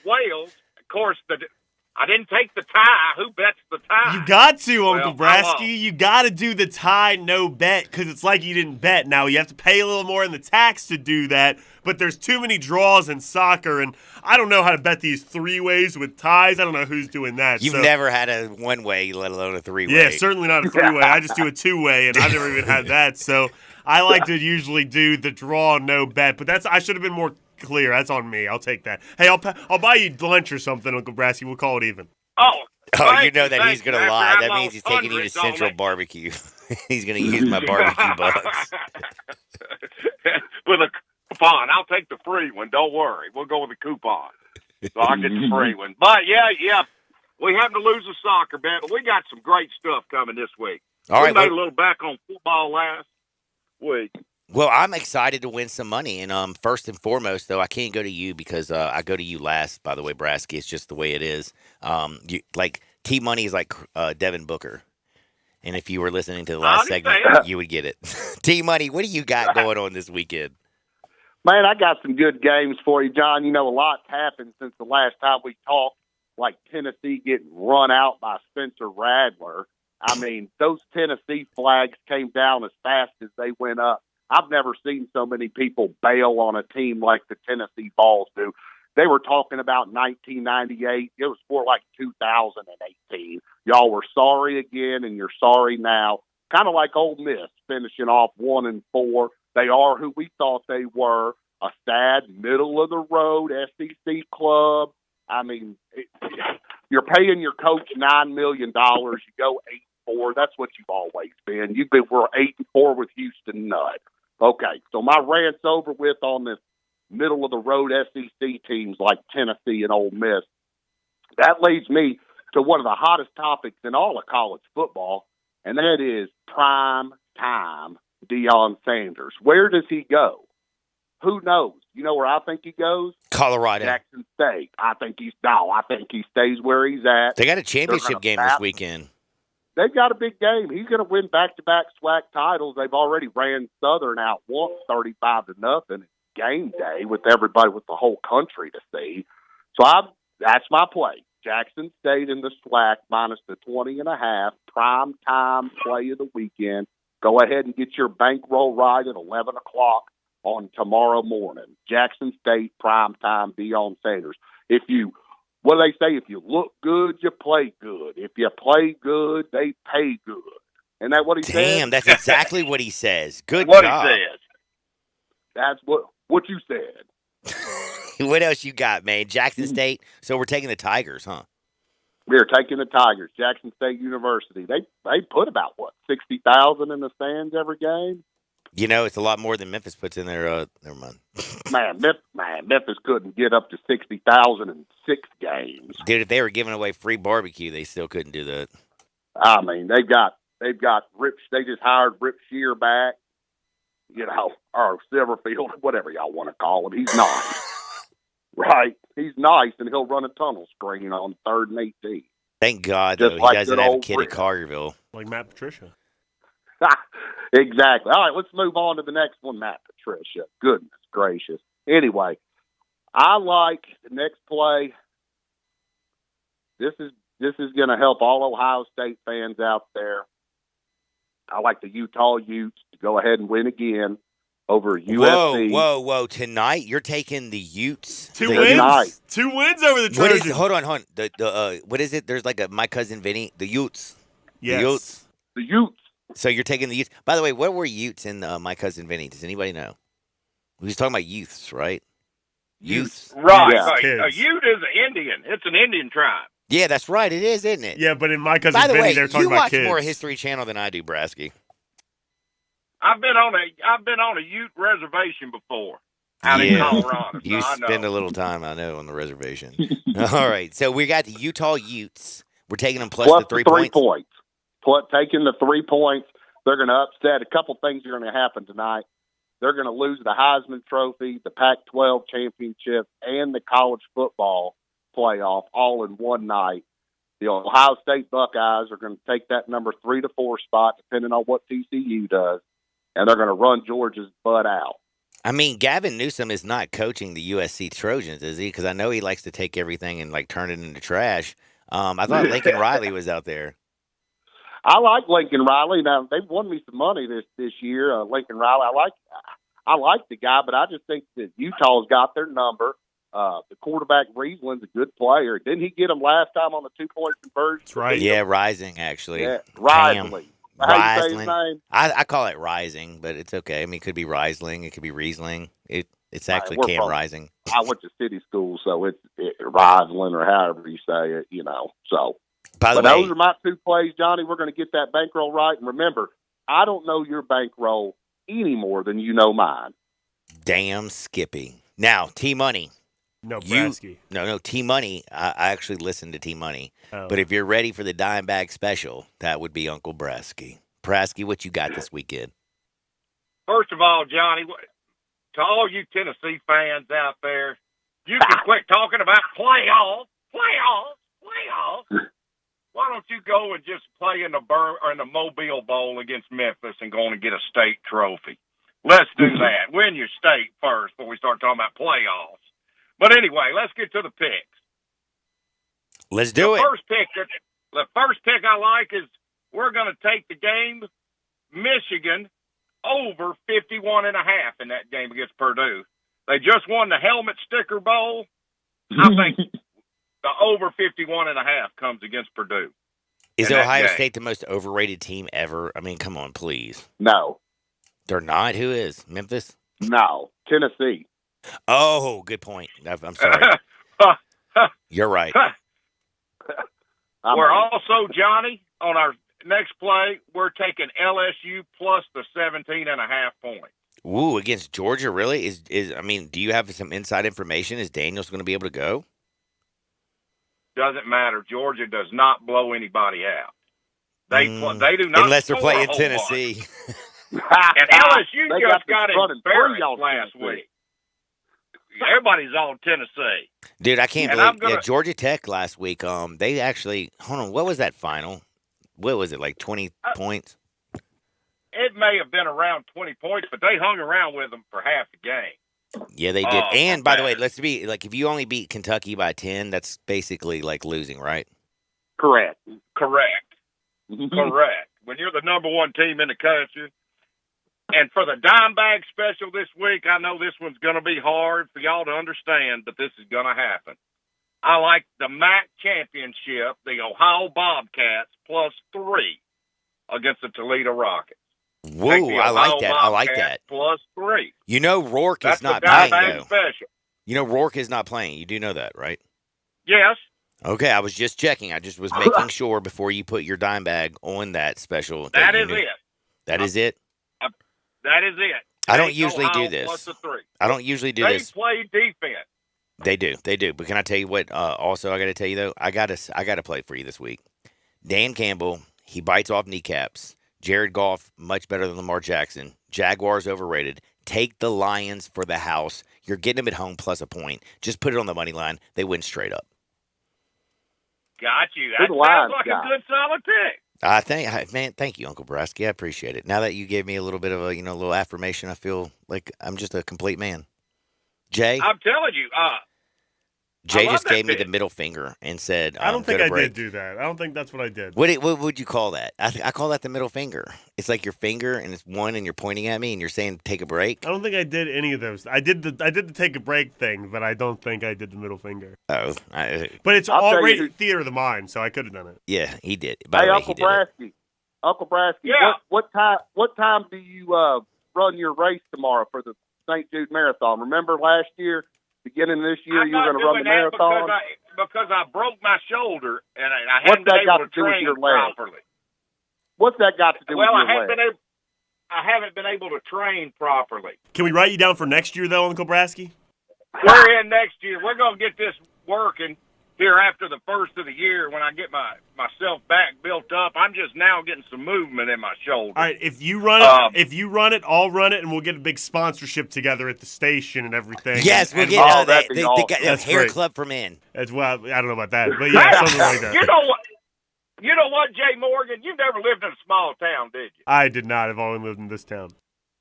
Wales. Of course, I didn't take the tie. Who bets the tie? You got to, Uncle Brasky. You got to do the tie no bet because it's like you didn't bet. Now, you have to pay a little more in the tax to do that, but there's too many draws in soccer, and I don't know how to bet these three-ways with ties. I don't know who's doing that. You've never had a one-way, let alone a three-way. Yeah, certainly not a three-way. I just do a two-way, and I've never even had that. So I like to usually do the draw no bet, but I should have been more clear. That's on me. I'll take that. Hey, I'll buy you lunch or something, Uncle Brasky. We'll call it even. You know that he's going to lie. That means he's taking you to Central Barbecue. He's going to use my barbecue bucks. With a coupon. I'll take the free one. Don't worry. We'll go with the coupon. So I'll get the free one. But, yeah. We happen to lose a soccer bet, but we got some great stuff coming this week. All right, we made a little back on football last week. Well, I'm excited to win some money, and first and foremost, though, I can't go to you because I go to you last. By the way, Brasky, it's just the way it is. T-Money is like Devin Booker, and if you were listening to the last segment, you would get it. T-Money, what do you got going on this weekend? Man, I got some good games for you, John. A lot's happened since the last time we talked, like Tennessee getting run out by Spencer Radler. I mean, those Tennessee flags came down as fast as they went up. I've never seen so many people bail on a team like the Tennessee Vols do. They were talking about 1998. It was more like 2018. Y'all were sorry again, and you're sorry now. Kind of like Ole Miss finishing off 1-4. They are who we thought they were, a sad middle-of-the-road SEC club. I mean, you're paying your coach $9 million. You go 8-4. That's what you've always been. We're 8-4 with Houston Nutt. Okay, so my rant's over with on this middle-of-the-road SEC teams like Tennessee and Ole Miss. That leads me to one of the hottest topics in all of college football, and that is prime time Deion Sanders. Where does he go? Who knows? You know where I think he goes? Colorado. Jackson State. I think he stays where he's at. They got a championship game this weekend. They've got a big game. He's going to win back-to-back SWAC titles. They've already ran Southern out once, 35-0. Game day with everybody, with the whole country to see. So that's my play. Jackson State in the SWAC minus the 20.5. Prime time play of the weekend. Go ahead and get your bankroll right at 11 o'clock on tomorrow morning. Jackson State, prime time, Deion Sanders. What do they say? If you look good, you play good. If you play good, they pay good. Isn't that what he says? Damn, that's exactly what he says. Good what job. He says. That's what you said. What else you got, man? Jackson State. So we're taking the Tigers, huh? We're taking the Tigers. Jackson State University. They put about 60,000 in the stands every game. It's a lot more than Memphis puts in their money. Memphis couldn't get up to 60,000 in 6 games. Dude, if they were giving away free barbecue, they still couldn't do that. I mean, they've got Rip. They just hired Rip Shear back, or Silverfield, whatever y'all want to call him. He's nice, right? He's nice, and he'll run a tunnel screen on 3rd and 18. Thank God, just though, like he doesn't have a kid at Collierville. Like Matt Patricia. Exactly. All right, let's move on to the next one, Matt Patricia. Goodness gracious. Anyway, I like the next play. This is going to help all Ohio State fans out there. I like the Utah Utes to go ahead and win again. over USC. Whoa! Tonight you're taking the Utes. Two the wins. Utes. 2 wins over the What Trojans. is? Hold on. What is it? There's like my cousin Vinny. The Utes. Yes. The Utes. The Utes. So you're taking the Utes. By the way, what were Utes in my cousin Vinny? Does anybody know? We was talking about youths, right? Youths. Right. Yeah. A Ute is an Indian. It's an Indian tribe. Yeah, that's right. It is, isn't it? Yeah, but in my cousin By the Vinny, way, they're talking you about watch kids. more History Channel than I do, Brasky. I've been on a Ute reservation before out in Colorado. You so I know. spend a little time, I know, on the reservation. All right, so we got the Utah Utes. We're taking them plus the 3 points. Taking the 3 points, they're going to upset. A couple things are going to happen tonight. They're going to lose the Heisman Trophy, the Pac-12 championship, and the college football playoff all in one night. The Ohio State Buckeyes are going to take that number 3 to 4 spot, depending on what TCU does, and they're going to run Georgia's butt out. I mean, Gavin Newsom is not coaching the USC Trojans, is he? Because I know he likes to take everything and like turn it into trash. I thought Lincoln Riley was out there. I like Lincoln Riley. Now they've won me some money this year. Lincoln Riley, I like the guy, but I just think that Utah's got their number. The quarterback Riesland's a good player. Didn't he get him last time on the 2-point conversion? That's right. Yeah, Rising actually. Yeah, Risley. How you say his name? I call it Rising, but it's okay. I mean, it could be Riesling, it could be Riesling. It's actually Cam Rising. I went to city school, so it's Riesling or however you say it, So, By the but way, those are my 2 plays, Johnny. We're going to get that bankroll right. And remember, I don't know your bankroll any more than you know mine. damn Skippy. Now, T-Money. No, Brasky. No, T-Money. I actually listened to T-Money. Oh. But if you're ready for the dime bag special, that would be Uncle Brasky. Brasky, what you got this weekend? First of all, Johnny, to all you Tennessee fans out there, you can quit talking about playoffs. Why don't you go and just play in the Mobile Bowl against Memphis and go on and get a state trophy? Let's do that. Win your state first before we start talking about playoffs. But anyway, let's get to the picks. Let's do it. The first pick I like is we're going to take the game Michigan over 51.5 in that game against Purdue. They just won the Helmet Sticker Bowl. I think the over 51.5 comes against Purdue. Is Ohio State the most overrated team ever? I mean, come on, please. No. They're not? Who is? Memphis? No. Tennessee. Oh, good point. I'm sorry. You're right. We're also, Johnny, on our next play, we're taking LSU plus the 17.5 points. Ooh, against Georgia, really? I mean, do you have some inside information? Is Daniels going to be able to go? Doesn't matter. Georgia does not blow anybody out. They do not. Unless they're playing Tennessee. And LSU just got embarrassed last week. Everybody's on Tennessee. Dude, I can't believe Georgia Tech last week. They actually hold on. What was that final? What was it, like 20 points? It may have been around 20 points, but they hung around with them for half the game. Yeah, they did. And by the way, let's be like, if you only beat Kentucky by 10, that's basically like losing, right? Correct. When you're the number one team in the country. And for the dime bag special this week, I know this one's going to be hard for y'all to understand, but this is going to happen. I like the MAC championship, the Ohio Bobcats, plus 3 against the Toledo Rockets. Whoa, I like that. I like that. Plus 3. You know, Rourke is not playing, though. Special. You know, Rourke is not playing. You do know that, right? Yes. Okay, I was just checking. I just was making sure before you put your dime bag on that special. That is it. That is it? That is it. I don't usually do this. Plus the 3. I don't usually do this. They play defense. They do. But can I tell you what? Also, I got to tell you though, I got to play for you this week. Dan Campbell, he bites off kneecaps. Jared Goff, much better than Lamar Jackson. Jaguars overrated. Take the Lions for the house. You're getting them at home plus a point. Just put it on the money line. They win straight up. Got you. That sounds like a good solid pick. Thank you, Uncle Brasky. I appreciate it. Now that you gave me a little bit of a little affirmation, I feel like I'm just a complete man. Jay, I'm telling you, Jay just gave me the middle finger and said, I don't think I break. did do that. I don't think that's what I did. What would you call that? I call that the middle finger. It's like your finger, and it's one, and you're pointing at me, and you're saying take a break. I don't think I did any of those. I did the take a break thing, but I don't think I did the middle finger. Oh, but it's already theater of the mind, so I could have done it. Yeah, he did. By the way, Uncle Brasky. Uncle Brasky, yeah. What time do you run your race tomorrow for the St. Jude Marathon? Remember last year, beginning of this year, you were going to run the marathon? Because I broke my shoulder and I haven't been able to train properly. What's that got to do with your leg? I haven't been able to train properly. Can we write you down for next year, though, Uncle Brasky? We're in next year. We're going to get this working here after the first of the year when I get myself back built up. I'm just now getting some movement in my shoulder. All right, if you run it, I'll run it, and we'll get a big sponsorship together at the station and everything. Yes, we'll get the hair club for men. As well, I don't know about that, but yeah, something like that. You know what, Jay Morgan? You've never lived in a small town, did you? I did not. I've only lived in this town.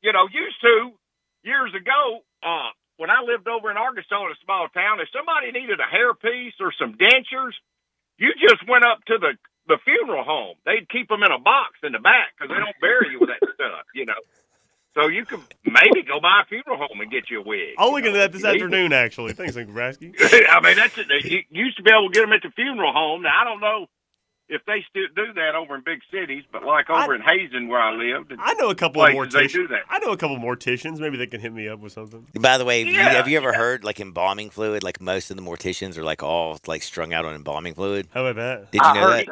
Used to, years ago, when I lived over in Arkansas in a small town, if somebody needed a hairpiece or some dentures, you just went up to the funeral home. They'd keep them in a box in the back because they don't bury you with that stuff, So you could maybe go by a funeral home and get you a wig. I'll look into that this afternoon, actually. Thanks, Uncle Brasky. I mean, that's it. You used to be able to get them at the funeral home. Now, I don't know if they still do that over in big cities, but like over in Hazen where I lived, I know a couple of morticians. They do that. I know a couple of morticians. Maybe they can hit me up with something. By the way, have you ever heard like embalming fluid? Like most of the morticians are like all like strung out on embalming fluid. How about that? Did you know that?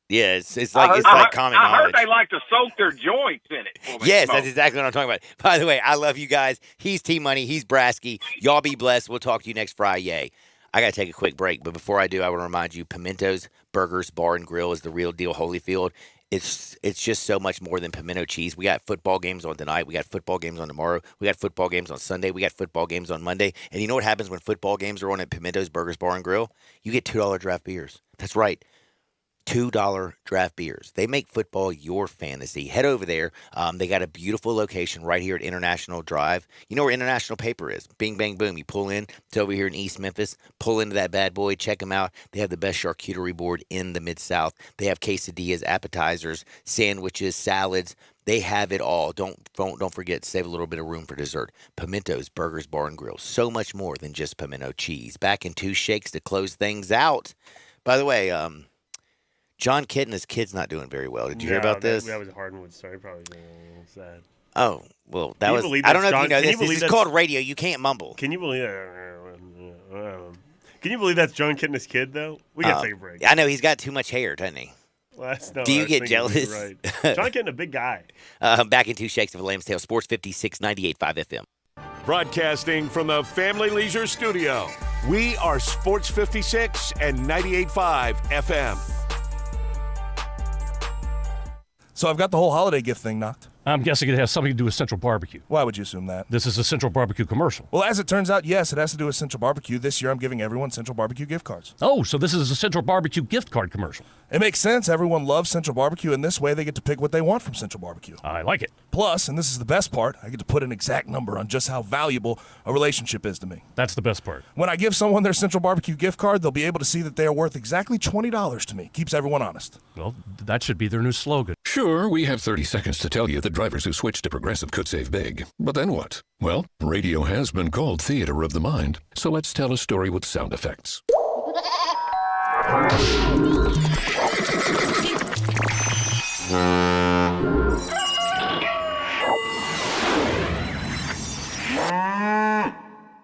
Yeah, it's like common knowledge. I heard they like to soak their joints in it. Yes, that's exactly what I'm talking about. By the way, I love you guys. He's T Money. He's Brasky. Y'all be blessed. We'll talk to you next Friday. I got to take a quick break, but before I do, I want to remind you, Pimento's Burgers Bar and Grill is the real deal, Holyfield. It's just so much more than pimento cheese. We got football games on tonight. We got football games on tomorrow. We got football games on Sunday. We got football games on Monday. And you know what happens when football games are on at Pimento's Burgers Bar and Grill? You get $2 draft beers. That's right. $2 draft beers. They make football your fantasy. Head over there. They got a beautiful location right here at International Drive. You know where International Paper is. Bing, bang, boom. You pull in. It's over here in East Memphis. Pull into that bad boy. Check them out. They have the best charcuterie board in the Mid-South. They have quesadillas, appetizers, sandwiches, salads. They have it all. Don't forget to save a little bit of room for dessert. Pimento's Burgers Bar and Grill. So much more than just pimento cheese. Back in 2 shakes to close things out. By the way, John Kidd and his kid's not doing very well. Did you hear about this? That was a Hardwood story. Probably sad. Oh, well, that was. I don't know if you know this. This is called radio. You can't mumble. Can you believe that? Can you believe that's John Kidd and his kid, though? We got to take a break. I know. He's got too much hair, doesn't he? Well, Do you get jealous? Right. John Kidd, a big guy. Back in 2 shakes of a lamb's tail. Sports 56, 98.5 FM. Broadcasting from the Family Leisure Studio, we are Sports 56 and 98.5 FM. So I've got the whole holiday gift thing knocked. I'm guessing it has something to do with Central Barbecue. Why would you assume that? This is a Central Barbecue commercial. Well, as it turns out, yes, it has to do with Central Barbecue. This year I'm giving everyone Central Barbecue gift cards. Oh, so this is a Central Barbecue gift card commercial. It makes sense. Everyone loves Central Barbecue, and this way they get to pick what they want from Central Barbecue. I like it. Plus, and this is the best part, I get to put an exact number on just how valuable a relationship is to me. That's the best part. When I give someone their Central Barbecue gift card, they'll be able to see that they are worth exactly $20 to me. Keeps everyone honest. Well, that should be their new slogan. Sure, we have 30 seconds to tell you that drivers who switch to Progressive could save big. But then what? Well, radio has been called theater of the mind, so let's tell a story with sound effects.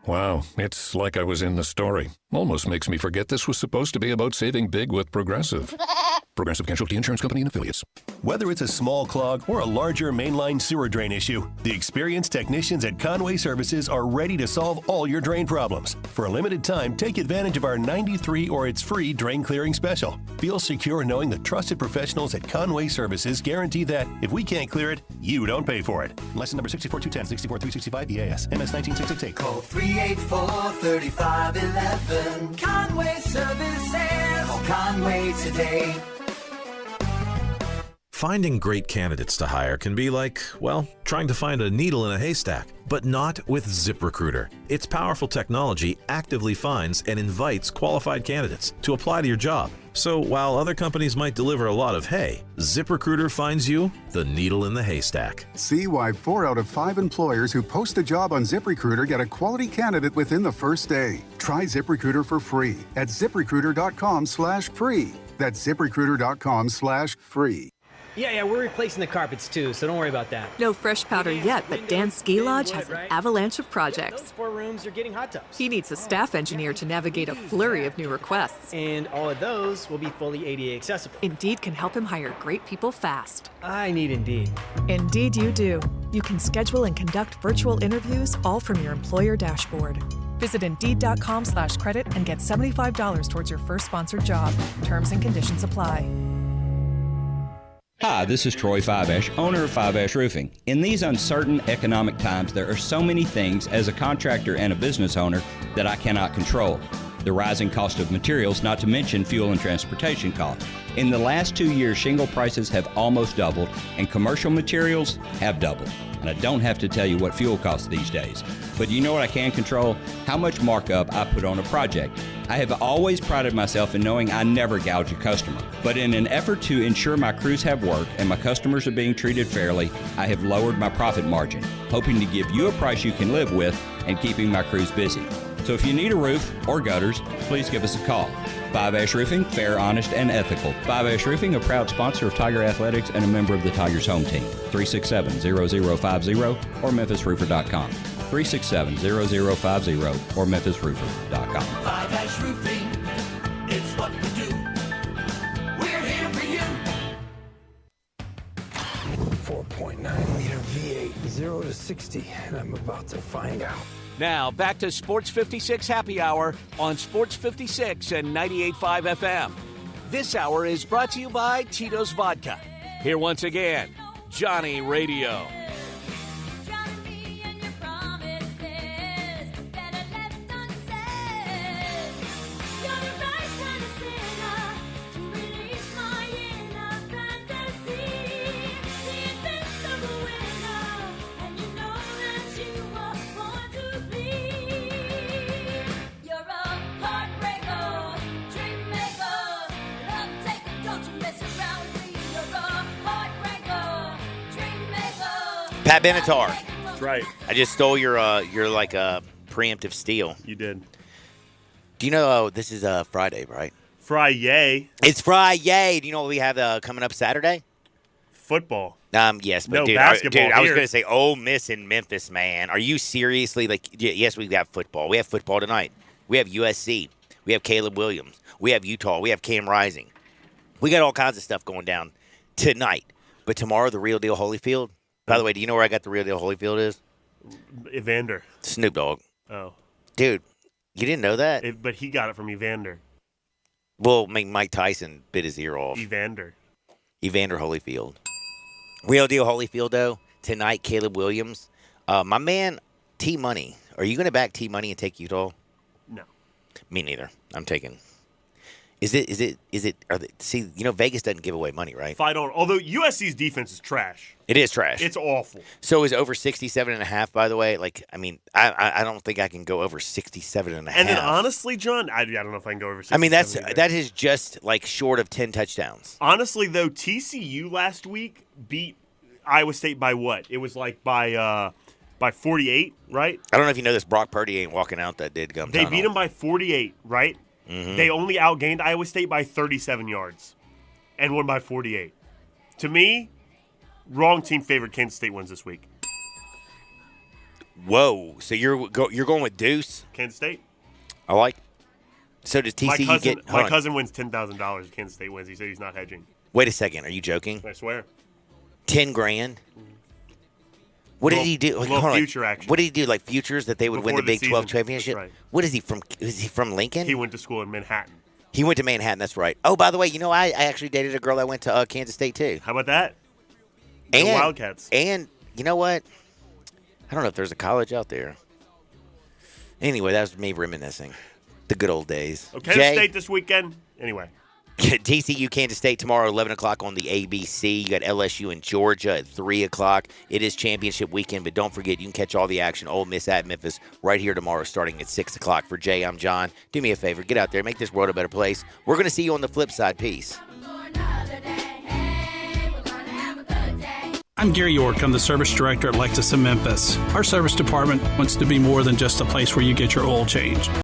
Wow, it's like I was in the story. Almost makes me forget this was supposed to be about saving big with Progressive. Progressive Casualty Insurance Company and Affiliates. Whether it's a small clog or a larger mainline sewer drain issue, the experienced technicians at Conway Services are ready to solve all your drain problems. For a limited time, take advantage of our 93 or it's free drain clearing special. Feel secure knowing the trusted professionals at Conway Services guarantee that if we can't clear it, you don't pay for it. License number 64210, 64365 EAS, MS 19668. Call 384-3511. Conway Services. Call Conway today. Finding great candidates to hire can be like, well, trying to find a needle in a haystack, but not with ZipRecruiter. Its powerful technology actively finds and invites qualified candidates to apply to your job. So while other companies might deliver a lot of hay, ZipRecruiter finds you the needle in the haystack. See why 4 out of 5 employers who post a job on ZipRecruiter get a quality candidate within the first day. Try ZipRecruiter for free at ZipRecruiter.com/free. That's ZipRecruiter.com/free. Yeah, we're replacing the carpets too, so don't worry about that. No fresh powder yet, but Dan's ski lodge has an avalanche of projects. Those 4 rooms are getting hot tubs. He needs a staff engineer to navigate a flurry of new requests. And all of those will be fully ADA accessible. Indeed can help him hire great people fast. I need Indeed. Indeed you do. You can schedule and conduct virtual interviews all from your employer dashboard. Visit Indeed.com/credit and get $75 towards your first sponsored job. Terms and conditions apply. Hi, this is Troy Fiveash, owner of Fiveash Roofing. In these uncertain economic times, there are so many things as a contractor and a business owner that I cannot control. The rising cost of materials, not to mention fuel and transportation costs. In the last 2 years, shingle prices have almost doubled and commercial materials have doubled. And I don't have to tell you what fuel costs these days. But you know what I can control? How much markup I put on a project. I have always prided myself in knowing I never gouge a customer. But in an effort to ensure my crews have work and my customers are being treated fairly, I have lowered my profit margin, hoping to give you a price you can live with and keeping my crews busy. So if you need a roof or gutters, please give us a call. Fiveash Roofing, fair, honest, and ethical. Fiveash Roofing, a proud sponsor of Tiger Athletics and a member of the Tigers home team. 367-0050 or memphisroofer.com. 367-0050 or memphisroofer.com. Fiveash Roofing, it's what we do. We're here for you. 4.9 liter V8, 0 to 60, and I'm about to find out. Now, back to Sports 56 Happy Hour on Sports 56 and 98.5 FM. This hour is brought to you by Tito's Vodka. Here once again, Johnny Radio. Pat Benatar. That's right. I just stole your like preemptive steal. You did. Do you know this is Friday, right? Friday. It's Friday. Do you know what we have coming up Saturday? Football. Yes, but no dude, basketball. I was going to say Ole Miss in Memphis, man. Are you seriously yes, we got football. We have football tonight. We have USC. We have Caleb Williams. We have Utah. We have Cam Rising. We got all kinds of stuff going down tonight. But tomorrow, the real deal Holyfield. By the way, do you know where I got the real deal Holyfield is? Evander. Snoop Dogg. Oh. Dude, you didn't know that? But he got it from Evander. Well, Mike Tyson bit his ear off. Evander Holyfield. Real deal Holyfield, though. Tonight, Caleb Williams. My man, T-Money. Are you going to back T-Money and take Utah? No. Me neither. I'm taking. See, Vegas doesn't give away money, right? Fight on. Although USC's defense is trash. It is trash. It's awful. So is over 67.5, by the way. I don't think I can go over 67.5. And then honestly, John, I don't know if I can go over 67. That is just short of 10 touchdowns. Honestly, though, TCU last week beat Iowa State by what? It was by 48, right? I don't know if you know this. Brock Purdy ain't walking out that dead gum tunnel. They beat him by 48, right? Mm-hmm. They only outgained Iowa State by 37 yards and won by 48. To me, wrong team favorite. Kansas State wins this week. Whoa. So you're going with Deuce? Kansas State. I like. So does TCU get? My cousin wins $10,000 if Kansas State wins. He said he's not hedging. Wait a second. Are you joking? I swear. $10,000. What did he do? Future action. What did he do? Like futures that they would win the Big 12 championship? Right. What is he from? Is he from Lincoln? He went to school in Manhattan. He went to Manhattan. That's right. Oh, by the way, I actually dated a girl that went to Kansas State too. How about that? And the Wildcats. And you know what? I don't know if there's a college out there. Anyway, that was me reminiscing the good old days. Kansas State this weekend. Anyway. TCU, Kansas State tomorrow, 11 o'clock on the ABC. You got LSU and Georgia at 3 o'clock. It is championship weekend, but don't forget, you can catch all the action. Ole Miss at Memphis right here tomorrow starting at 6 o'clock. For Jay, I'm John. Do me a favor. Get out there. Make this world a better place. We're going to see you on the flip side. Peace. I'm Gary York. I'm the service director at Lexus in Memphis. Our service department wants to be more than just a place where you get your oil changed.